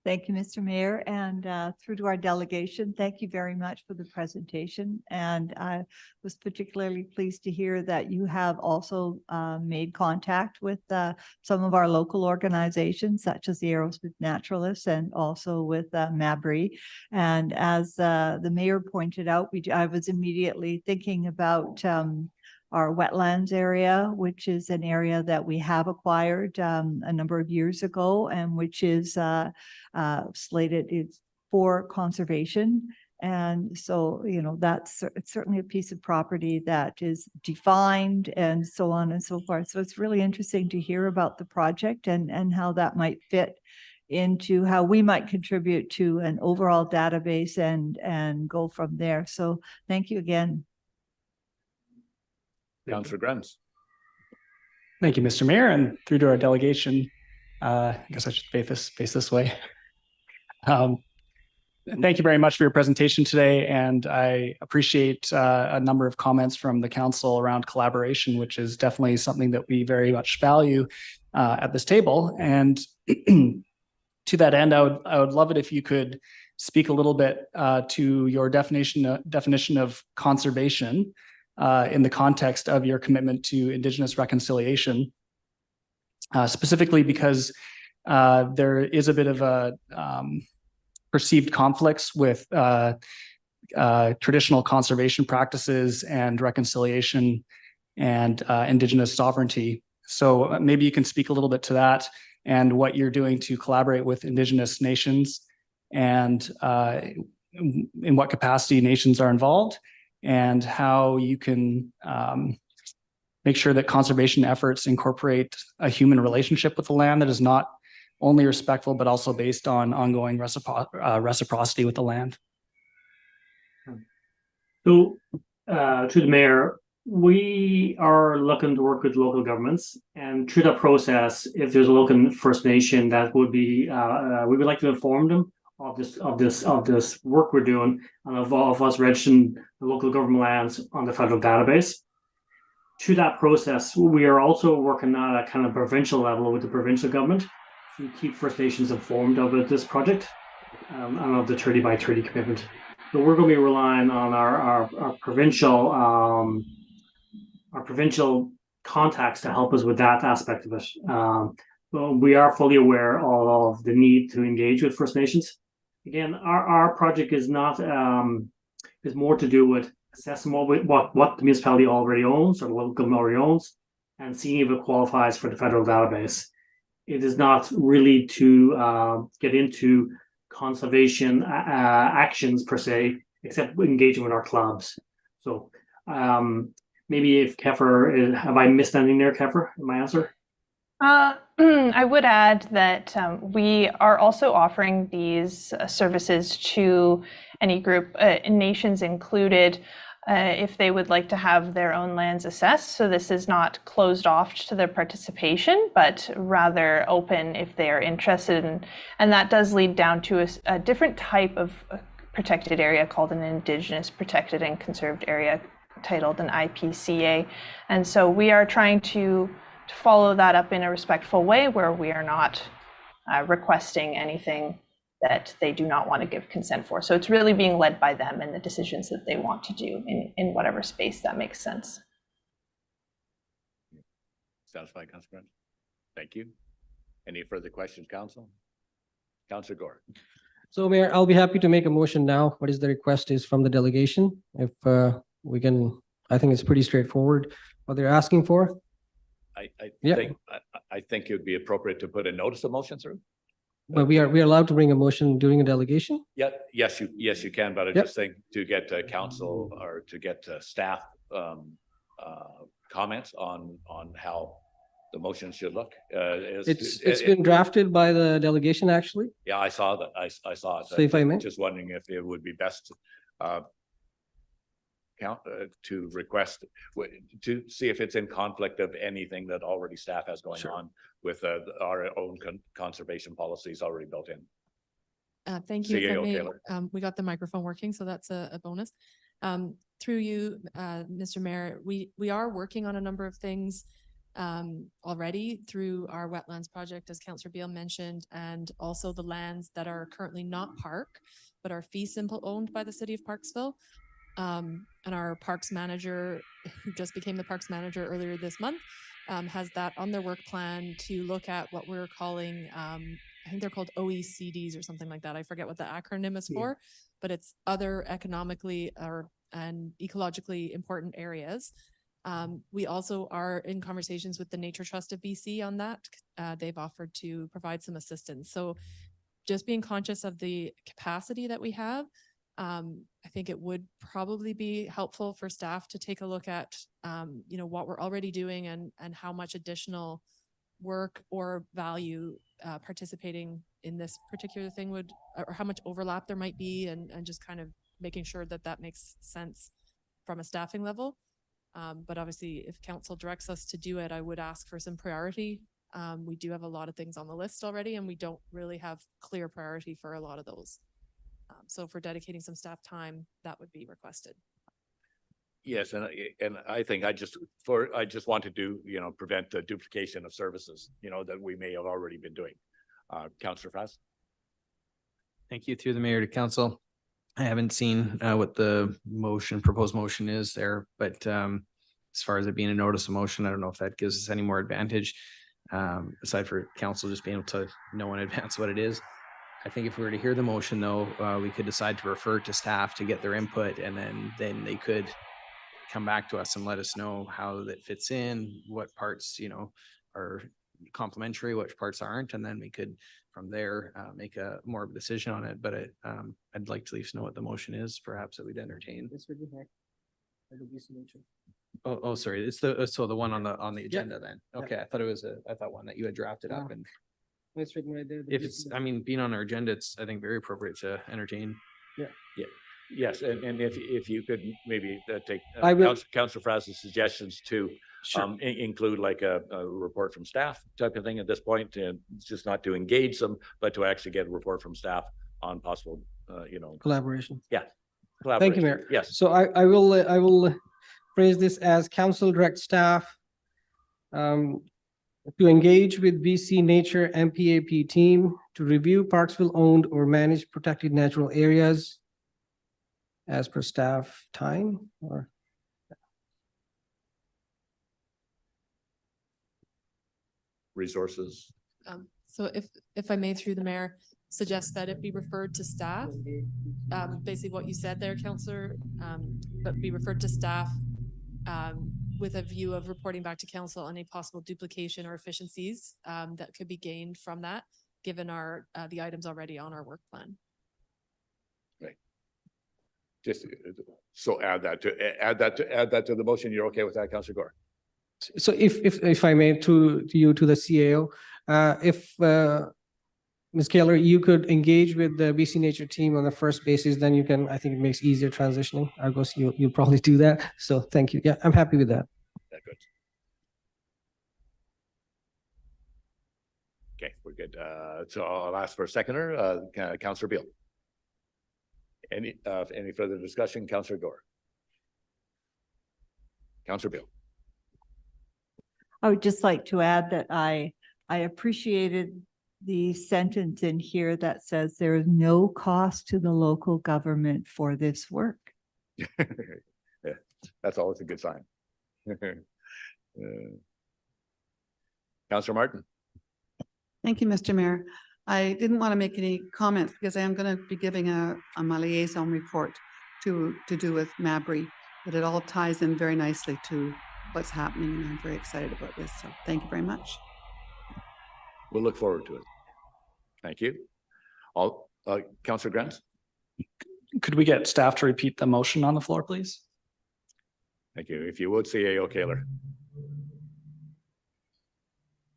Thank you, Mr. Mayor, and through to our delegation, thank you very much for the presentation. And I was particularly pleased to hear that you have also made contact with some of our local organizations, such as the Aerosmith Naturalists and also with MABRI. And as the mayor pointed out, I was immediately thinking about our wetlands area, which is an area that we have acquired a number of years ago, and which is slated for conservation. And so, you know, that's certainly a piece of property that is defined and so on and so forth. So it's really interesting to hear about the project and how that might fit into how we might contribute to an overall database and go from there. So thank you again. Councillor Grants. Thank you, Mr. Mayor, and through to our delegation. I guess I should face this way. Thank you very much for your presentation today, and I appreciate a number of comments from the council around collaboration, which is definitely something that we very much value at this table. And to that end, I would love it if you could speak a little bit to your definition of conservation in the context of your commitment to Indigenous reconciliation, specifically because there is a bit of a perceived conflicts with traditional conservation practices and reconciliation and Indigenous sovereignty. So maybe you can speak a little bit to that and what you're doing to collaborate with Indigenous nations and in what capacity nations are involved, and how you can make sure that conservation efforts incorporate a human relationship with the land that is not only respectful, but also based on ongoing reciprocity with the land. So, to the mayor, we are looking to work with local governments, and through that process, if there's a local First Nation that would be, we would like to inform them of this work we're doing and of us registering the local government lands on the federal database. Through that process, we are also working at a kind of provincial level with the provincial government to keep First Nations informed about this project and of the 30 by 30 commitment. So we're going to be relying on our provincial contacts to help us with that aspect of it. Well, we are fully aware of the need to engage with First Nations. Again, our project is not is more to do with assessing what the municipality already owns or the local government already owns, and seeing if it qualifies for the federal database. It is not really to get into conservation actions per se, except engaging with our clubs. So maybe if Keffer, have I missed anything there, Keffer, in my answer? I would add that we are also offering these services to any group, nations included, if they would like to have their own lands assessed. So this is not closed off to their participation, but rather open if they are interested in, and that does lead down to a different type of protected area called an Indigenous Protected and Conserved Area, titled an IPCA. And so we are trying to follow that up in a respectful way, where we are not requesting anything that they do not want to give consent for. So it's really being led by them and the decisions that they want to do in whatever space that makes sense. Satisfied, Councillor Grant? Thank you. Any further questions, Council? Councillor Gore. So Mayor, I'll be happy to make a motion now. What is the request is from the delegation? If we can, I think it's pretty straightforward what they're asking for. I think it would be appropriate to put a notice of motion through. But we are allowed to bring a motion during a delegation? Yeah, yes, you can, but I just think to get council or to get staff comments on how the motion should look. It's been drafted by the delegation, actually. Yeah, I saw that. I saw it. So if I may, just wondering if it would be best to request to see if it's in conflict of anything that already staff has going on with our own conservation policies already built in. Thank you. If I CEO may, Taylor. we got the microphone working, so that's a bonus. Through you, Mr. Mayor, we are working on a number of things already through our wetlands project, as Councillor Beale mentioned, and also the lands that are currently not park, but are fee simple owned by the city of Parksville. And our parks manager, who just became the parks manager earlier this month, has that on their work plan to look at what we're calling, I think they're called OECDs or something like that. I forget what the acronym is for, but it's other economically and ecologically important areas. We also are in conversations with the Nature Trust of BC on that. They've offered to provide some assistance. So just being conscious of the capacity that we have, I think it would probably be helpful for staff to take a look at, what we're already doing and how much additional work or value participating in this particular thing would, or how much overlap there might be, and just kind of making sure that that makes sense from a staffing level. But obviously, if council directs us to do it, I would ask for some priority. We do have a lot of things on the list already, and we don't really have clear priority for a lot of those. So for dedicating some staff time, that would be requested. Yes, and I think I just wanted to, prevent the duplication of services, that we may have already been doing. Councillor Frass. Thank you. Through the mayor to council. I haven't seen what the proposed motion is there, but as far as it being a notice of motion, I don't know if that gives us any more advantage, aside for council just being able to know in advance what it is. I think if we were to hear the motion though, we could decide to refer to staff to get their input, and then they could come back to us and let us know how that fits in, what parts, are complementary, which parts aren't, and then we could from there make a more of a decision on it. But I'd like to at least know what the motion is, perhaps that we'd entertain. Oh, sorry. It's the one on the agenda then. Okay, I thought it was I thought one that you had drafted up, and if it's, being on our agenda, it's, I think, very appropriate to entertain. Yeah. Yes, and if you could maybe take I will- Councillor Frass's suggestions to include like a report from staff type of thing at this point, and just not to engage them, but to actually get a report from staff on possible, Collaboration. Yeah. Thank you, Mayor. Yes. So I will phrase this as council direct staff to engage with BC Nature MPAP team to review Parksville owned or managed protected natural areas as per staff time, or resources. So if I may, through the mayor, suggest that it be referred to staff, basically what you said there, Councillor, but be referred to staff with a view of reporting back to council on any possible duplication or efficiencies that could be gained from that, given the items already on our work plan. Right. Just so add that to the motion. You're okay with that, Councillor Gore? so if I may, to you, to the CAO, if Ms. Keller, you could engage with the BC Nature team on the first basis, then you can, I think it makes easier transitioning. Argos, you'll probably do that. So thank you. Yeah, I'm happy with that. That's good. Okay, we're good. So I'll ask for a seconder, Councillor Beale. Any further discussion, Councillor Gore? Councillor Beale. I would just like to add that I appreciated the sentence in here that says there is no cost to the local government for this work. Yeah, that's always a good sign. Councillor Martin. Thank you, Mr. Mayor. I didn't want to make any comments because I am going to be giving my liaison report to do with Mabry, but it all ties in very nicely to what's happening, and I'm very excited about this. So thank you very much. We'll look forward to it. Thank you. Councillor Grant. Could we get staff to repeat the motion on the floor, please? Thank you. If you would, CAO Kaler.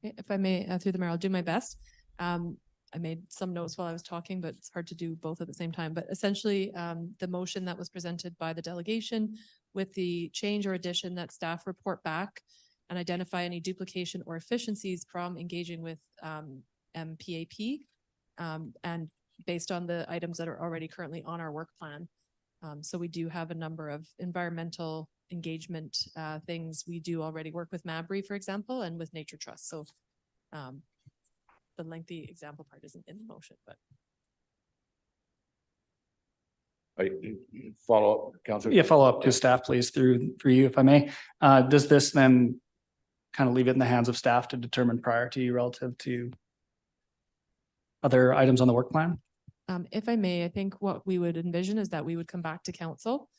If I may, through the mayor, I'll do my best. I made some notes while I was talking, but it's hard to do both at the same time. But essentially, the motion that was presented by the delegation with the change or addition that staff report back and identify any duplication or efficiencies from engaging with MPAP, and based on the items that are already currently on our work plan. So we do have a number of environmental engagement things. We do already work with Mabry, for example, and with Nature Trust. So the lengthy example part isn't in the motion, but. Follow up, Councillor? Yeah, follow up to staff, please, through you, if I may. Does this then kind of leave it in the hands of staff to determine priority relative to other items on the work plan? If I may, I think what we would envision is that we would come back to council.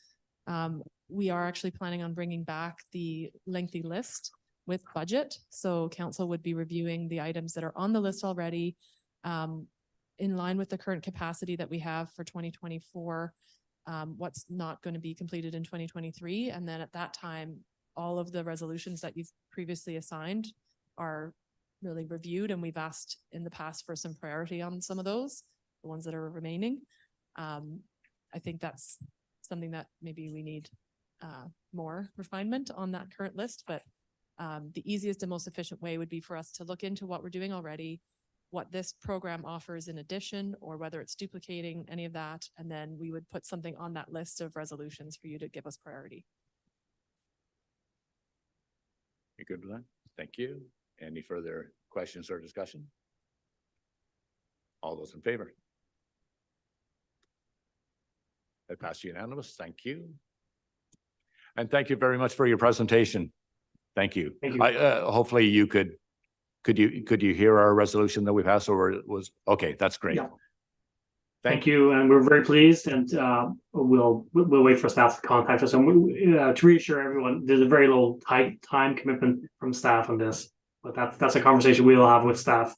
We are actually planning on bringing back the lengthy list with budget. So council would be reviewing the items that are on the list already, in line with the current capacity that we have for 2024, what's not going to be completed in 2023. And then at that time, all of the resolutions that you've previously assigned are really reviewed, and we've asked in the past for some priority on some of those, the ones that are remaining. I think that's something that maybe we need more refinement on that current list, but the easiest and most efficient way would be for us to look into what we're doing already, what this program offers in addition, or whether it's duplicating any of that, and then we would put something on that list of resolutions for you to give us priority. You good with that? Thank you. Any further questions or discussion? All those in favor? That passed unanimous. Thank you. And thank you very much for your presentation. Thank you. Thank you. Hopefully you could you hear our resolution that we passed, or it was, okay, that's great. Yeah. Thank you, and we're very pleased, and we'll wait for staff to contact us. And to reassure everyone, there's a very little time commitment from staff on this, but that's a conversation we will have with staff.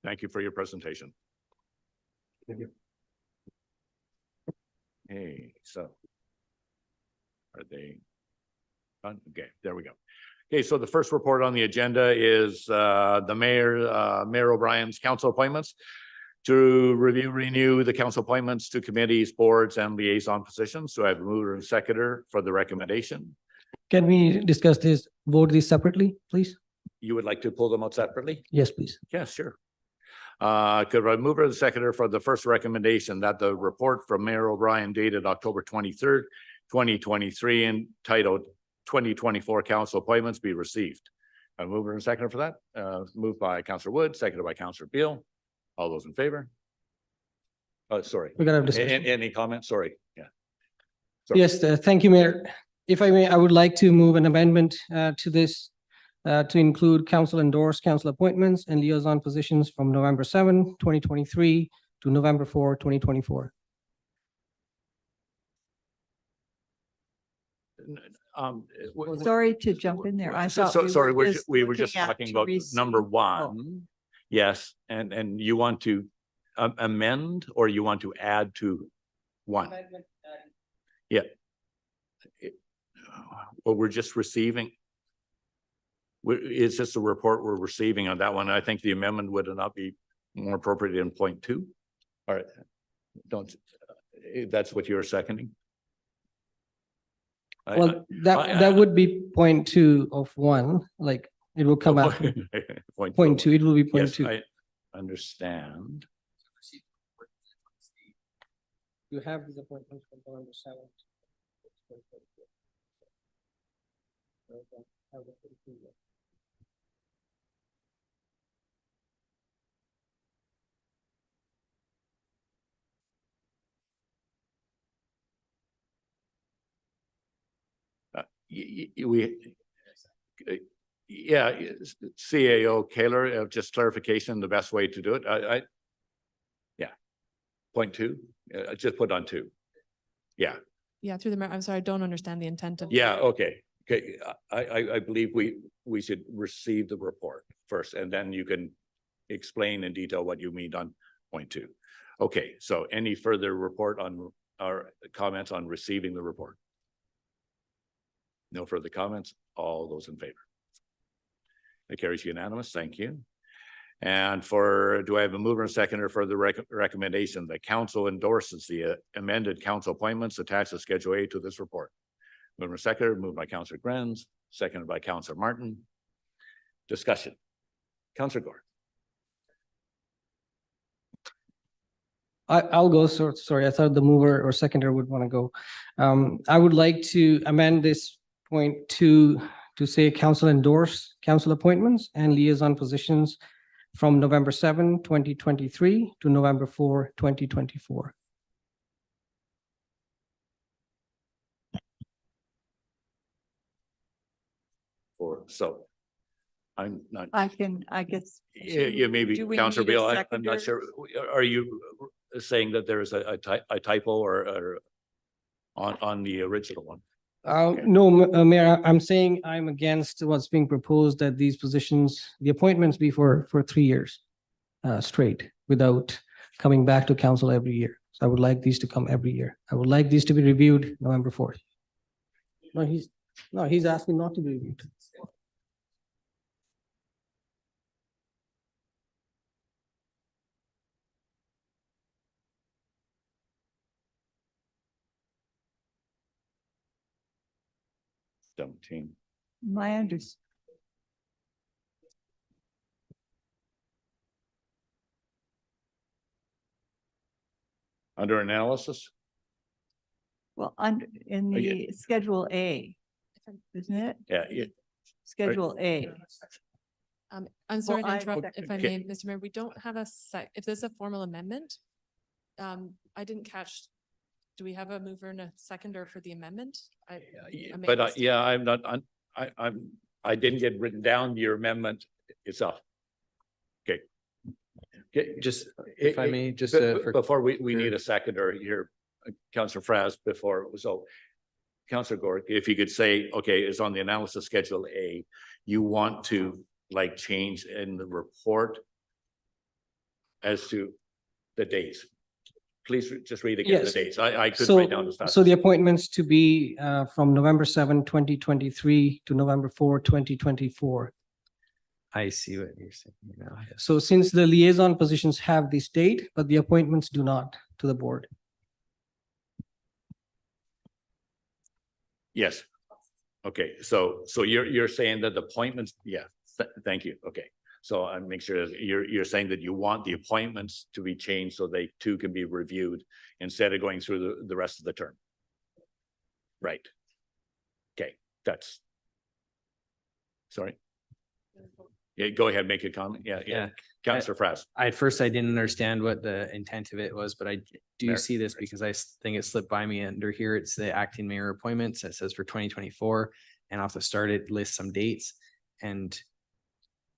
Thank you for your presentation. Thank you. Hey, so are they done? Okay, there we go. Okay, so the first report on the agenda is the Mayor O'Brien's council appointments. To renew the council appointments to committees, boards, and liaison positions. So I have a mover and seconder for the recommendation. Can we discuss this, vote these separately, please? You would like to pull them out separately? Yes, please. Yeah, sure. Could I move the seconder for the first recommendation that the report from Mayor O'Brien dated October 23rd, 2023, entitled 2024 council appointments be received? A mover and seconder for that. Moved by Councillor Wood, seconded by Councillor Beal. All those in favor? Oh, sorry. We're gonna have discussion. Any comments? Sorry. Yeah. Sorry. Yes, thank you, Mayor. If I may, I would like to move an amendment to this to include council endorsed council appointments and liaison positions from November 7, 2023 to November 4, 2024. Sorry to jump in there. I thought Sorry, we were just talking about number one. Yes, and you want to amend, or you want to add to one? Yeah. Well, we're just receiving. It's just a report we're receiving on that one. I think the amendment would not be more appropriate in point 2. All right, don't, that's what you're seconding? Well, that would be point 2 of 1, like it will come out. Point 2, it will be point Yes, 2. I understand. You have these appointments from November 7th. Yeah, CAO Kaler, just clarification, the best way to do it. Yeah. Point 2, just put on 2. Yeah. Yeah, through the mayor. I'm sorry, I don't understand the intent of. Yeah, okay. Okay, I believe we should receive the report first, and then you can explain in detail what you mean on point 2. Okay, so any further report on our comments on receiving the report? No further comments. All those in favor? That carries unanimous. Thank you. And do I have a mover and seconder for the recommendation that council endorses the amended council appointments attached to Schedule A to this report? Mover and seconder, moved by Councillor Grenz, seconded by Councillor Martin. Discussion. Councillor Gore. I'll go. So sorry, I thought the mover or seconder would want to go. I would like to amend this point to say council endorse council appointments and liaison positions from November 7, 2023 to November 4, 2024. So I'm not. I guess. Yeah, maybe do we Councillor need a Beal, I'm seconder? not sure. Are you saying that there is a typo or on the original one? No, Mayor, I'm saying I'm against what's being proposed, that these positions, the appointments be for 3 years straight without coming back to council every year. So I would like these to come every year. I would like these to be reviewed November 4th. No, he's asking not to be reviewed. My understanding. Under analysis? Well, in the Schedule A, isn't it? Yeah. Schedule A. I'm sorry to Well, interrupt, if I Okay. may, Mr. Mayor, we don't have if there's a formal amendment, I didn't catch, do we have a mover and a seconder for the amendment? I may have missed it. Yeah, I'm not, I didn't get written down your amendment itself. Okay. Okay, Just, if I may, just before we need a seconder here, Councillor Fraz before, so Councillor Gore, if you could say, okay, it's on the analysis schedule A, you want to like change in the report as to the dates. Please just read again the Yes. dates. I couldn't write down the stuff. So the appointments to be from November 7, 2023 to November 4, 2024. I see what you're saying now. So since the liaison positions have this date, but the appointments do not to the board. Yes. Okay, so you're saying that the appointments, yeah, thank you. Okay. So I make sure that you're saying that you want the appointments to be changed so they too can be reviewed instead of going through the rest of the term. Right. Okay, that's. Sorry. Yeah, go ahead, make a comment. Yeah. Councillor Fraz. At first, I didn't understand what the intent of it was, but I do Mayor. see this because I think it slipped by me. Under here, it's the acting mayor appointments. It says for 2024, and off the start, it lists some dates. And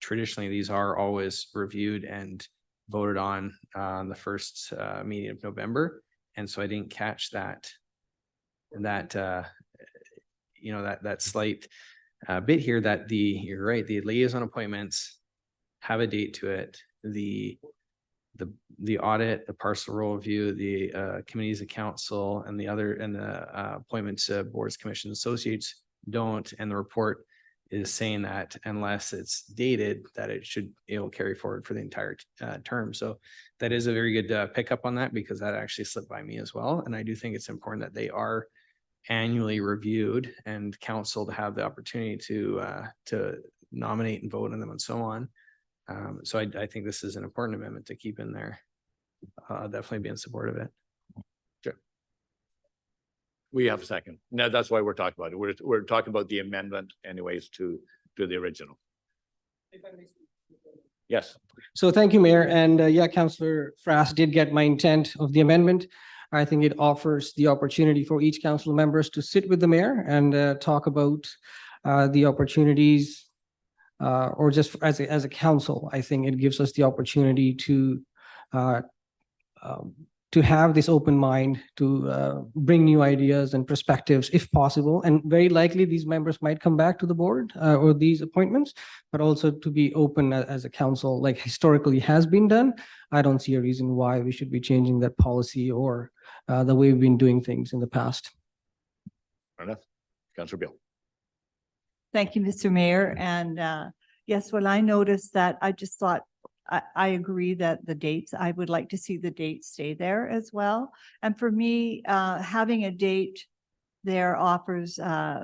traditionally, these are always reviewed and voted on the first meeting of November. And so I didn't catch that slight bit here that you're right, the liaison appointments have a date to it. The audit, the parcel roll review, the committees of council and the appointments of boards, commissions, associates don't. And the report is saying that unless it's dated, that it'll carry forward for the entire term. So that is a very good pickup on that, because that actually slipped by me as well. And I do think it's important that they are annually reviewed and council to have the opportunity to nominate and vote on them and so on. So I think this is an important amendment to keep in there. Definitely be in support of it. Sure. We have a second. No, that's why we're talking about it. We're talking about the amendment anyways to the original. Yes. So thank you, Mayor. And yeah, Councillor Frass did get my intent of the amendment. I think it offers the opportunity for each council members to sit with the mayor and talk about the opportunities or just as a council. I think it gives us the opportunity to have this open mind to bring new ideas and perspectives if possible. And very likely these members might come back to the board or these appointments, but also to be open as a council like historically has been done. I don't see a reason why we should be changing that policy or the way we've been doing things in the past. Fair enough. Councillor Beal. Thank you, Mr. Mayor. And yes, when I noticed that, I just thought, I agree that the dates, I would like to see the dates stay there as well. And for me, having a date there offers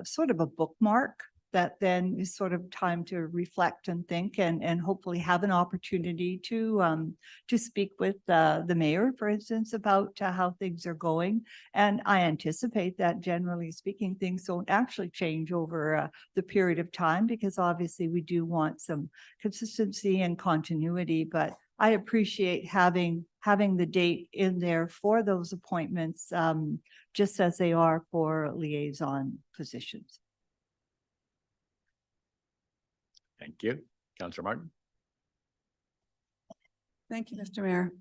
sort of a bookmark that then is sort of time to reflect and think and hopefully have an opportunity to speak with the mayor, for instance, about how things are going. And I anticipate that generally speaking, things don't actually change over the period of time, because obviously we do want some consistency and continuity, but I appreciate having the date in there for those appointments, just as they are for liaison positions. Thank you. Councillor Martin. Thank you, Mr. Mayor.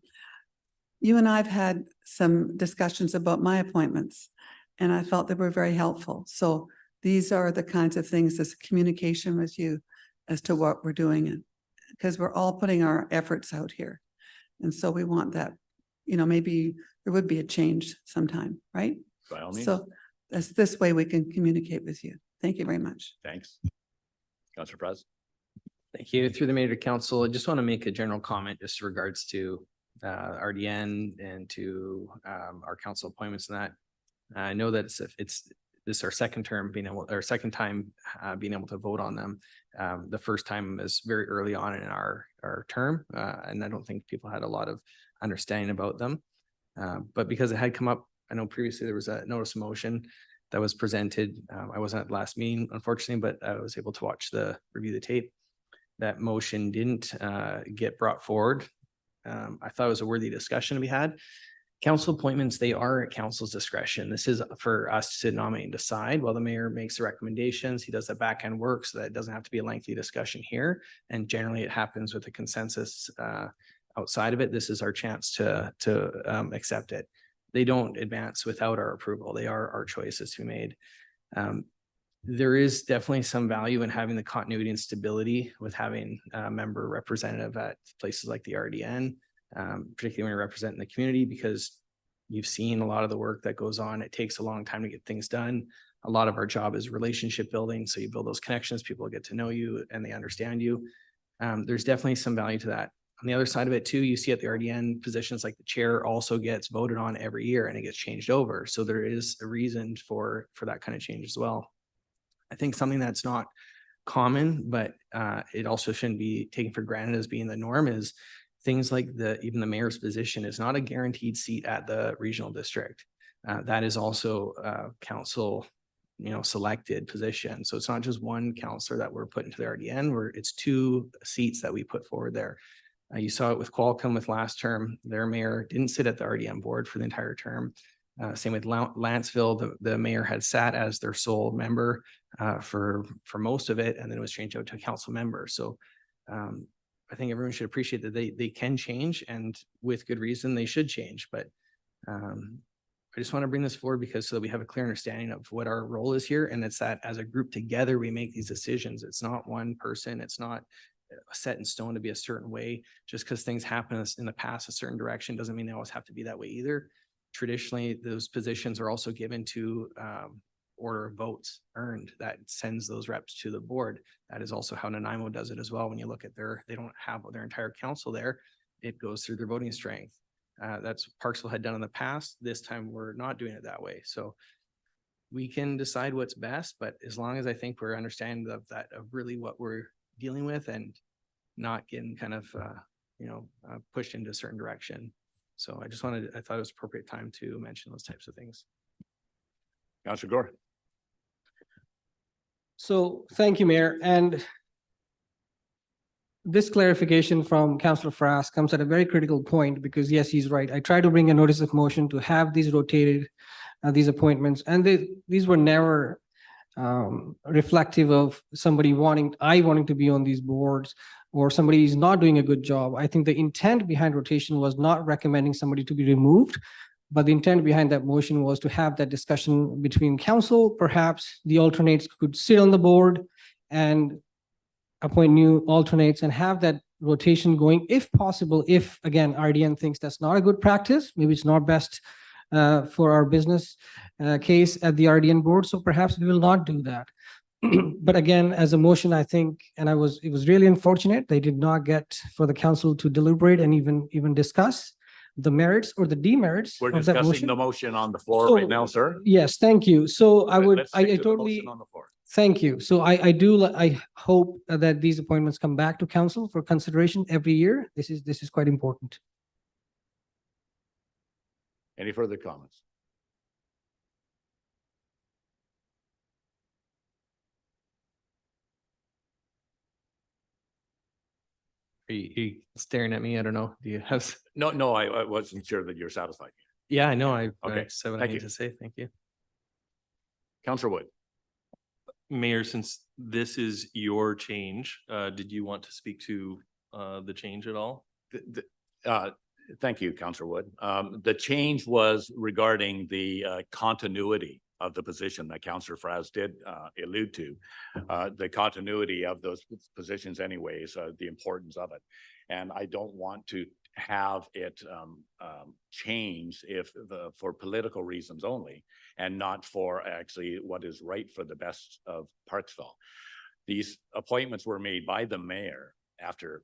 You and I have had some discussions about my appointments, and I felt they were very helpful. So these are the kinds of things, this communication with you as to what we're doing, because we're all putting our efforts out here. And so we want that, you know, maybe there would be a change sometime, right? By all means. So that's this way we can communicate with you. Thank you very much. Thanks. Councillor Perez. Thank you. Through the mayor to council, I just want to make a general comment just in regards to RDN and to our council appointments and that. I know that this is our second time being able to vote on them. The first time is very early on in our term, and I don't think people had a lot of understanding about them. But because it had come up, I know previously there was a notice of motion that was presented. I wasn't at the last meeting, unfortunately, but I was able to review the tape. That motion didn't get brought forward. I thought it was a worthy discussion to be had. Council appointments, they are at council's discretion. This is for us to nominate and decide while the mayor makes the recommendations. He does the back end work so that it doesn't have to be a lengthy discussion here. And generally it happens with a consensus outside of it. This is our chance to accept it. They don't advance without our approval. They are our choices to be made. There is definitely some value in having the continuity and stability with having a member representative at places like the RDN, particularly when you're representing the community, because you've seen a lot of the work that goes on. It takes a long time to get things done. A lot of our job is relationship building. So you build those connections, people get to know you and they understand you. There's definitely some value to that. On the other side of it too, you see at the RDN positions like the chair also gets voted on every year and it gets changed over. So there is a reason for that kind of change as well. I think something that's not common, but it also shouldn't be taken for granted as being the norm is things like even the mayor's position is not a guaranteed seat at the regional district. That is also council, selected position. So it's not just one councillor that we're putting to the RDN, where it's 2 seats that we put forward there. You saw it with Qualcomm with last term. Their mayor didn't sit at the RDN board for the entire term. Same with Lanceville, the mayor had sat as their sole member for most of it, and then it was changed out to a council member. So I think everyone should appreciate that they can change, and with good reason they should change. But I just want to bring this forward because so that we have a clear understanding of what our role is here, and it's that as a group together we make these decisions. It's not one person. It's not set in stone to be a certain way. Just because things happen in the past a certain direction doesn't mean they always have to be that way either. Traditionally, those positions are also given to order of votes earned that sends those reps to the board. That is also how Nanaimo does it as well. When you look at they don't have their entire council there. It goes through their voting strength. That's what Parksville had done in the past. This time we're not doing it that way. So we can decide what's best, but as long as I think we're understanding of really what we're dealing with and not getting kind of, pushed into a certain direction. So I thought it was appropriate time to mention those types of things. Councillor Gore. So thank you, Mayor. And this clarification from Councillor Frass comes at a very critical point because yes, he's right. I tried to bring a notice of motion to have these rotated, these appointments, and these were never reflective of somebody wanting to be on these boards or somebody is not doing a good job. I think the intent behind rotation was not recommending somebody to be removed, but the intent behind that motion was to have that discussion between council. Perhaps the alternates could sit on the board and appoint new alternates and have that rotation going if possible. If again, RDN thinks that's not a good practice, maybe it's not best for our business case at the RDN board. So perhaps we will not do that. But again, as a motion, I think, and it was really unfortunate they did not get for the council to deliberate and even discuss the merits or the demerits. We're of that discussing motion. the motion on the floor right now, sir. Yes, thank you. So I Let's stick to the totally, motion on the floor. Thank you. So I hope that these appointments come back to council for consideration every year. This is quite important. Any further comments? Are you staring at me? I don't know. Do you have? No, I wasn't sure that you're satisfied. Yeah, I know. I Okay, said what I thank need you. to say. Thank you. Councillor Wood. Mayor, since this is your change, did you want to speak to the change at all? Thank you, Councillor Wood. The change was regarding the continuity of the position that Councillor Fraz did allude to. The continuity of those positions anyways, the importance of it. And I don't want to have it changed for political reasons only and not for actually what is right for the best of Parksville. These appointments were made by the mayor after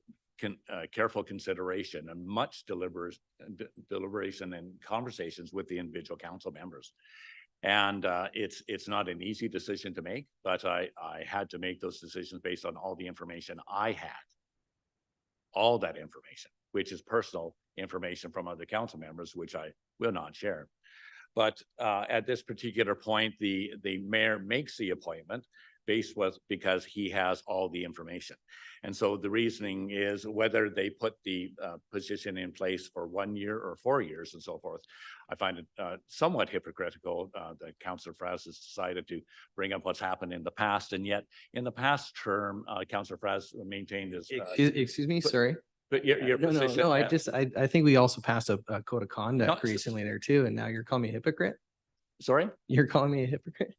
careful consideration and much deliberation and conversations with the individual council members. And it's not an easy decision to make, but I had to make those decisions based on all the information I had. All that information, which is personal information from other council members, which I will not share. But at this particular point, the mayor makes the appointment because he has all the information. And so the reasoning is whether they put the position in place for 1 year or 4 years and so forth. I find it somewhat hypocritical that Councillor Fraz has decided to bring up what's happened in the past. And yet in the past term, Councillor Fraz maintained his. Excuse me, sorry. But your position. No, I think we also passed a code of conduct No, recently there too. And now you're calling me a hypocrite? Sorry? You're calling me a hypocrite?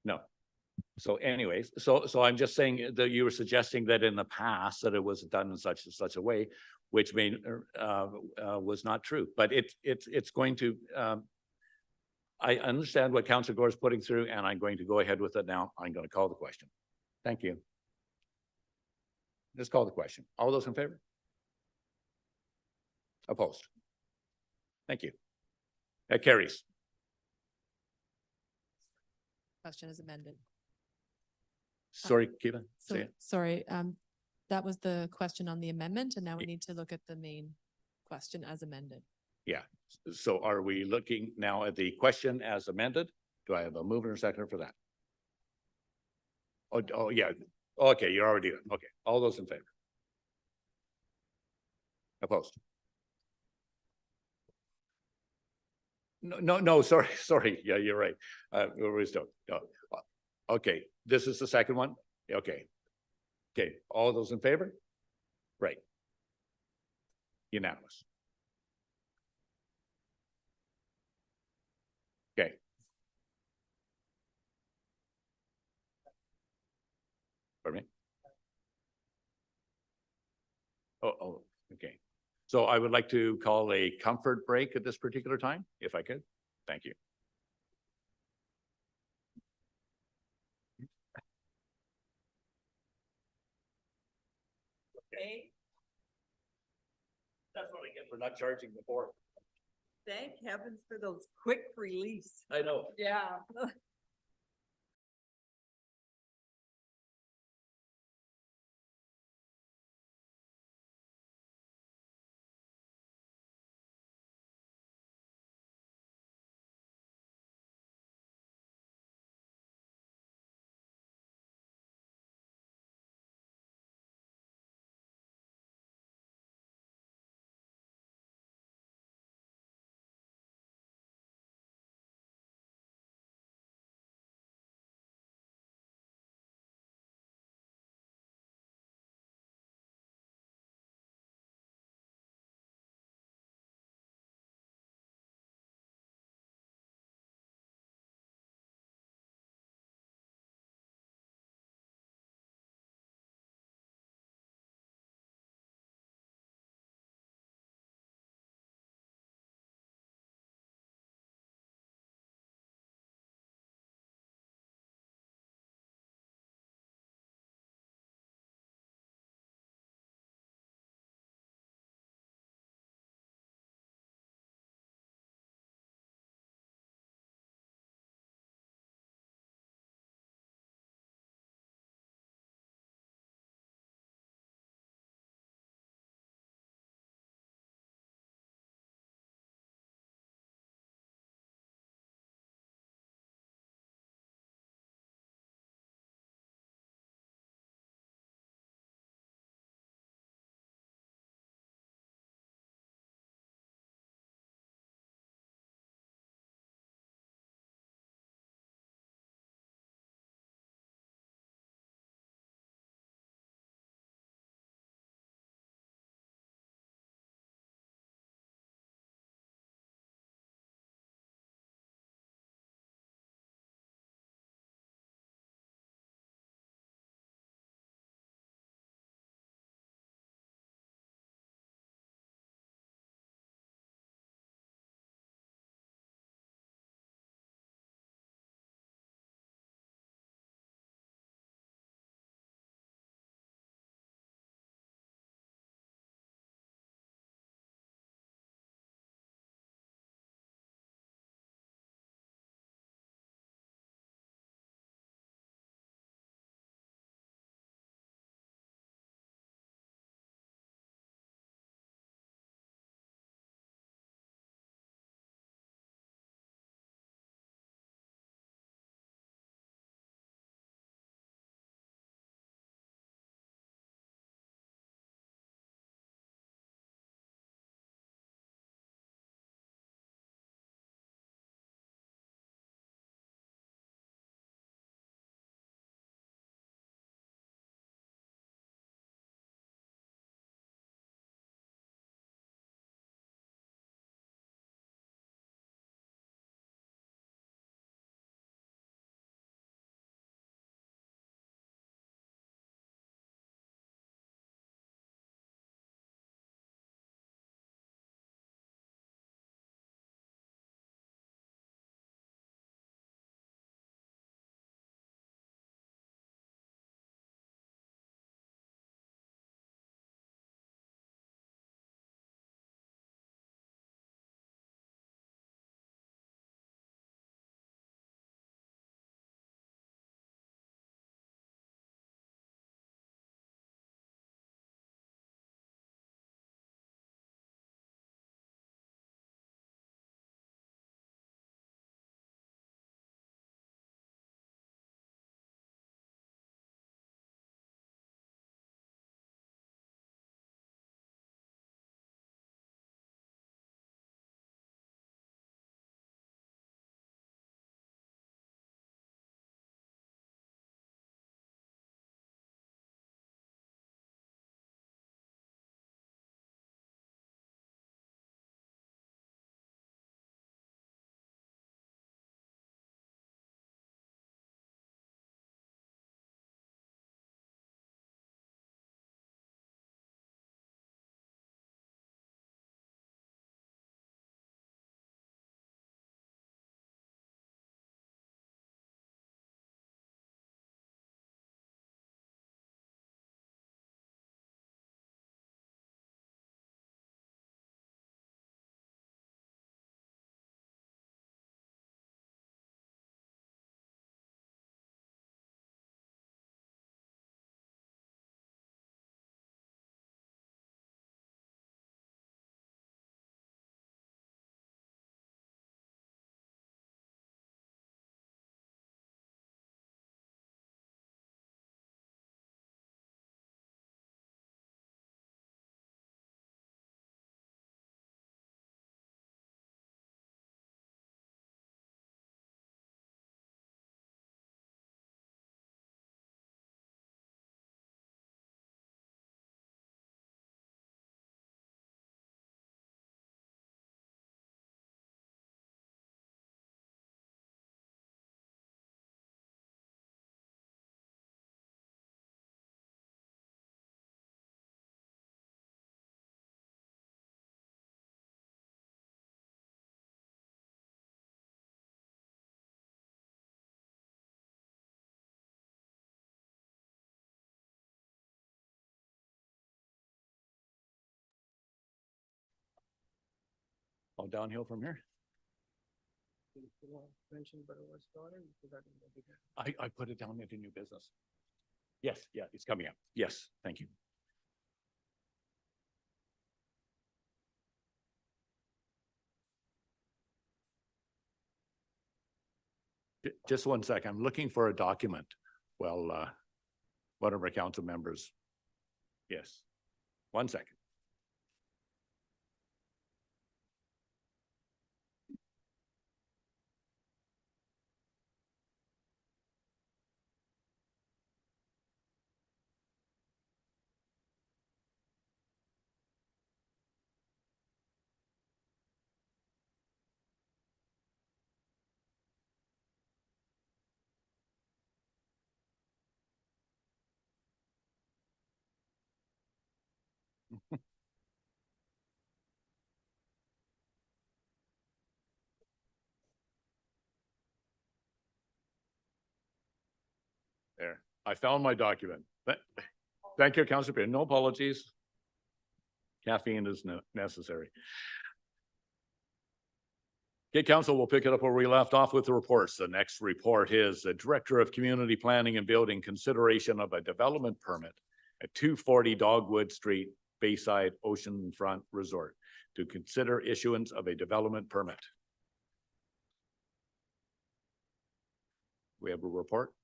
No. So anyways, so I'm just saying that you were suggesting that in the past that it was done in such and such a way, which was not true. But it's going to. I understand what Councillor Gore is putting through, and I'm going to go ahead with it now. I'm going to call the question. Thank you. Let's call the question. All those in favor? Opposed? Thank you. That carries. Question is amended. Sorry, Kiva. So, sorry, that was the question on the amendment, and now we need to look at the main question as amended. Yeah. So are we looking now at the question as amended? Do I have a mover and seconder for that? Oh, yeah. Okay, you're already done. Okay. All those in favor? Opposed? No, sorry. Yeah, you're right. We're still, okay, this is the second one. Okay. Okay, all those in favor? Right. Unanimous. Okay. Pardon me? Oh, okay. So I would like to call a comfort break at this particular time, if I could. Thank you. Okay. That's what I get for not charging before. Thank heavens for those quick release. I know. Yeah. All downhill from here. I put it down into new business. Yes, yeah, it's coming up. Yes, thank you. Just one sec. I'm looking for a document. Well, one of our council members. Yes, 1 second. There, I found my document. Thank you, Councilor Perry. No apologies. Caffeine is necessary. Okay, Council, we'll pick it up where we left off with the reports. The next report is the Director of Community Planning and Building consideration of a development permit at 240 Dogwood Street, Bayside Oceanfront Resort to consider issuance of a development permit. We have a report.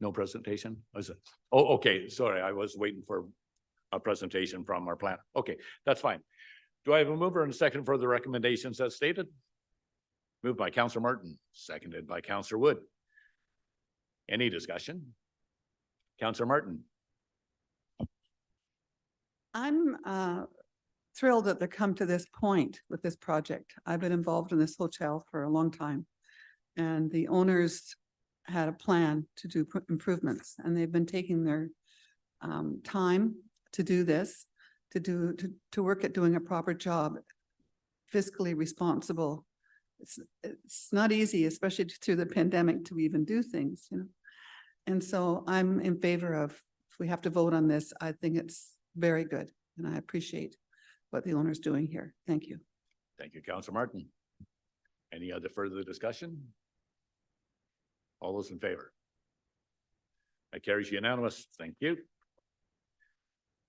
No presentation? Is it? Oh, okay. Sorry, I was waiting for a presentation from our plan. Okay, that's fine. Do I have a mover and a second for the recommendations as stated? Moved by Councillor Martin, seconded by Councillor Wood. Any discussion? Councillor Martin. I'm thrilled that they come to this point with this project. I've been involved in this hotel for a long time. And the owners had a plan to do improvements, and they've been taking their time to do this, to work at doing a proper job, fiscally responsible. It's not easy, especially through the pandemic, to even do things, you know. And so I'm in favor of, if we have to vote on this, I think it's very good, and I appreciate what the owner's doing here. Thank you. Thank you, Councillor Martin. Any other further discussion? All those in favor? That carries unanimous. Thank you.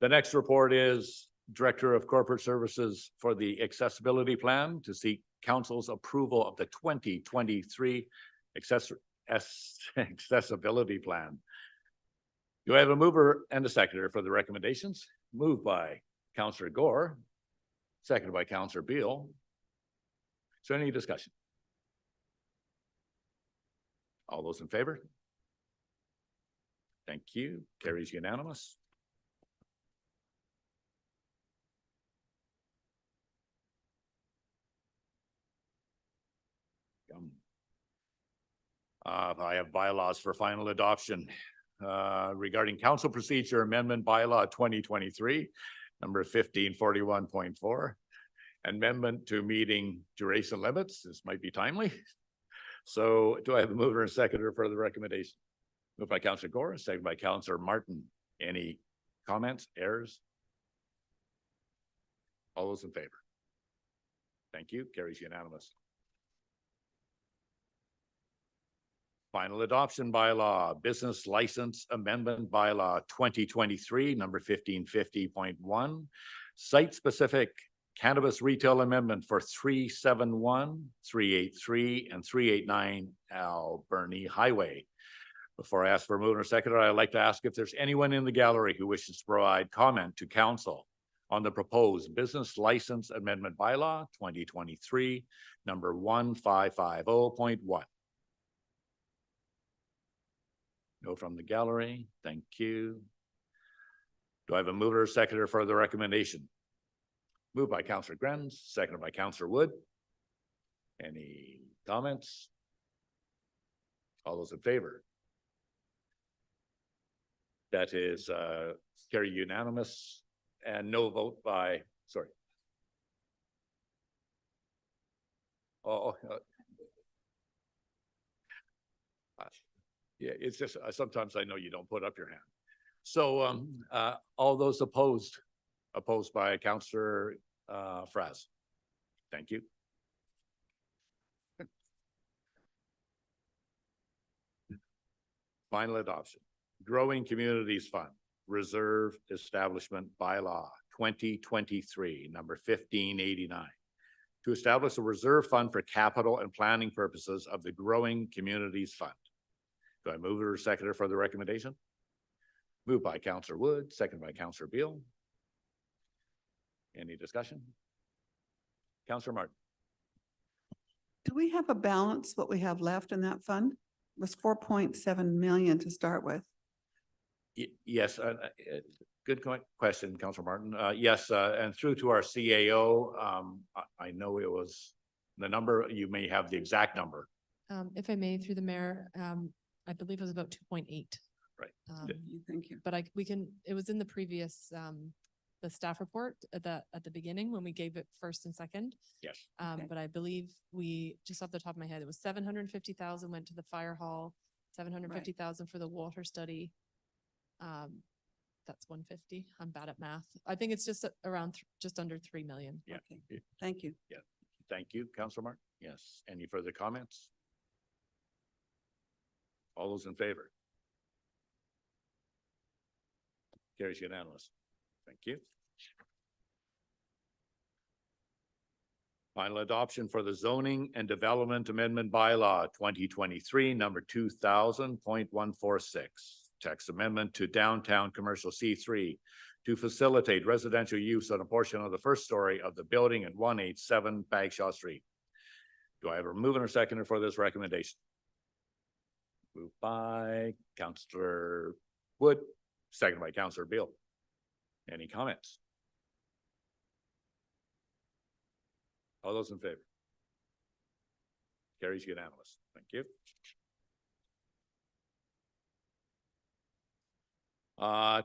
The next report is Director of Corporate Services for the Accessibility Plan to seek Council's approval of the 2023 Accessibility Plan. Do I have a mover and a seconder for the recommendations? Moved by Councillor Gore, seconded by Councillor Beal. Is there any discussion? All those in favor? Thank you. Carries unanimous. I have bylaws for final adoption regarding council procedure amendment bylaw 2023, number 1541.4. Amendment to meeting duration limits. This might be timely. So do I have a mover and seconder for the recommendation? Moved by Councillor Gore, seconded by Councillor Martin. Any comments, errors? All those in favor? Thank you. Carries unanimous. Final adoption bylaw, business license amendment bylaw 2023, number 1550.1, site-specific cannabis retail amendment for 371, 383, and 389 Alberni Highway. Before I ask for a mover and seconder, I'd like to ask if there's anyone in the gallery who wishes to provide comment to council on the proposed business license amendment bylaw 2023, number 1550.1. No from the gallery. Thank you. Do I have a mover or seconder for the recommendation? Moved by Councillor Grenz, seconded by Councillor Wood. Any comments? All those in favor? That is carry unanimous and no vote by, sorry. Yeah, it's just sometimes I know you don't put up your hand. So all those opposed by Councillor Fraz. Thank you. Final adoption. Growing Communities Fund, Reserve Establishment Bylaw 2023, number 1589. To establish a reserve fund for capital and planning purposes of the Growing Communities Fund. Do I move or seconder for the recommendation? Moved by Councillor Wood, second by Councillor Beal. Any discussion? Councillor Martin. Do we have a balance, what we have left in that fund? It was 4.7 million to start with. Yes, good question, Councillor Martin. Yes, and through to our CAO, I know it was the number, you may have the exact number. If I may, through the mayor, I believe it was about 2.8. Right. Thank you. But it was in the previous, the staff report at the beginning when we gave it first and second. Yes. But I believe we, just off the top of my head, it was 750,000 went to the fire hall, 750,000 for the water study. That's 150. I'm bad at math. I think it's just around just under 3 million. Yeah. Okay. Thank you. Yeah. Thank you, Councillor Martin. Yes. Any further comments? All those in favor? Carries unanimous. Thank you. Final adoption for the Zoning and Development Amendment Bylaw 2023, number 2000.146. Text amendment to downtown commercial C3 to facilitate residential use on a portion of the first story of the building at 187 Bagshaw Street. Do I have a mover or seconder for this recommendation? Moved by Councillor Wood, second by Councillor Beal. Any comments? All those in favor? Carries unanimous. Thank you.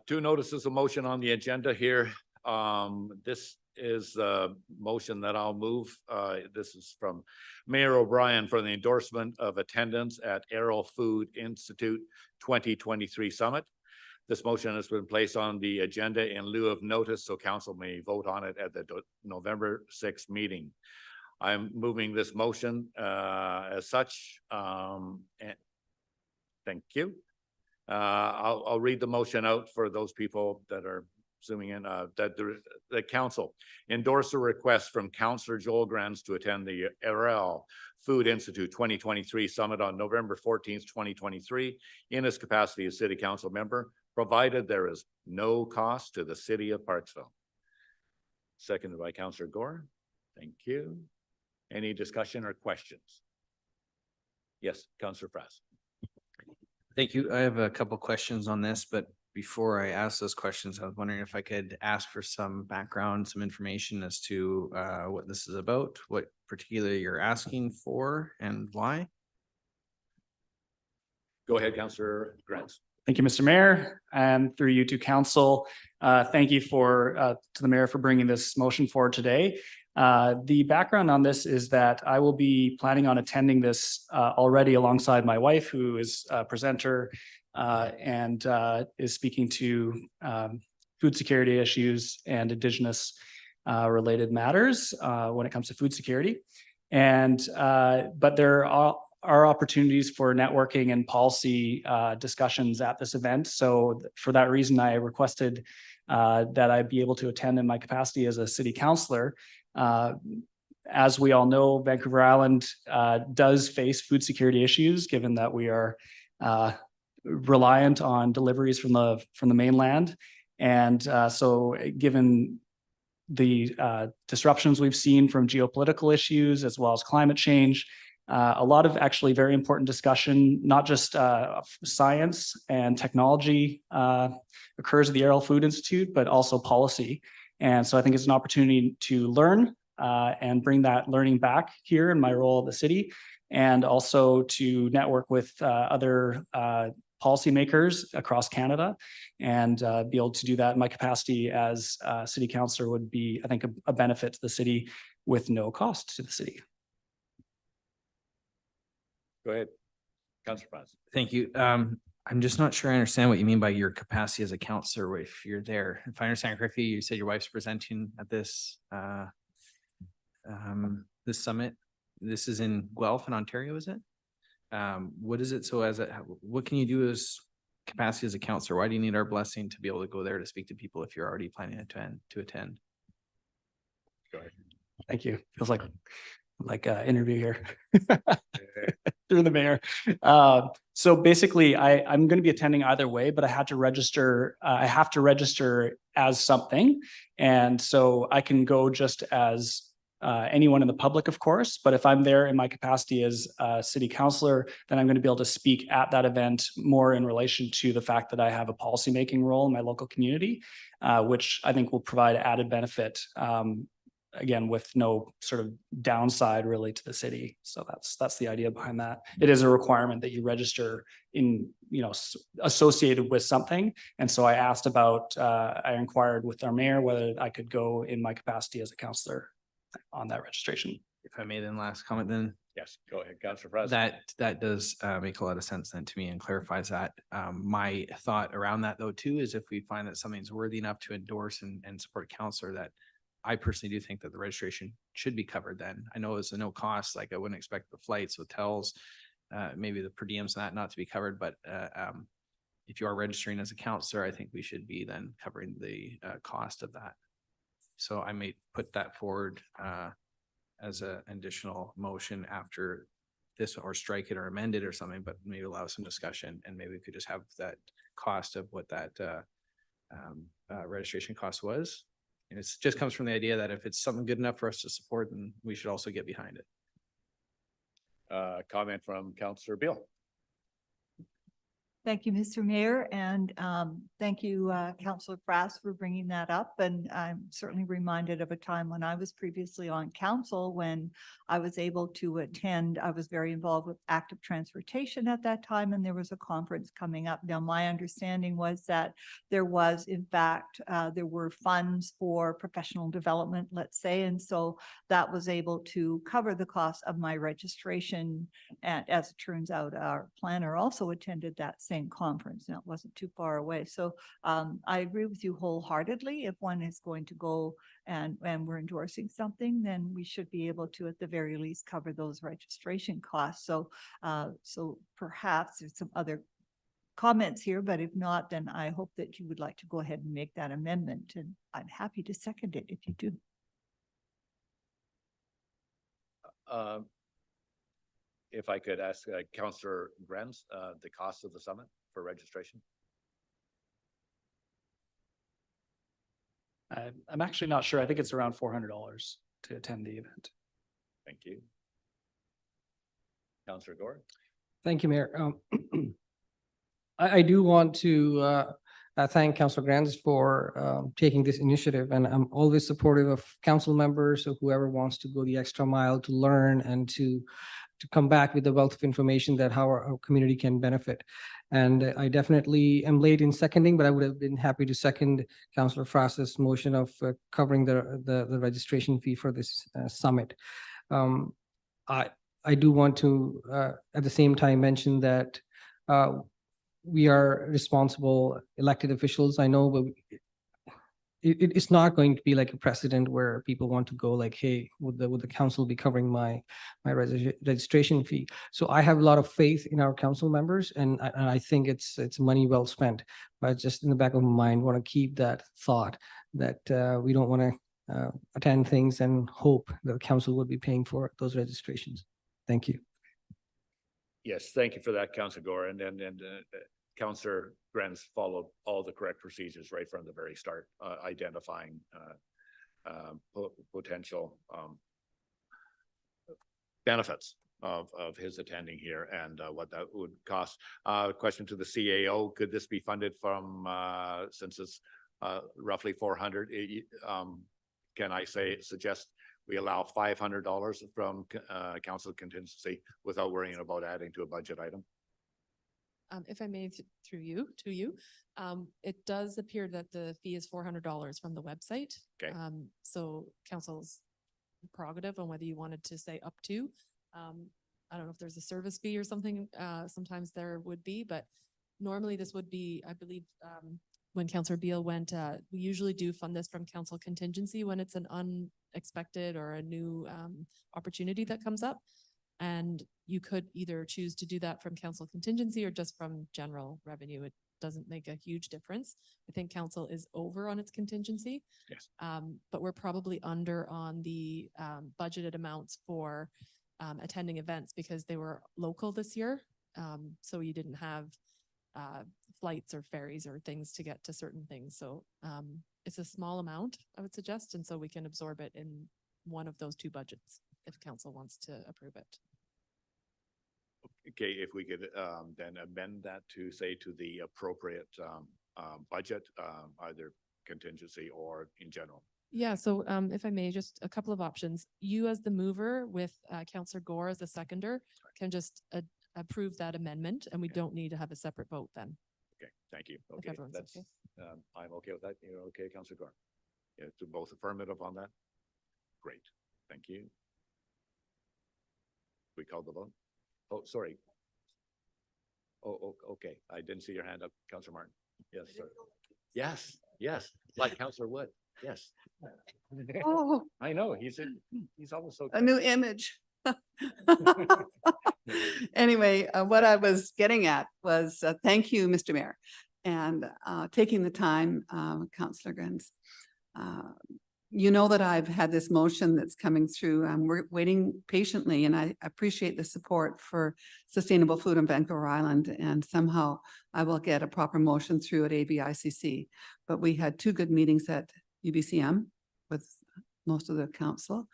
Two notices of motion on the agenda here. This is a motion that I'll move. This is from Mayor O'Brien for the endorsement of attendance at Aero Food Institute 2023 Summit. This motion has been placed on the agenda in lieu of notice, so council may vote on it at the November 6th meeting. I'm moving this motion as such. And thank you. I'll read the motion out for those people that are zooming in. That the council endorse a request from Councillor Joel Grants to attend the Aero Food Institute 2023 Summit on November 14th, 2023 in his capacity as City Council member, provided there is no cost to the City of Parksville. Seconded by Councillor Gore. Thank you. Any discussion or questions? Yes, Councillor Fraz. Thank you. I have a couple questions on this, but before I ask those questions, I was wondering if I could ask for some background, some information as to what this is about, what particularly you're asking for and why. Go ahead, Councillor Grants. Thank you, Mr. Mayor, and through you to council. Thank you to the mayor for bringing this motion forward today. The background on this is that I will be planning on attending this already alongside my wife, who is a presenter and is speaking to food security issues and Indigenous related matters when it comes to food security. And but there are opportunities for networking and policy discussions at this event. So for that reason, I requested that I be able to attend in my capacity as a city councillor. As we all know, Vancouver Island does face food security issues, given that we are reliant on deliveries from the mainland. And so given the disruptions we've seen from geopolitical issues as well as climate change, a lot of actually very important discussion, not just science and technology occurs at the Aero Food Institute, but also policy. And so I think it's an opportunity to learn and bring that learning back here in my role at the city, and also to network with other policymakers across Canada, and be able to do that in my capacity as city councillor would be, I think, a benefit to the city with no cost to the city. Go ahead, Councillor Fraz. Thank you. I'm just not sure I understand what you mean by your capacity as a counselor if you're there. If I understand correctly, you said your wife's presenting at this this summit. This is in Guelph in Ontario, is it? What is it? So what can you do as capacity as a counselor? Why do you need our blessing to be able to go there to speak to people if you're already planning to attend? Go ahead. Thank you. Feels like an interview here. Through the mayor. So basically I'm going to be attending either way, but I had to register. I have to register as something. And so I can go just as anyone in the public, of course, but if I'm there in my capacity as a city councillor, then I'm going to be able to speak at that event more in relation to the fact that I have a policymaking role in my local community, which I think will provide added benefit. Again, with no sort of downside really to the city. So that's the idea behind that. It is a requirement that you register in, associated with something. And so I asked about, I inquired with our mayor whether I could go in my capacity as a councillor on that registration. If I may then last comment then. Yes, go ahead, Councillor President. That does make a lot of sense then to me and clarifies that. My thought around that though too is if we find that something's worthy enough to endorse and support a counselor, that I personally do think that the registration should be covered then. I know it's a no cost, like I wouldn't expect the flights, hotels, maybe the per diems and that not to be covered, but if you are registering as a counselor, I think we should be then covering the cost of that. So I may put that forward as an additional motion after this, or strike it or amend it or something, but maybe allow some discussion and maybe we could just have that cost of what that registration cost was. And it just comes from the idea that if it's something good enough for us to support, then we should also get behind it. Comment from Councillor Beal. Thank you, Mr. Mayor, and thank you, Councillor Frass, for bringing that up. And I'm certainly reminded of a time when I was previously on council when I was able to attend. I was very involved with active transportation at that time, and there was a conference coming up. Now, my understanding was that there was, in fact, there were funds for professional development, let's say, and so that was able to cover the cost of my registration. And as it turns out, our planner also attended that same conference. Now, it wasn't too far away. So I agree with you wholeheartedly. If one is going to go and we're endorsing something, then we should be able to, at the very least, cover those registration costs. So so perhaps there's some other comments here, but if not, then I hope that you would like to go ahead and make that amendment, and I'm happy to second it if you do. If I could ask Councillor Grenz, the cost of the summit for registration? I'm actually not sure. I think it's around $400 to attend the event. Thank you. Councillor Gore. Thank you, Mayor. I do want to thank Councillor Granz for taking this initiative, and I'm always supportive of council members or whoever wants to go the extra mile to learn and to come back with a wealth of information that how our community can benefit. And I definitely am late in seconding, but I would have been happy to second Councillor Frass's motion of covering the registration fee for this summit. I do want to at the same time mention that we are responsible elected officials. I know, but it's not going to be like a precedent where people want to go like, hey, would the council be covering my registration fee? So I have a lot of faith in our council members, and I think it's money well spent. But just in the back of my mind, want to keep that thought that we don't want to attend things and hope that the council will be paying for those registrations. Thank you. Yes, thank you for that, Councillor Gore. And Councillor Grenz followed all the correct procedures right from the very start, identifying potential benefits of his attending here and what that would cost. Question to the CAO: could this be funded from since it's roughly 400? Can I suggest we allow $500 from council contingency without worrying about adding to a budget item? If I may, through you to you, it does appear that the fee is $400 from the website. Okay. So council's prerogative on whether you wanted to say up to. I don't know if there's a service fee or something. Sometimes there would be, but normally this would be, I believe, when Councillor Beal went, we usually do fund this from council contingency when it's an unexpected or a new opportunity that comes up. And you could either choose to do that from council contingency or just from general revenue. It doesn't make a huge difference. I think council is over on its contingency. Yes. But we're probably under on the budgeted amounts for attending events because they were local this year. So you didn't have flights or ferries or things to get to certain things. So it's a small amount, I would suggest. And so we can absorb it in one of those two budgets if council wants to approve it. Okay, if we could then amend that to say to the appropriate budget, either contingency or in general. Yeah, so if I may, just a couple of options. You as the mover with Councillor Gore as the seconder can just approve that amendment and we don't need to have a separate vote then. Okay, thank you. If Okay, everyone's that's, okay. I'm okay with that. You're okay, Councillor Gore? Yeah, to both affirmative on that? Great, thank you. We called the vote? Oh, sorry. Oh, okay. I didn't see your hand up, Councillor Martin. Yes, sir. Yes, yes, like Councillor Wood. Yes. Oh, I know, he's almost so. a new image. Anyway, what I was getting at was, thank you, Mr. Mayor, and taking the time, Councillor Grens. You know that I've had this motion that's coming through. We're waiting patiently, and I appreciate the support for sustainable food on Vancouver Island. And somehow I will get a proper motion through at ABICC. But we had 2 good meetings at UBCM with most of the council.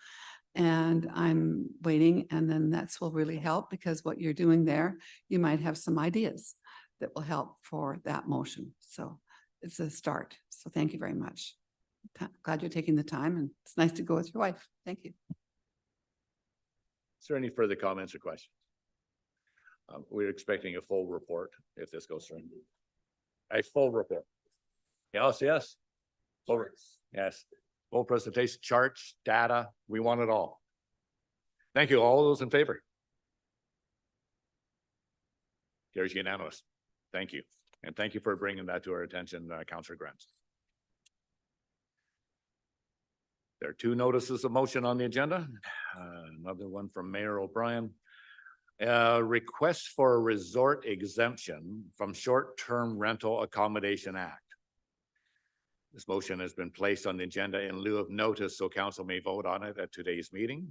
And I'm waiting, and then that's will really help because what you're doing there, you might have some ideas that will help for that motion. So it's a start. So thank you very much. Glad you're taking the time, and it's nice to go with your wife. Thank you. Is there any further comments or questions? We're expecting a full report if this goes through. A full report. Yes, yes. Full, yes. Full presentation, charts, data. We want it all. Thank you. All those in favor? Carries unanimous. Thank you. And thank you for bringing that to our attention, Councillor Grants. There are 2 notices of motion on the agenda. Another one from Mayor O'Brien. Request for a resort exemption from Short-Term Rental Accommodation Act. This motion has been placed on the agenda in lieu of notice, so council may vote on it at today's meeting.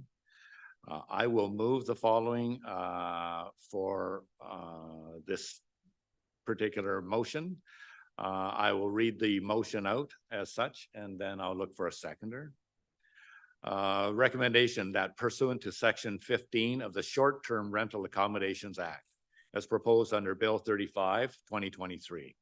I will move the following for this particular motion. I will read the motion out as such, and then I'll look for a seconder. Recommendation that pursuant to Section 15 of the Short-Term Rental Accommodations Act, as proposed under Bill 35, 2023,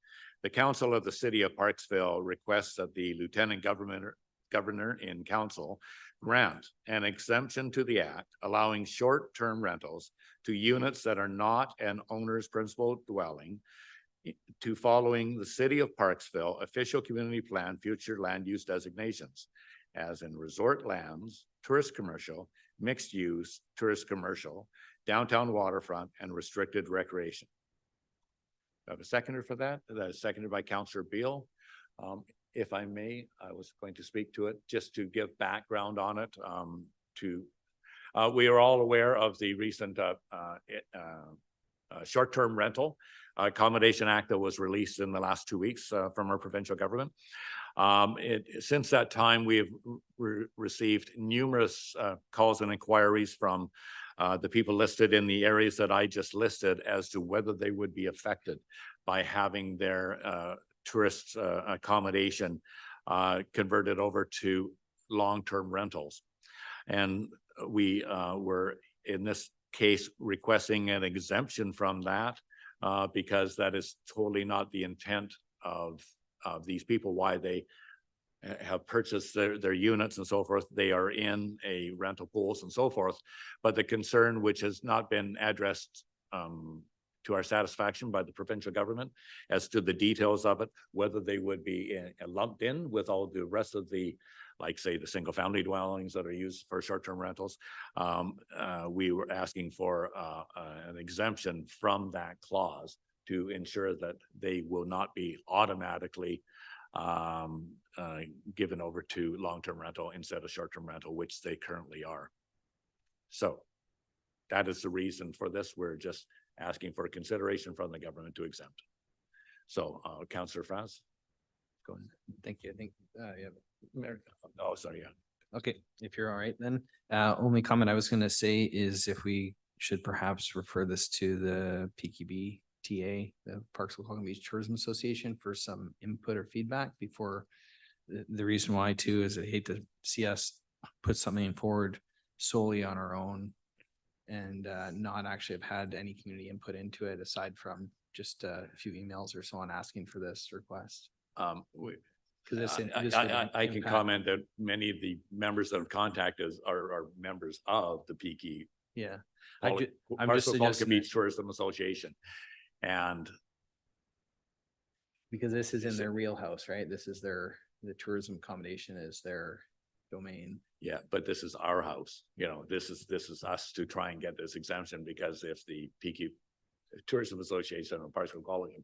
the Council of the City of Parksville requests that the Lieutenant Governor in Council grant an exemption to the Act, allowing short-term rentals to units that are not an owner's principal dwelling to following the City of Parksville official community plan future land use designations, as in resort lands, tourist commercial, mixed use, tourist commercial, downtown waterfront, and restricted recreation. I have a seconder for that. That is seconded by Councillor Beal. If I may, I was going to speak to it just to give background on it. We are all aware of the recent short-term rental accommodation act that was released in the last 2 weeks from our provincial government. Since that time, we have received numerous calls and inquiries from the people listed in the areas that I just listed as to whether they would be affected by having their tourist accommodation converted over to long-term rentals. And we were, in this case, requesting an exemption from that because that is totally not the intent of these people, why they have purchased their units and so forth. They are in a rental pools and so forth. But the concern, which has not been addressed to our satisfaction by the provincial government as to the details of it, whether they would be lumped in with all the rest of the, like say the single family dwellings that are used for short-term rentals. We were asking for an exemption from that clause to ensure that they will not be automatically given over to long-term rental instead of short-term rental, which they currently are. So that is the reason for this. We're just asking for consideration from the government to exempt. So, Councillor Franz. Go ahead. Thank you. I think, yeah. Oh, sorry, yeah. Okay, if you're all right, then, only comment I was gonna say is if we should perhaps refer this to the PQB TA, the Parksville Qualicum Beach Tourism Association, for some input or feedback before. The reason why too is I hate to see us put something forward solely on our own and not actually have had any community input into it aside from just a few emails or so on asking for this request. I I can comment that many of the members that have contacted us are members of the PQ. Yeah. I'm just suggesting Beach Tourism Association. And because this is in their wheelhouse, right? This is the tourism accommodation is their domain. yeah, but this is our house. You know, this is us to try and get this exemption, because if the PQ Tourism Association or Parksville Qualicum,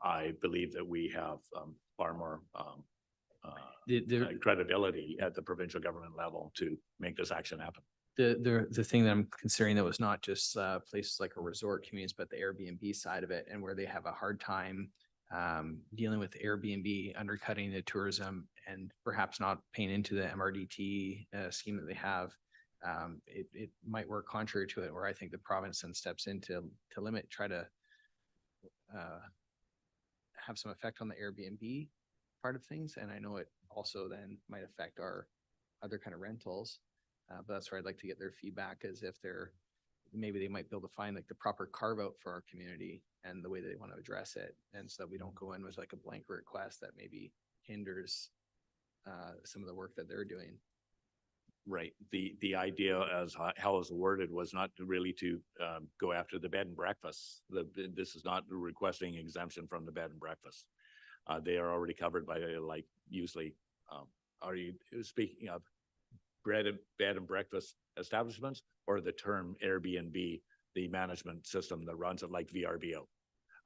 I believe that we have far more credibility at the provincial government level to make this action happen. The thing that I'm considering though is not just places like a resort communities, but the Airbnb side of it, and where they have a hard time dealing with Airbnb undercutting the tourism and perhaps not paying into the MRDT scheme that they have. It might work contrary to it, where I think the province then steps in to limit, try to have some effect on the Airbnb part of things. And I know it also then might affect our other kind of rentals. But that's where I'd like to get their feedback, as if maybe they might be able to find like the proper carve out for our community and the way that they want to address it. And so that we don't go in with like a blanket request that maybe hinders some of the work that they're doing. Right. The idea, as how it's worded, was not really to go after the bed and breakfast. This is not requesting exemption from the bed and breakfast. They are already covered by like usually. Are you speaking of bed and breakfast establishments, or the term Airbnb, the management system that runs it like VRBO?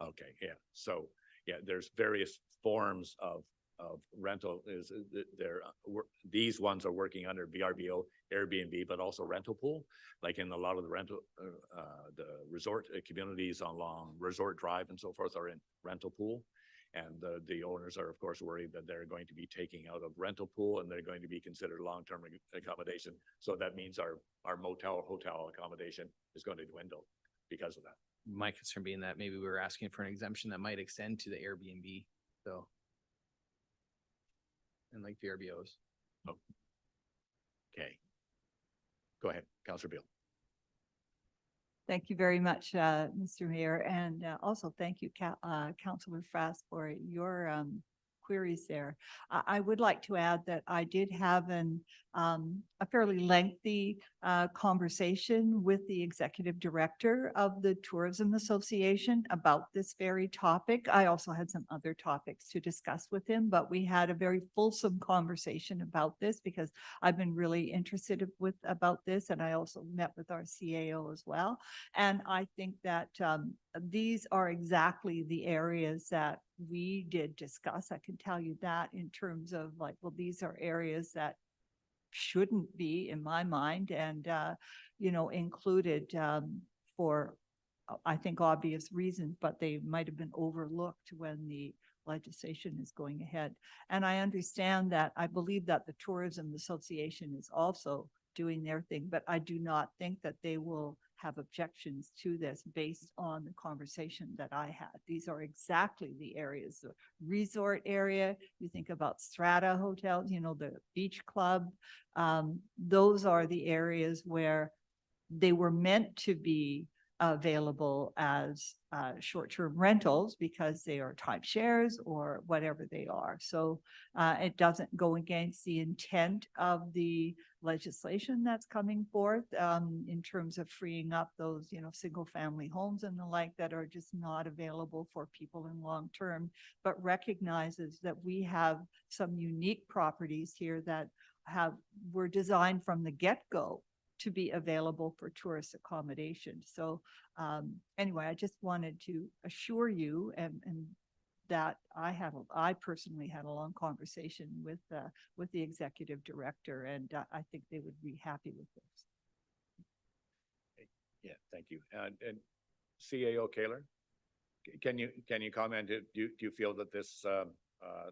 Okay, yeah. So yeah, there's various forms of rental. Is there? These ones are working under VRBO, Airbnb, but also rental pool. Like in a lot of the rental, the resort communities along Resort Drive and so forth are in rental pool. And the owners are, of course, worried that they're going to be taking out of rental pool and they're going to be considered long-term accommodation. So that means our motel, hotel accommodation is going to dwindle because of that. My concern being that maybe we were asking for an exemption that might extend to the Airbnb, so. And like VRBOs. Oh. Okay. Go ahead, Councillor Beal. Thank you very much, Mr. Mayor, and also thank you, Councillor Frass, for your queries there. I would like to add that I did have a fairly lengthy conversation with the executive director of the Tourism Association about this very topic. I also had some other topics to discuss with him, but we had a very fulsome conversation about this because I've been really interested about this, and I also met with our CAO as well. And I think that these are exactly the areas that we did discuss. I can tell you that in terms of like, well, these are areas that shouldn't be, in my mind, and included for, I think, obvious reasons, but they might have been overlooked when the legislation is going ahead. And I understand that. I believe that the Tourism Association is also doing their thing, but I do not think that they will have objections to this based on the conversation that I had. These are exactly the areas, the resort area. You think about strata hotels, the beach club. Those are the areas where they were meant to be available as short-term rentals because they are timeshares or whatever they are. So it doesn't go against the intent of the legislation that's coming forth in terms of freeing up those, single-family homes and the like that are just not available for people in long-term, but recognizes that we have some unique properties here that were designed from the get-go to be available for tourist accommodation. So anyway, I just wanted to assure you and that I personally had a long conversation with the executive director, and I think they would be happy with this. Yeah, thank you. And CAO Kaler, can you comment? Do you feel that this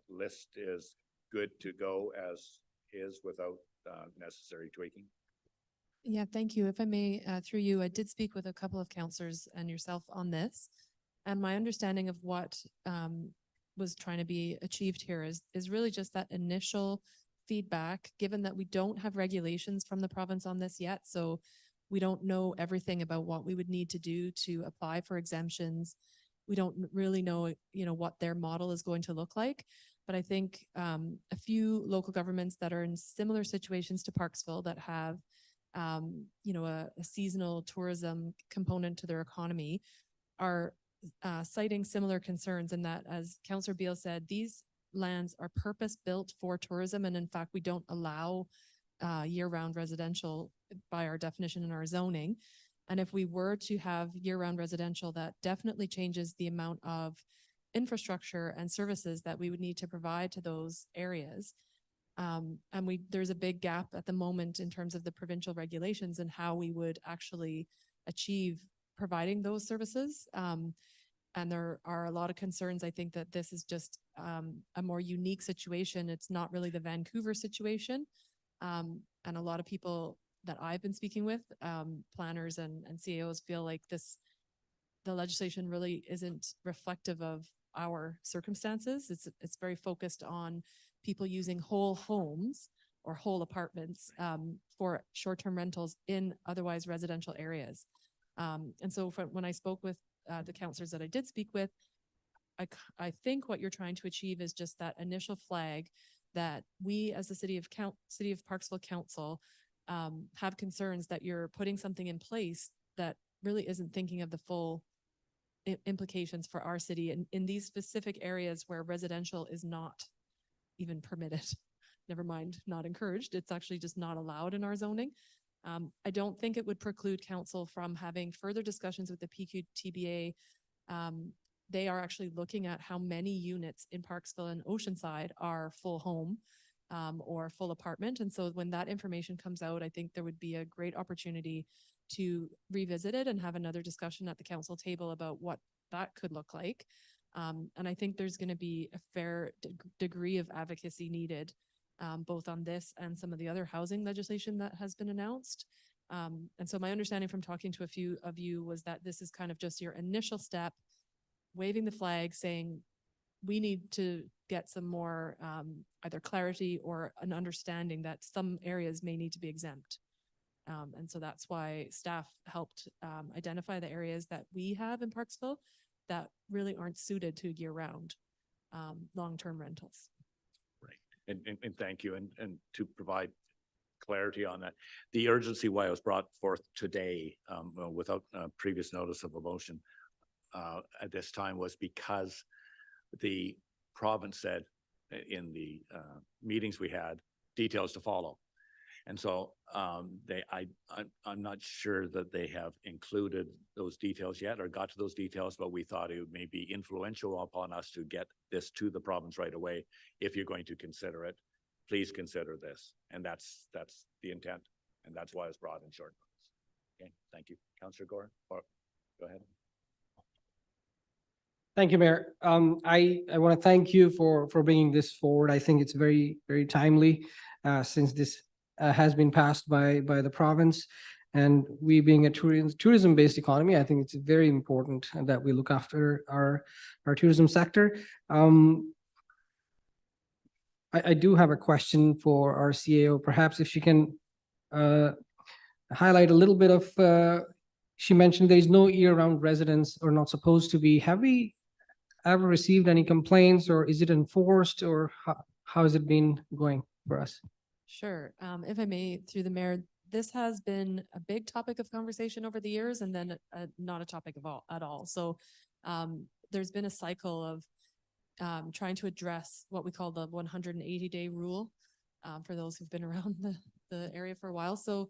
list is good to go as is without necessary tweaking? Yeah, thank you. If I may, through you, I did speak with a couple of counselors and yourself on this. And my understanding of what was trying to be achieved here is really just that initial feedback, given that we don't have regulations from the province on this yet. So we don't know everything about what we would need to do to apply for exemptions. We don't really know, what their model is going to look like. But I think a few local governments that are in similar situations to Parksville that have, a seasonal tourism component to their economy are citing similar concerns, in that, as Councillor Beale said, these lands are purpose-built for tourism. And in fact, we don't allow year-round residential by our definition in our zoning. And if we were to have year-round residential, that definitely changes the amount of infrastructure and services that we would need to provide to those areas. And there's a big gap at the moment in terms of the provincial regulations and how we would actually achieve providing those services. And there are a lot of concerns. I think that this is just a more unique situation. It's not really the Vancouver situation. And a lot of people that I've been speaking with, planners and CAOs, feel like the legislation really isn't reflective of our circumstances. It's very focused on people using whole homes or whole apartments for short-term rentals in otherwise residential areas. And so when I spoke with the counselors that I did speak with, I think what you're trying to achieve is just that initial flag that we, as the City of Parksville Council, have concerns that you're putting something in place that really isn't thinking of the full implications for our city in these specific areas where residential is not even permitted. Never mind, not encouraged. It's actually just not allowed in our zoning. I don't think it would preclude council from having further discussions with the PQTBA. They are actually looking at how many units in Parksville and Oceanside are full home or full apartment. And so when that information comes out, I think there would be a great opportunity to revisit it and have another discussion at the council table about what that could look like. And I think there's going to be a fair degree of advocacy needed, both on this and some of the other housing legislation that has been announced. And so my understanding from talking to a few of you was that this is kind of just your initial step, waving the flag, saying we need to get some more either clarity or an understanding that some areas may need to be exempt. And so that's why staff helped identify the areas that we have in Parksville that really aren't suited to year-round long-term rentals. Right. And thank you. And to provide clarity on that, the urgency why it was brought forth today without previous notice of a motion at this time was because the province said in the meetings we had, details to follow. And so I'm not sure that they have included those details yet or got to those details, but we thought it may be influential upon us to get this to the province right away. If you're going to consider it, please consider this. And that's the intent. And that's why it's brought in short notice. Okay, thank you. Councillor Gorin, or go ahead. Thank you, Mayor. I want to thank you for bringing this forward. I think it's very, very timely since this has been passed by the province. And we being a tourism-based economy, I think it's very important that we look after our tourism sector. I do have a question for our CAO. Perhaps if she can highlight a little bit of, she mentioned there is no year-round residence or not supposed to be. Have we ever received any complaints, or is it enforced, or how has it been going for us? Sure. If I may, through the mayor, this has been a big topic of conversation over the years, and then not a topic at all. So there's been a cycle of trying to address what we call the 180-day rule for those who've been around the area for a while. So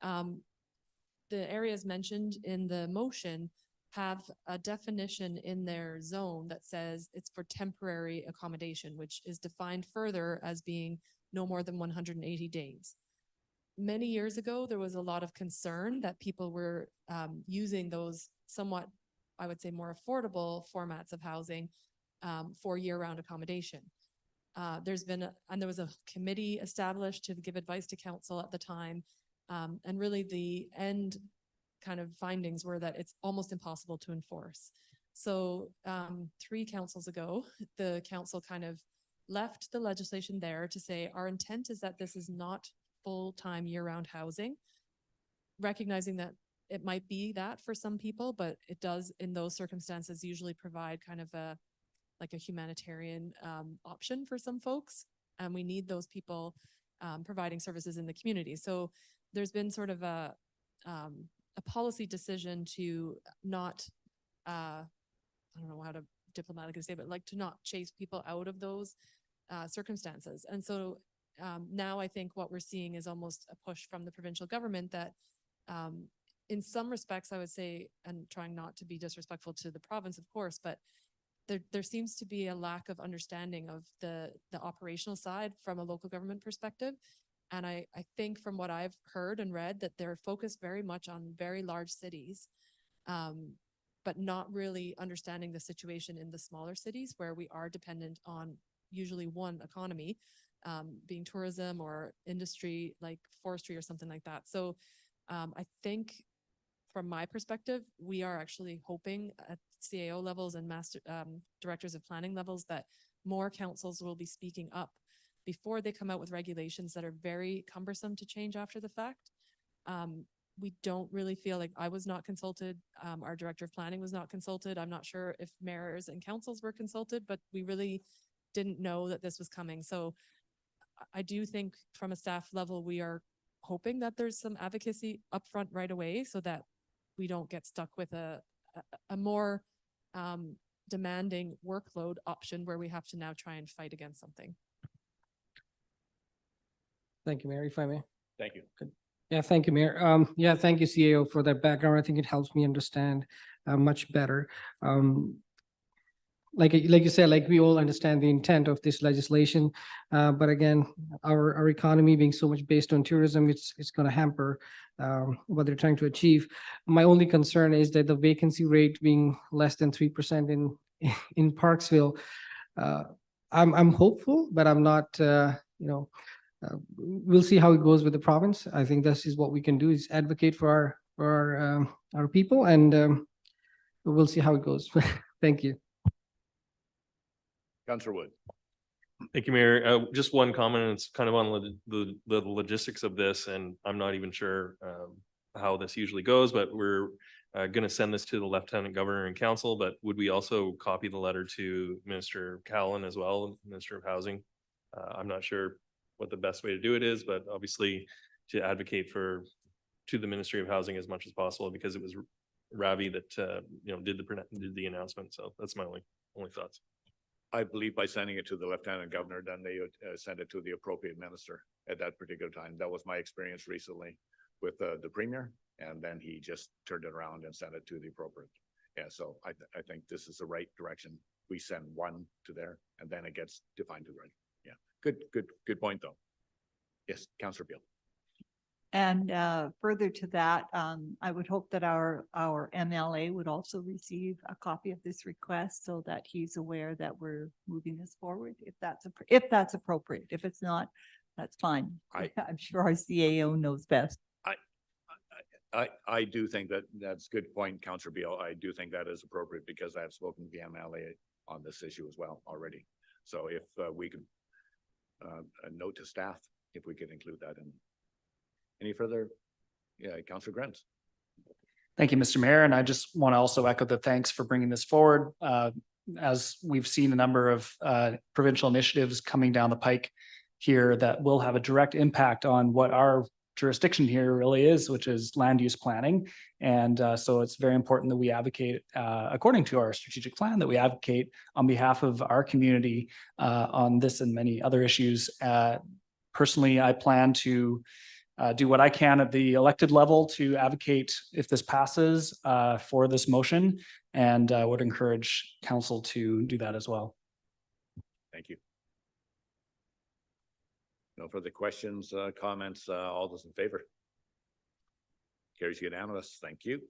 The areas mentioned in the motion have a definition in their zone that says it's for temporary accommodation, which is defined further as being no more than 180 days. Many years ago, there was a lot of concern that people were using those somewhat, I would say, more affordable formats of housing for year-round accommodation. There was a committee established to give advice to council at the time. And really the end kind of findings were that it's almost impossible to enforce. So 3 councils ago, the council kind of left the legislation there to say, our intent is that this is not full-time year-round housing, recognizing that it might be that for some people, but it does in those circumstances usually provide kind of a humanitarian option for some folks. And we need those people providing services in the community. So there's been sort of a policy decision to not, I don't know how to diplomatically say, but like to not chase people out of those circumstances. And so now I think what we're seeing is almost a push from the provincial government that in some respects, I would say, and trying not to be disrespectful to the province, of course, but there seems to be a lack of understanding of the operational side from a local government perspective. And I think from what I've heard and read that they're focused very much on very large cities, but not really understanding the situation in the smaller cities where we are dependent on usually one economy, being tourism or industry like forestry or something like that. So I think from my perspective, we are actually hoping at CAO levels and master directors of planning levels that more councils will be speaking up before they come out with regulations that are very cumbersome to change after the fact. We don't really feel like I was not consulted. Our director of planning was not consulted. I'm not sure if mayors and councils were consulted, but we really didn't know that this was coming. So I do think from a staff level, we are hoping that there's some advocacy upfront right away so that we don't get stuck with a more demanding workload option where we have to now try and fight against something. Thank you, Mayor, if I may. Thank you. Yeah, thank you, Mayor. Yeah, thank you, CAO, for that background. I think it helps me understand much better. Like you said, like we all understand the intent of this legislation, but again, our economy being so much based on tourism, it's going to hamper what they're trying to achieve. My only concern is that the vacancy rate being less than 3% in Parksville. I'm hopeful, but I'm not. We'll see how it goes with the province. I think this is what we can do: is advocate for our people, and we'll see how it goes. Thank you. Councillor Wood. Thank you, Mayor. Just one comment, and it's kind of on the logistics of this, and I'm not even sure how this usually goes, but we're going to send this to the Lieutenant Governor and Council, but would we also copy the letter to Minister Callan as well, Minister of Housing? I'm not sure what the best way to do it is, but obviously to advocate to the Ministry of Housing as much as possible, because it was Ravi that did the announcement. So that's my only thoughts. I believe by sending it to the Lieutenant Governor, then they would send it to the appropriate minister at that particular time. That was my experience recently with the Premier, and then he just turned it around and sent it to the appropriate. Yeah, so I think this is the right direction. We send one to there, and then it gets defined to the right. Yeah, good point though. Yes, Councillor Beale. And further to that, I would hope that our MLA would also receive a copy of this request so that he's aware that we're moving this forward, if that's appropriate. If it's not, that's fine. I'm sure our CAO knows best. I do think that's a good point, Councillor Beale. I do think that is appropriate because I've spoken to the MLA on this issue as well already. So if we could a note to staff, if we could include that in. Any further? Yeah, Councillor Grant. Thank you, Mr. Mayor. And I just want to also echo the thanks for bringing this forward. As we've seen a number of provincial initiatives coming down the pike here that will have a direct impact on what our jurisdiction here really is, which is land use planning. And so it's very important that we advocate, according to our strategic plan, that we advocate on behalf of our community on this and many other issues. Personally, I plan to do what I can at the elected level to advocate if this passes for this motion, and would encourage council to do that as well. Thank you. No further questions, comments, all those in favor? Carries unanimous. Thank you.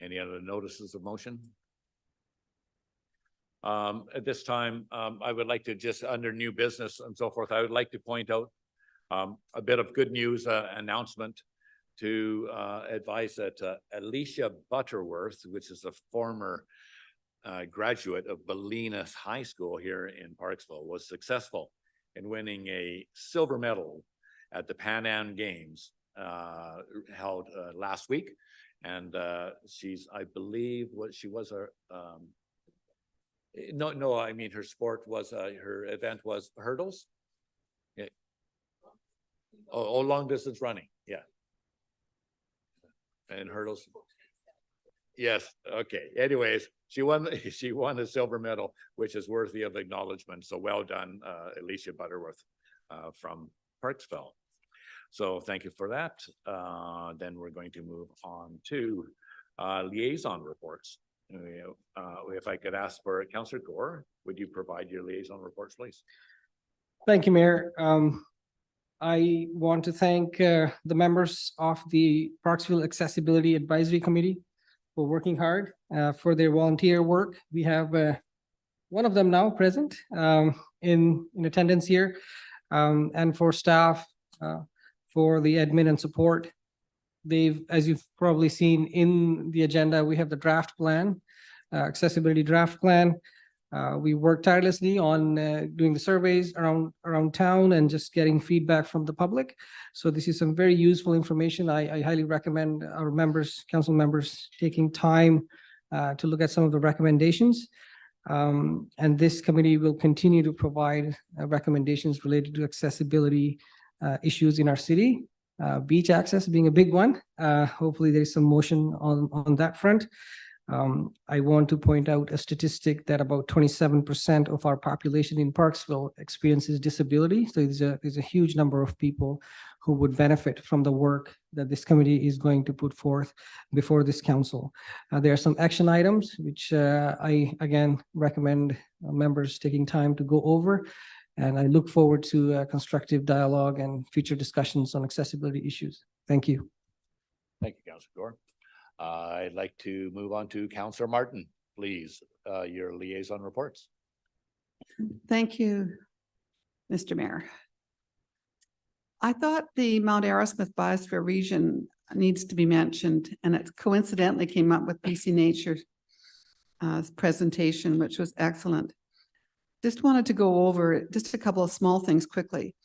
Any other notices of motion? At this time, I would like to just under new business and so forth, I would like to point out a bit of good news announcement to advise that Alicia Butterworth, which is a former graduate of Bolinas High School here in Parksville, was successful in winning a silver medal at the Pan Am Games held last week. And she's, I believe, what she was a no, I mean her sport was her event was hurdles. Yeah. Oh, long distance running, yeah. And hurdles. Yes, okay. Anyways, she won a silver medal, which is worthy of acknowledgement. So well done, Alicia Butterworth from Parksville. So thank you for that. Then we're going to move on to liaison reports. If I could ask for Councillor Gore, would you provide your liaison reports, please? Thank you, Mayor. I want to thank the members of the Parksville Accessibility Advisory Committee for working hard for their volunteer work. We have one of them now present in attendance here, and for staff, for the admin and support. As you've probably seen in the agenda, we have the draft plan, accessibility draft plan. We worked tirelessly on doing the surveys around town and just getting feedback from the public. So this is some very useful information. I highly recommend our members, council members, taking time to look at some of the recommendations. And this committee will continue to provide recommendations related to accessibility issues in our city. Beach access being a big one. Hopefully there's some motion on that front. I want to point out a statistic that about 27% of our population in Parksville experiences disability. So there's a huge number of people who would benefit from the work that this committee is going to put forth before this council. There are some action items which I again recommend members taking time to go over. And I look forward to constructive dialogue and future discussions on accessibility issues. Thank you. Thank you, Councillor Gore. I'd like to move on to Councillor Martin, please, your liaison reports. Thank you, Mr. Mayor. I thought the Mount Arrowsmith Biosphere region needs to be mentioned, and it coincidentally came up with BC Nature's presentation, which was excellent. Just wanted to go over just a couple of small things quickly.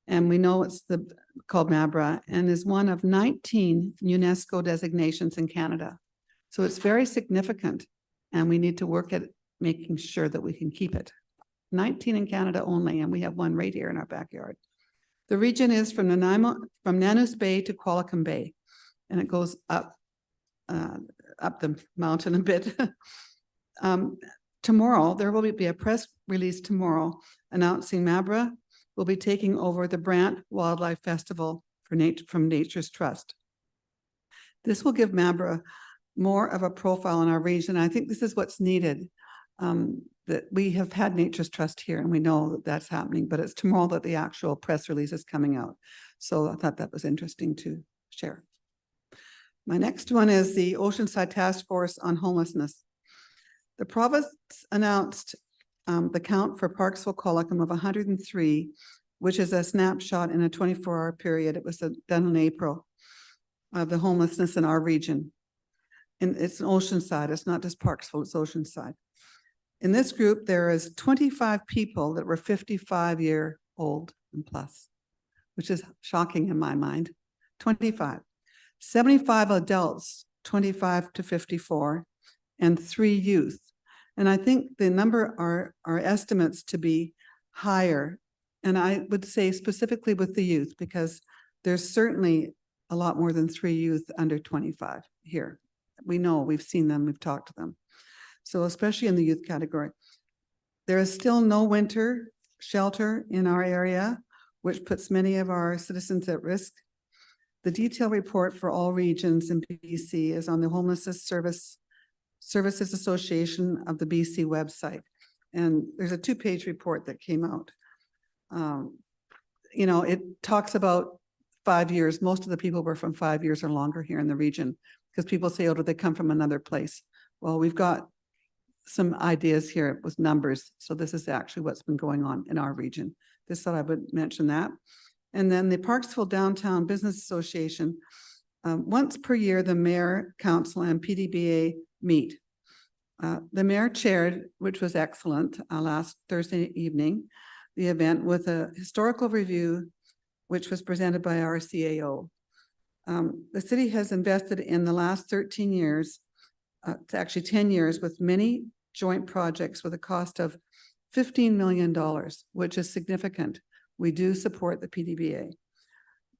And we know it's called MABRA and is one of 19 UNESCO designations in Canada. So it's very significant and we need to work at making sure that we can keep it. 19 in Canada only, and we have one right here in our backyard. The region is from Nanu's Bay to Qualicum Bay, and it goes up the mountain a bit. Tomorrow, there will be a press release tomorrow announcing MABRA will be taking over the Brant Wildlife Festival from Nature's Trust. This will give MABRA more of a profile in our region. I think this is what's needed. That we have had Nature's Trust here and we know that that's happening, but it's tomorrow that the actual press release is coming out. So I thought that was interesting to share. My next one is the Oceanside Task Force on Homelessness. The province announced the count for Parksville Qualicum of 103, which is a snapshot in a 24-hour period. It was done in April of the homelessness in our region. And it's an Oceanside, it's not just Parksville, it's Oceanside. In this group, there is 25 people that were 55-year-old and plus, which is shocking in my mind. 25. 75 adults, 25 to 54, and 3 youth. And I think the number are estimates to be higher. And I would say specifically with the youth, because there's certainly a lot more than 3 youth under 25 here. We know, we've seen them, we've talked to them. So especially in the youth category. There is still no winter shelter in our area, which puts many of our citizens at risk. The detailed report for all regions in BC is on the Homelessness Services Association of the BC website. And there's a 2-page report that came out. You know, it talks about 5 years. Most of the people were from 5 years or longer here in the region because people say, oh, do they come from another place? Well, we've got some ideas here with numbers. So this is actually what's been going on in our region. Just thought I would mention that. And then the Parksville Downtown Business Association, once per year, the mayor, council, and PDBA meet. The mayor chaired, which was excellent, last Thursday evening, the event with a historical review, which was presented by our CAO. The city has invested in the last 13 years, to actually 10 years, with many joint projects with a cost of $15 million, which is significant. We do support the PDBA.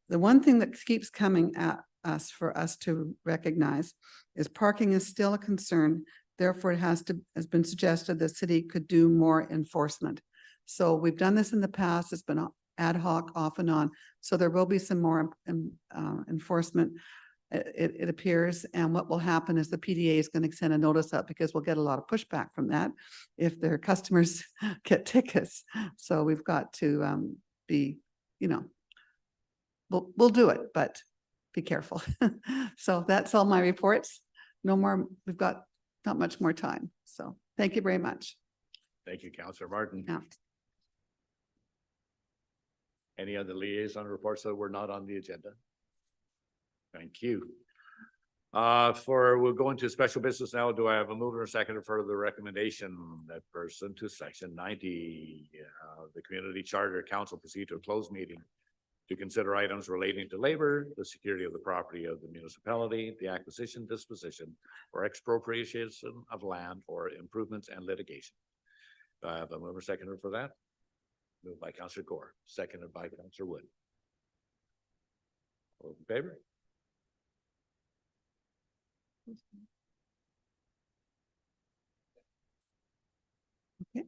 The one thing that keeps coming at us for us to recognize is parking is still a concern. Therefore, it has been suggested the city could do more enforcement. So we've done this in the past. It's been ad hoc, off and on. So there will be some more enforcement, it appears. And what will happen is the PDA is going to send a notice up because we'll get a lot of pushback from that if their customers get tickets. So we've got to be, you know, we'll do it, but be careful. So that's all my reports. No more, we've got not much more time. So thank you very much. Thank you, Councillor Martin. Yeah. Any other liaison reports that were not on the agenda? Thank you. We'll go into special business now. Do I have a mover or seconder for the recommendation that person to section 90, the Community Charter Council proceed to a closed meeting to consider items relating to labor, the security of the property of the municipality, the acquisition, disposition, or expropriation of land, or improvements and litigation. Do I have a mover or seconder for that? Moved by Councillor Gore, seconded by Councillor Wood. All in favor? Okay.